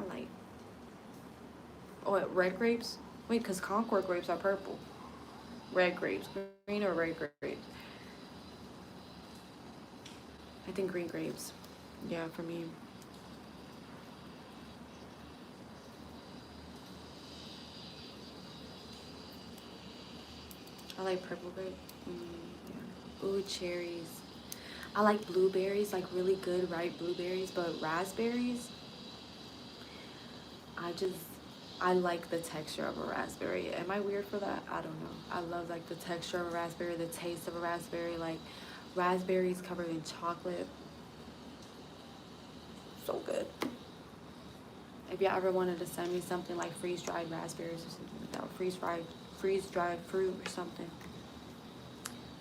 like, red grapes? Wait, because Concord grapes are purple. Red grapes. Green or red grapes? I think green grapes. Yeah, for me. I like purple grape. Yeah. Ooh, cherries. I like blueberries, like really good ripe blueberries, but raspberries, I just, I like the texture of a raspberry. Am I weird for that? I don't know. I love like the texture of a raspberry, the taste of a raspberry, like raspberries covered in chocolate. So good. If you ever wanted to send me something like freeze dried raspberries or something like that, or freeze dried fruit or something.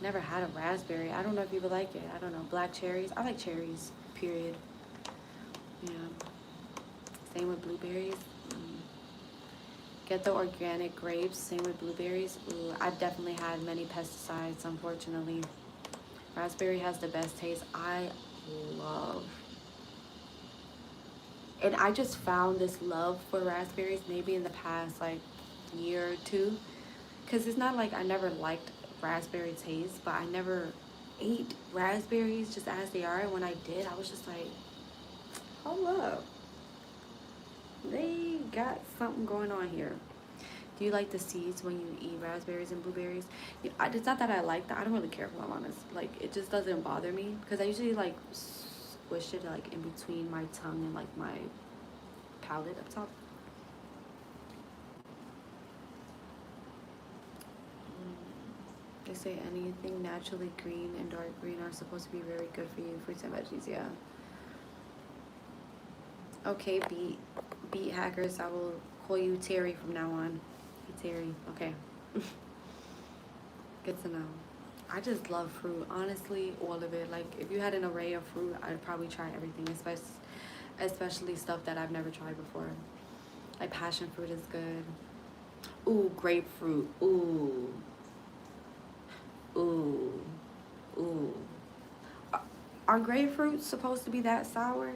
Never had a raspberry. I don't know if you would like it. I don't know. Black cherries. I like cherries. Period. Yeah. Same with blueberries. Get the organic grapes. Same with blueberries. Ooh, I've definitely had many pesticides, unfortunately. Raspberry has the best taste. I love. And I just found this love for raspberries maybe in the past like year or two. Because it's not like I never liked raspberry taste, but I never ate raspberries just as they are. And when I did, I was just like, hold up. They got something going on here. Do you like the seeds when you eat raspberries and blueberries? It's not that I like that. I don't really care if I'm honest. Like, it just doesn't bother me. Because I usually, like, squish it, like, in between my tongue and, like, my palate up top. They say anything naturally green and dark green are supposed to be very good for you. Fruits and veggies, yeah. Okay, beat hackers. I will call you Terry from now on. Hey, Terry. Okay. Good to know. I just love fruit. Honestly, all of it. Like, if you had an array of fruit, I'd probably try everything, especially stuff that I've never tried before. Like, passion fruit is good. Ooh, grapefruit. Ooh. Ooh. Ooh. Are grapefruits supposed to be that sour?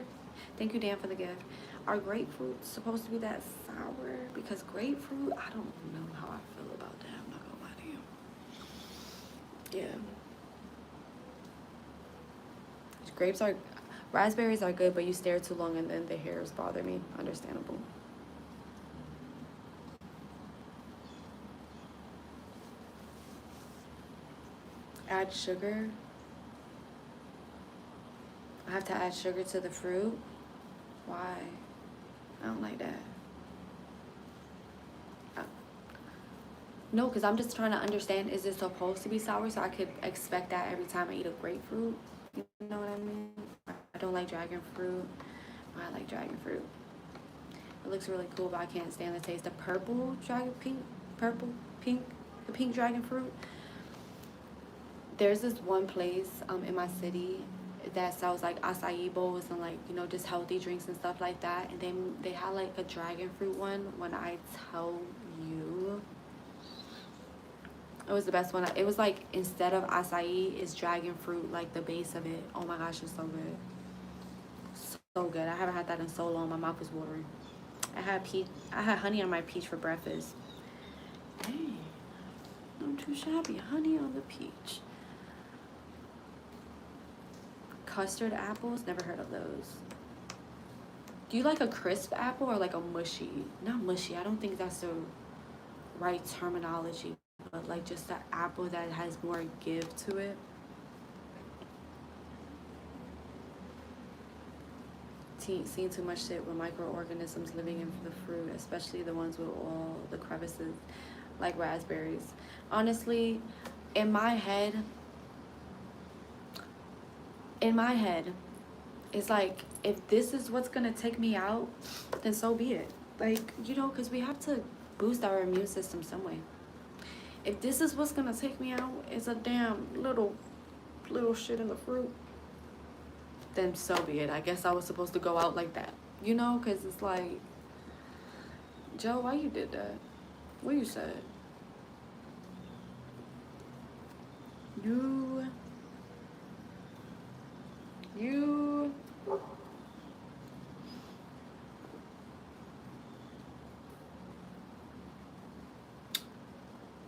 Thank you, Dan, for the gift. Are grapefruits supposed to be that sour? Because grapefruit, I don't know how I feel about that. I'm not gonna lie to you. Yeah. Grapes are, raspberries are good, but you stare too long and then the hairs bother me. Understandable. Add sugar. I have to add sugar to the fruit. Why? I don't like that. No, because I'm just trying to understand, is it supposed to be sour so I could expect that every time I eat a grapefruit? You know what I mean? I don't like dragon fruit. I like dragon fruit. It looks really cool, but I can't stand the taste. The purple dragon, the pink dragon fruit. There's this one place in my city that sells like acai bowls and like, you know, just healthy drinks and stuff like that. And then they had like a dragon fruit one. When I tell you, it was the best one. It was like, instead of acai, it's dragon fruit, like the base of it. Oh my gosh, it's so good. So good. I haven't had that in so long. My mouth was watering. I had honey on my peach for breakfast. Dang. Not too shabby. Honey on the peach. Custard apples? Never heard of those. Do you like a crisp apple or like a mushy? Not mushy. I don't think that's the right terminology. But like just an apple that has more give to it. Seen too much shit with microorganisms living in the fruit, especially the ones with all the crevices, like raspberries. Honestly, in my head, it's like, if this is what's gonna take me out, then so be it. Like, you know, because we have to boost our immune system some way. If this is what's gonna take me out, it's a damn little shit in the fruit, then so be it. I guess I was supposed to go out like that, you know, because it's like, Joe, why you did that? What you said? You.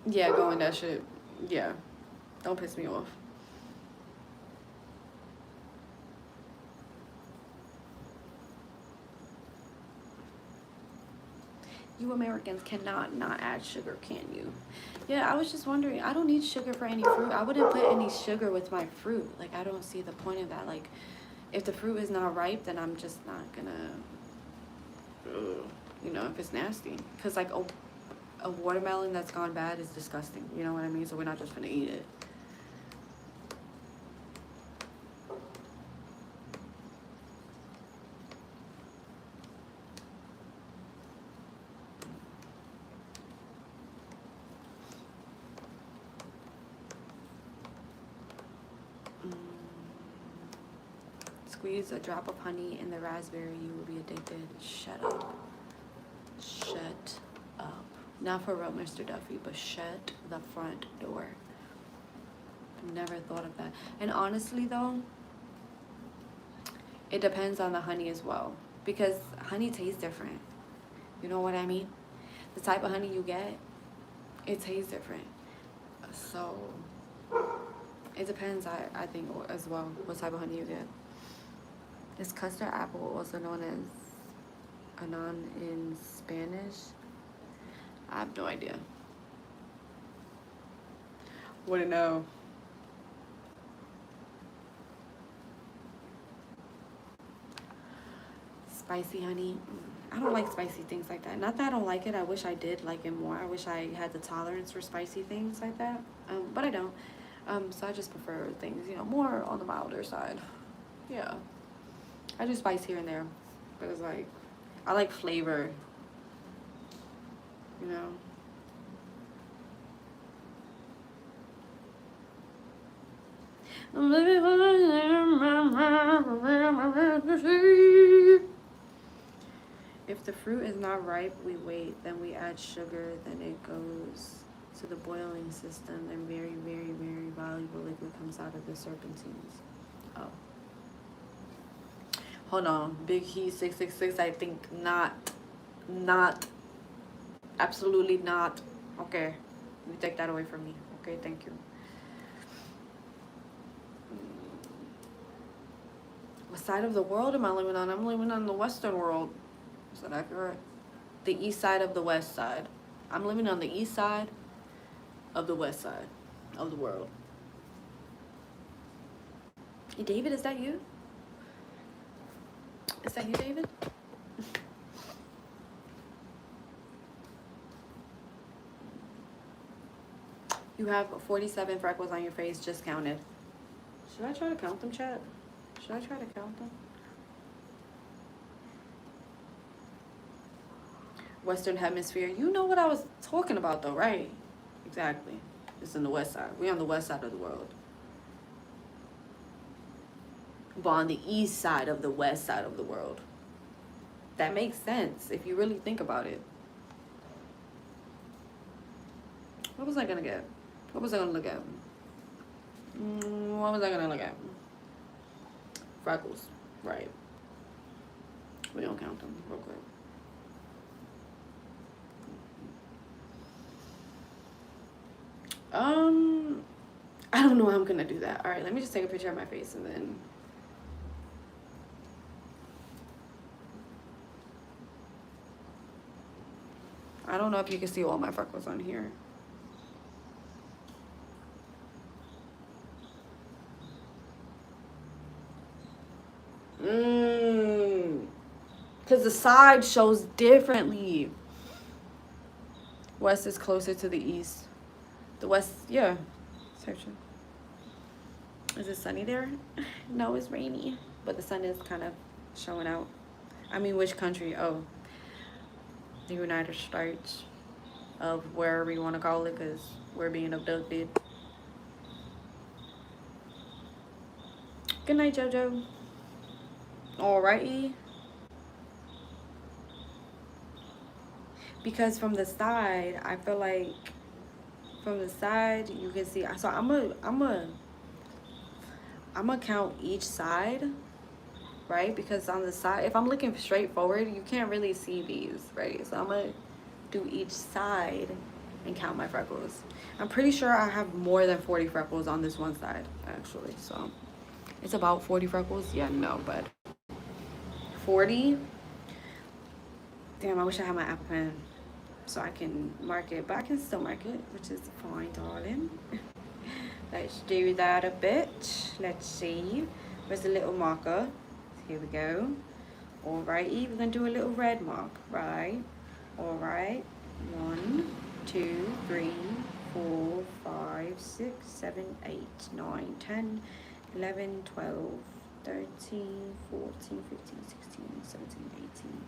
Yeah, go in that shit. Yeah, don't piss me off. You Americans cannot not add sugar, can you? Yeah, I was just wondering. I don't need sugar for any fruit. I wouldn't put any sugar with my fruit. Like, I don't see the point of that. Like, if the fruit is not ripe, then I'm just not gonna, you know, if it's nasty. Because, like, a watermelon that's gone bad is disgusting. You know what I mean? So we're not just gonna eat it. Squeeze a drop of honey in the raspberry, you will be addicted. Shut up. Shut up. Not for real, Mr. Duffy, but shut the front door. Never thought of that. And honestly, though, it depends on the honey as well. Because honey tastes different. You know what I mean? The type of honey you get, it tastes different. So, it depends, I think, as well, what type of honey you get. Is custard apple also known as anon in Spanish? I have no idea. Wouldn't know. Spicy honey. I don't like spicy things like that. Not that I don't like it. I wish I did like it more. I wish I had the tolerance for spicy things like that. But I don't. So I just prefer things, you know, more on the milder side. Yeah. I do spice here and there. But it's like, I like flavor. You know? If the fruit is not ripe, we wait. Then we add sugar. Then it goes to the boiling system. And very, very, very valuable liquid comes out of the serpentines. Oh. Hold on. Big He 666. I think not. Absolutely not. Okay. You take that away from me. Okay, thank you. What side of the world am I living on? I'm living on the western world. Is that accurate? The east side of the west side. I'm living on the east side of the west side of the world. Hey, David, is that you? Is that you, David? You have 47 freckles on your face, just counted. Should I try to count them, chat? Should I try to count them? Western hemisphere. You know what I was talking about, though, right? Exactly. It's in the west side. We're on the west side of the world. But on the east side of the west side of the world. That makes sense if you really think about it. What was I gonna get? What was I gonna look at? What was I gonna look at? Freckles. Right. We don't count them real quick. I don't know how I'm gonna do that. All right, let me just take a picture of my face and then. I don't know if you can see all my freckles on here. Because the side shows differently. West is closer to the east. The west, yeah. Searching. Is it sunny there? No, it's rainy. But the sun is kind of showing out. I mean, which country? Oh, the United States of wherever you want to call it, because we're being abducted. Good night, JoJo. Alrighty. Because from the side, I feel like from the side you can see. So I'm gonna count each side, right? Because on the side, if I'm looking straight forward, you can't really see these, right? So I'm gonna do each side and count my freckles. I'm pretty sure I have more than 40 freckles on this one side, actually. So it's about 40 freckles. Yeah, no, but 40. Damn, I wish I had my Apple Pen so I can mark it, but I can still mark it, which is fine, darling. Let's do that a bit. Let's see. Where's the little marker? Here we go. Alrighty, we're gonna do a little red mark, right? Alright. 1, 2, 3, 4, 5, 6, 7, 8, 9, 10, 11, 12, 13, 14, 15, 16, 17, 18,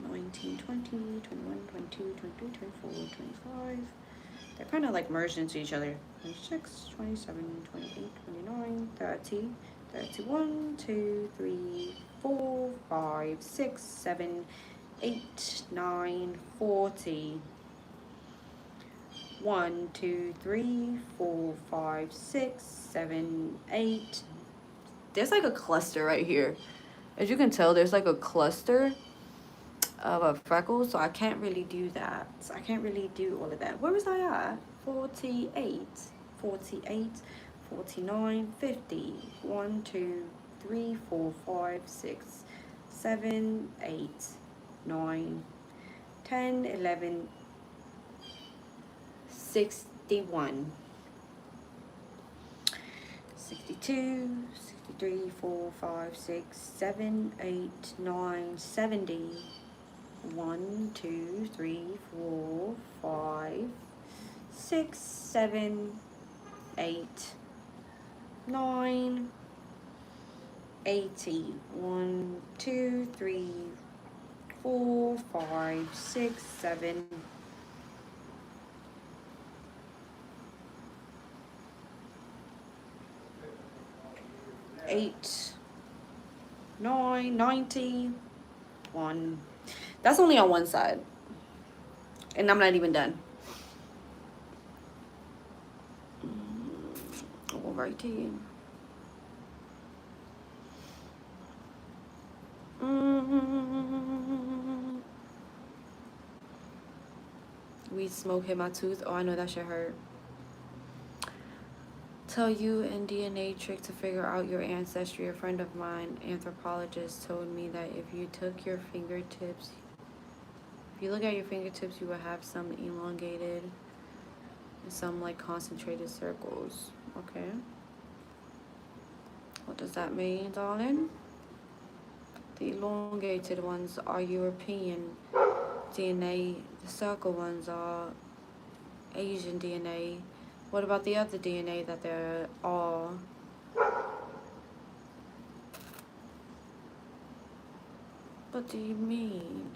19, 20, 21, 22, 23, 24, 25. They're kind of like merged into each other. 26, 27, 28, 29, 30, 31, 2, 3, 4, 5, 6, 7, 8, 9, 40. 1, 2, 3, 4, 5, 6, 7, 8. There's like a cluster right here. As you can tell, there's like a cluster of a freckle, so I can't really do that. So I can't really do all of that. Where was I at? 48, 48, 49, 50. 1, 2, 3, 4, 5, 6, 7, 8, 9, 10, 11, 61. 62, 63, 4, 5, 6, 7, 8, 9, 70. 1, 2, 3, 4, 5, 6, 7, 8, 9, 80. 1, 2, 3, 4, 5, 6, 7, 8, 9, 90. 1. That's only on one side. And I'm not even done. Alrighty. Weed smoke hit my tooth. Oh, I know that shit hurt. Tell you and DNA trick to figure out your ancestry. A friend of mine, anthropologist, told me that if you took your fingertips, if you look at your fingertips, you will have some elongated and some like concentrated circles. Okay. What does that mean, darling? The elongated ones are European DNA. The circle ones are Asian DNA. What about the other DNA that they're all? What do you mean?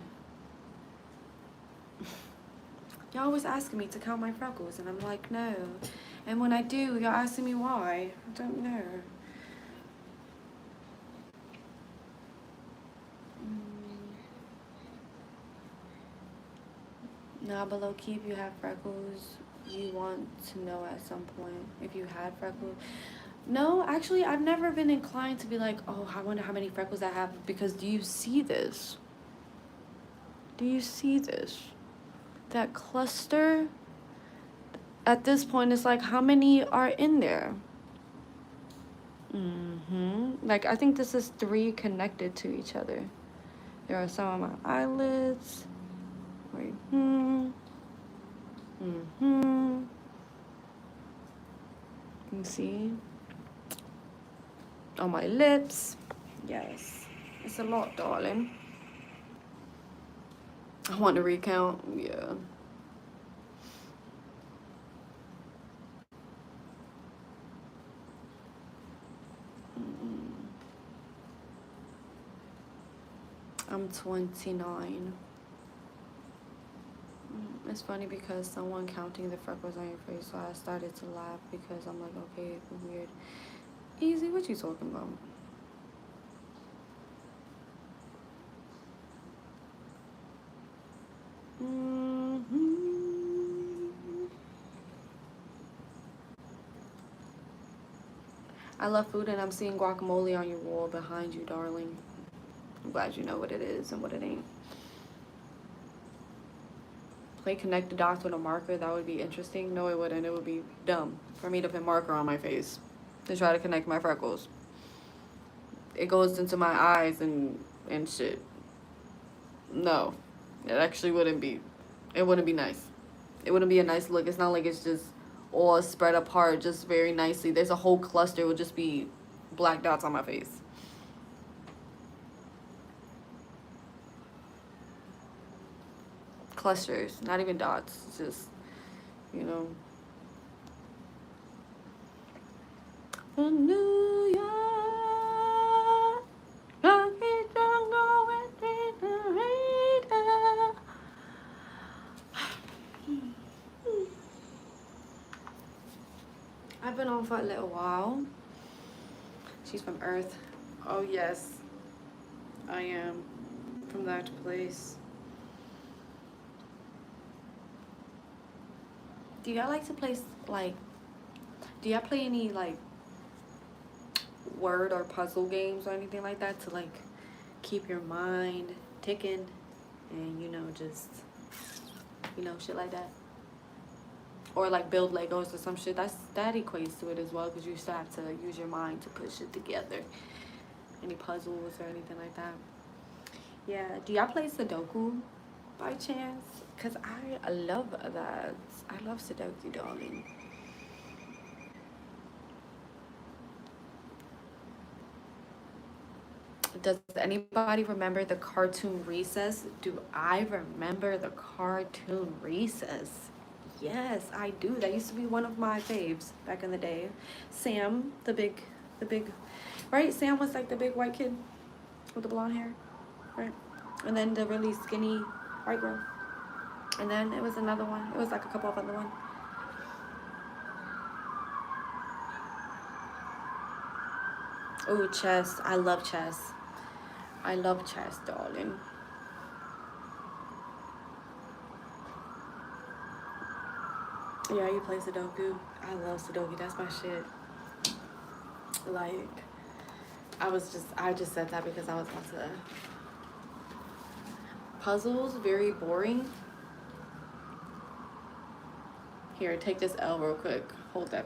Y'all always asking me to count my freckles, and I'm like, no. And when I do, y'all asking me why. I don't know. Nah, but low key, if you have freckles, you want to know at some point if you had freckles. No, actually, I've never been inclined to be like, oh, I wonder how many freckles I have, because do you see this? Do you see this? That cluster? At this point, it's like, how many are in there? Like, I think this is 3 connected to each other. There are some on my eyelids. Wait. You see? On my lips. Yes. It's a lot, darling. I want to recount. Yeah. I'm 29. It's funny because someone counting the freckles on your face, so I started to laugh because I'm like, okay, weird. Easy, what you talking about? I love food, and I'm seeing guacamole on your wall behind you, darling. I'm glad you know what it is and what it ain't. play connect the dots with a marker, that would be interesting. No, it wouldn't. It would be dumb for me to put marker on my face to try to connect my freckles. It goes into my eyes and shit. No, it actually wouldn't be. It wouldn't be nice. It wouldn't be a nice look. It's not like it's just all spread apart just very nicely. There's a whole cluster. It would just be black dots on my face. Clusters, not even dots. It's just, you know. The New York. I've been on for a little while. She's from Earth. Oh yes, I am from that place. Do y'all like to play like? Do y'all play any like word or puzzle games or anything like that to like keep your mind ticking and just shit like that? Or like build Legos or some shit. That equates to it as well, because you still have to use your mind to put shit together. Any puzzles or anything like that? Yeah. Do y'all play Sudoku by chance? Cause I love that. I love Sudoku, darling. Does anybody remember the cartoon Recess? Do I remember the cartoon Recess? Yes, I do. That used to be one of my faves back in the day. Sam, the big, right? Sam was like the big white kid with the blonde hair, right? And then the really skinny white girl. And then it was another one. It was like a couple of other ones. Oh, chess. I love chess. I love chess, darling. Yeah, you play Sudoku. I love Sudoku. That's my shit. Like, I just said that because I was about to. Puzzles, very boring. Here, take this L real quick. Hold that.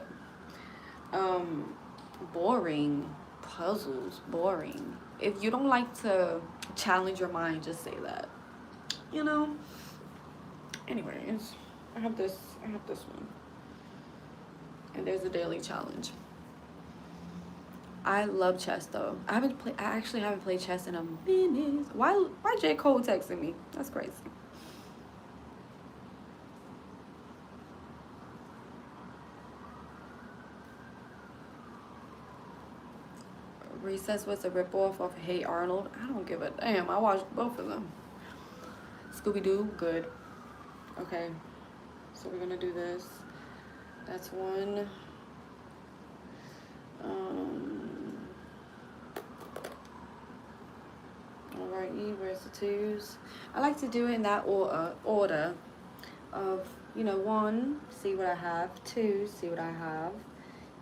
Boring. Puzzles, boring. If you don't like to challenge your mind, just say that. Anyways, I have this one. And there's a daily challenge. I love chess though. I actually haven't played chess in a minute. Why J. Cole texting me? That's crazy. Recess was a ripoff of Hey Arnold. I don't give a damn. I watched both of them. Scooby-Doo, good. Okay, so we're gonna do this. That's one. Alrighty, where's the twos? I like to do it in that order of, 1, see what I have, 2, see what I have,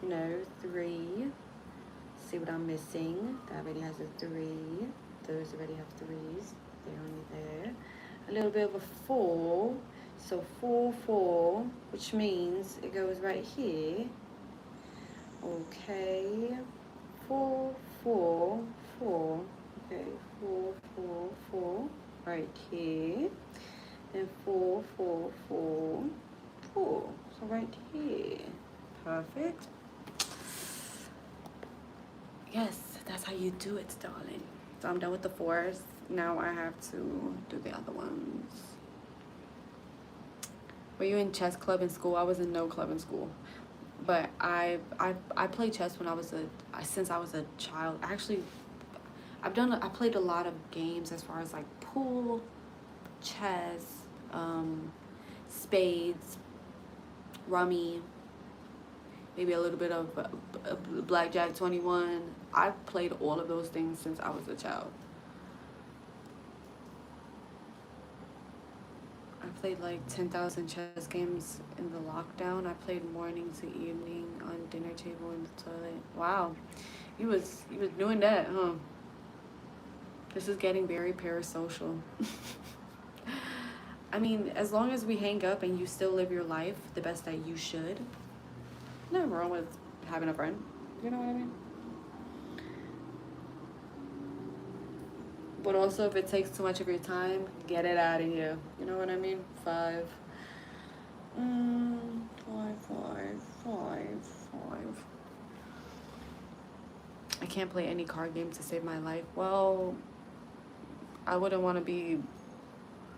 3, see what I'm missing. That already has a 3. Those already have 3s. They're only there. A little bit of a 4. So 4, 4, which means it goes right here. Okay. 4, 4, 4. Okay, 4, 4, 4. Right here. And 4, 4, 4, 4. So right here. Perfect. Yes, that's how you do it, darling. So I'm done with the 4s. Now I have to do the other ones. Were you in chess club in school? I was in no club in school, but I played chess when since I was a child. Actually, I played a lot of games as far as like pool, chess, spades, rummy, maybe a little bit of blackjack 21. I've played all of those things since I was a child. I played like 10,000 chess games in the lockdown. I played morning to evening on dinner table in the toilet. Wow, you was doing that, huh? This is getting very parasocial. I mean, as long as we hang up and you still live your life the best that you should, nothing wrong with having a friend. You know what I mean? But also, if it takes too much of your time, get it out of here. You know what I mean? Five. Five. I can't play any card game to save my life. Well, I wouldn't want to be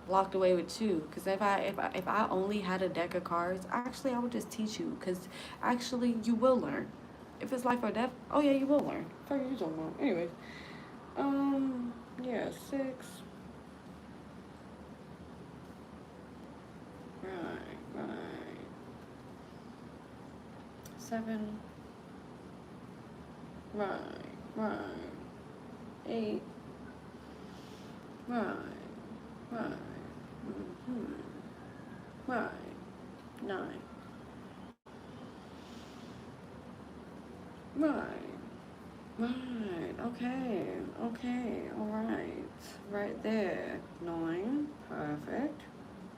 locked away with two. Because if I only had a deck of cards, actually I would just teach you. Because actually you will learn. If it's life or death, oh yeah, you will learn. Fuck you talking about. Anyways, yeah, six. Right. Seven. Right. Eight. Right. Mm-hmm. Right. Nine. Right. Okay. All right. Right there. Nine. Perfect.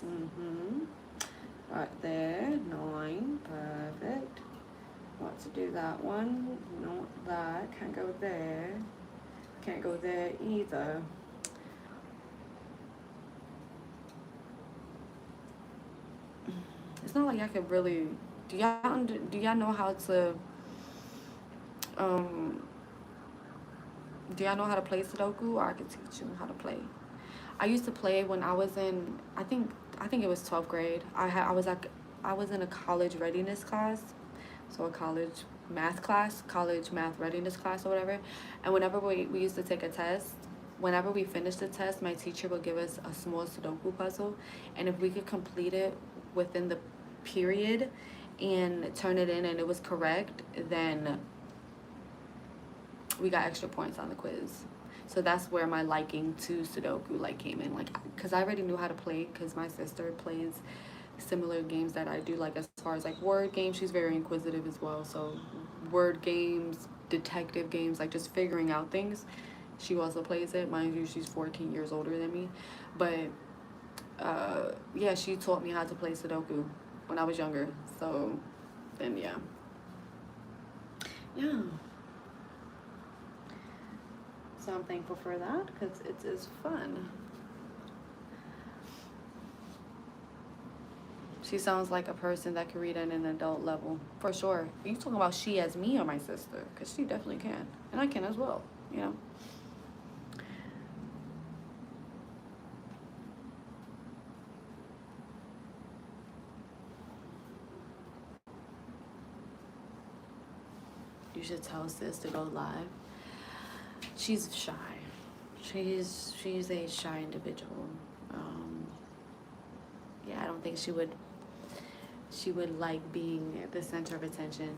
Mm-hmm. Right there. Nine. Perfect. Want to do that one? Not that. Can't go there. Can't go there either. It's not like I could really. Do y'all know how to um do y'all know how to play Sudoku, or I could teach you how to play? I used to play when I was in I think it was 12th grade. I was in a college readiness class, so a college math readiness class or whatever. And whenever we used to take a test, whenever we finished the test, my teacher would give us a small Sudoku puzzle, and if we could complete it within the period and turn it in and it was correct, then we got extra points on the quiz. So that's where my liking to Sudoku like came in, like because I already knew how to play because my sister plays similar games that I do, like as far as like word games. She's very inquisitive as well, so word games, detective games, like just figuring out things. She also plays it. Mind you, she's 14 years older than me, but yeah, she taught me how to play Sudoku when I was younger. So then yeah. So I'm thankful for that because it is fun. She sounds like a person that can read at an adult level, for sure. Are you talking about she as me or my sister? Because she definitely can. And I can as well, you know? You should tell sis to go live. She's shy. She's a shy individual. Um, yeah, I don't think she would like being the center of attention.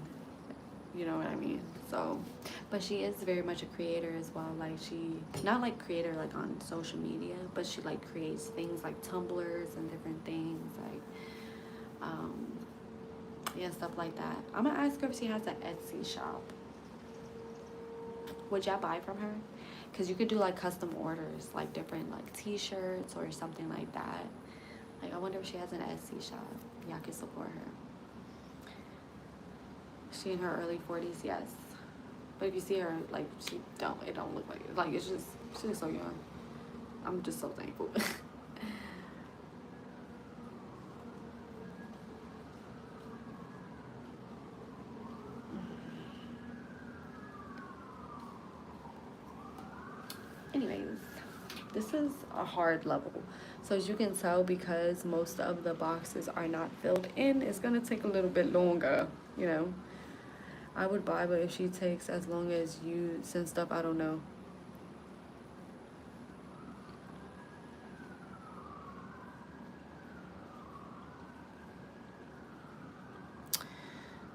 You know what I mean? So, but she is very much a creator as well. Like she, not like creator like on social media, but she like creates things like Tumblrs and different things like, yeah, stuff like that. I'm gonna ask her if she has an Etsy shop. Would y'all buy from her? Cause you could do like custom orders, like different like T-shirts or something like that. Like I wonder if she has an Etsy shop. Y'all could support her. She in her early 40s, yes. But if you see her, like it don't look like it. Like it's just she looks so young. I'm just so thankful. Anyways, this is a hard level. So as you can tell, because most of the boxes are not filled in, it's gonna take a little bit longer, you know. I would buy, but if she takes as long as you send stuff, I don't know.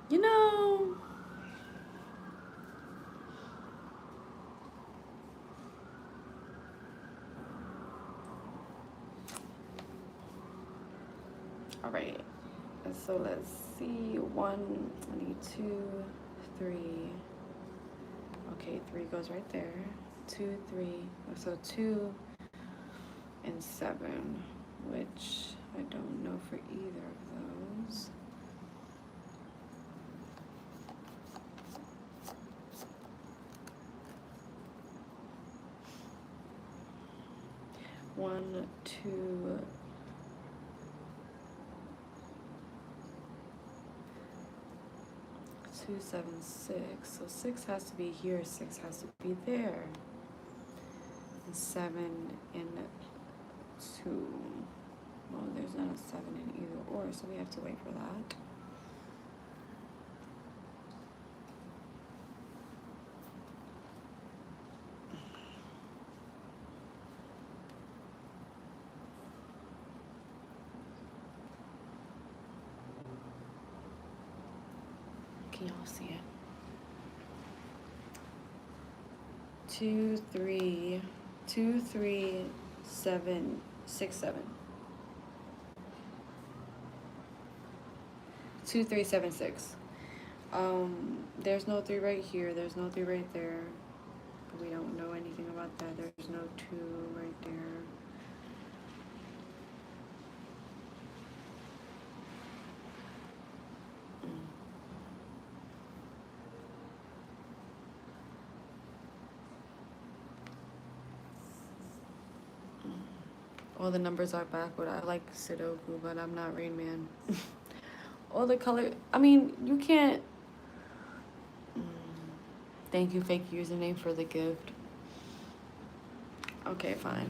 You know, all right. So let's see. One, I need two, three. Okay, three goes right there. Two, three. So two and seven. which I don't know for either of those. One, two, 2, 7, 6. So 6 has to be here, 6 has to be there. And 7 and 2. Well, there's not a 7 in either or, so we have to wait for that. Can y'all see it? 2, 3, 2, 3, 7, 6, 7. 2, 3, 7, 6. There's no 3 right here. There's no 3 right there. But we don't know anything about that. There's no 2 right there. All the numbers are backward. I like Sudoku, but I'm not Rain Man. All the color. I mean, you can't. Thank you, fake username, for the gift. Okay, fine.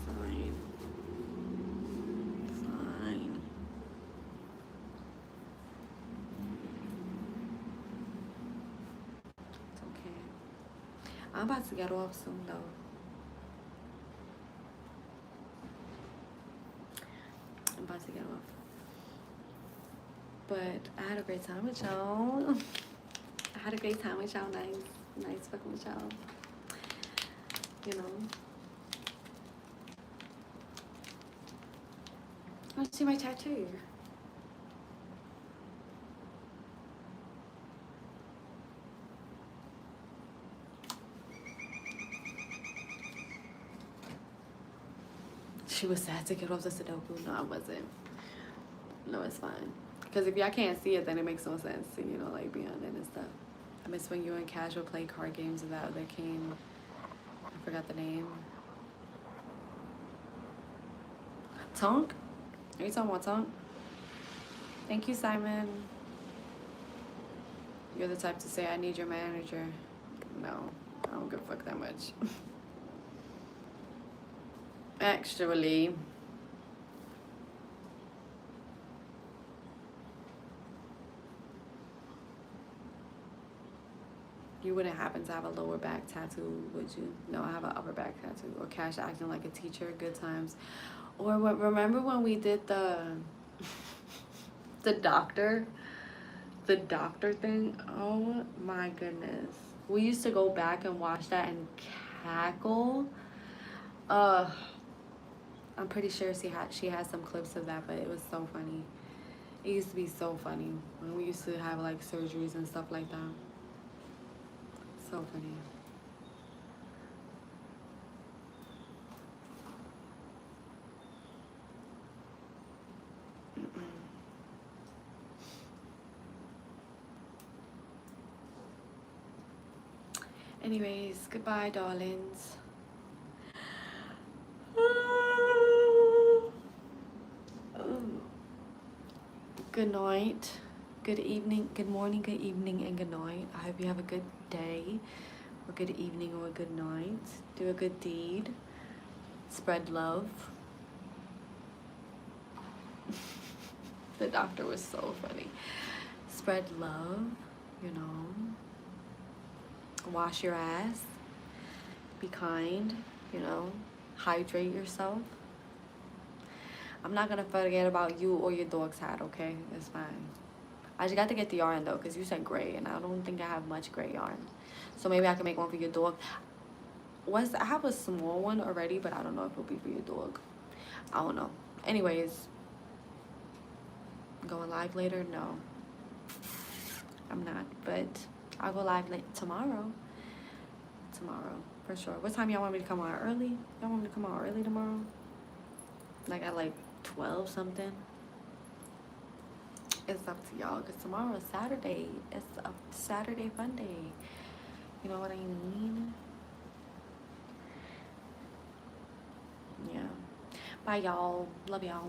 Fine. Fine. It's okay. I'm about to get off soon, though. I'm about to get off. But I had a great time with y'all. I had a great time with y'all. Nice fucking with y'all. You know. Let's see my tattoo. She was sad to get off the Sudoku. No, I wasn't. No, it's fine. Because if y'all can't see it, then it makes no sense to, you know, like, be on it and stuff. I miss when you and Cash would play card games with that other king. I forgot the name. Tonk? Are you talking about Tonk? Thank you, Simon. You're the type to say, I need your manager. No, I don't give a fuck that much. Actually, you wouldn't happen to have a lower back tattoo, would you? No, I have an upper back tattoo. Or Cash acting like a teacher, good times. Or what? Remember when we did the doctor thing? Oh my goodness. We used to go back and watch that and cackle. I'm pretty sure she has some clips of that, but it was so funny. It used to be so funny when we used to have like surgeries and stuff like that. So funny. Anyways, goodbye, darlings. Good night, good evening, good morning, good evening, and good night. I hope you have a good day, or good evening, or a good night. Do a good deed. Spread love. The doctor was so funny. Spread love, you know. Wash your ass. Be kind, you know. Hydrate yourself. I'm not gonna forget about you or your dog's hat, okay? It's fine. I just got to get the yarn though, because you said gray, and I don't think I have much gray yarn. So maybe I can make one for your dog. I have a small one already, but I don't know if it'll be for your dog. I don't know. Anyways, going live later? No, I'm not. But I'll go live tomorrow. Tomorrow, for sure. What time y'all want me to come on? Early? Y'all want me to come on early tomorrow? like at like 12 something. It's up to y'all because tomorrow is Saturday. It's a Saturday fun day. You know what I mean? Yeah. Bye, y'all. Love y'all.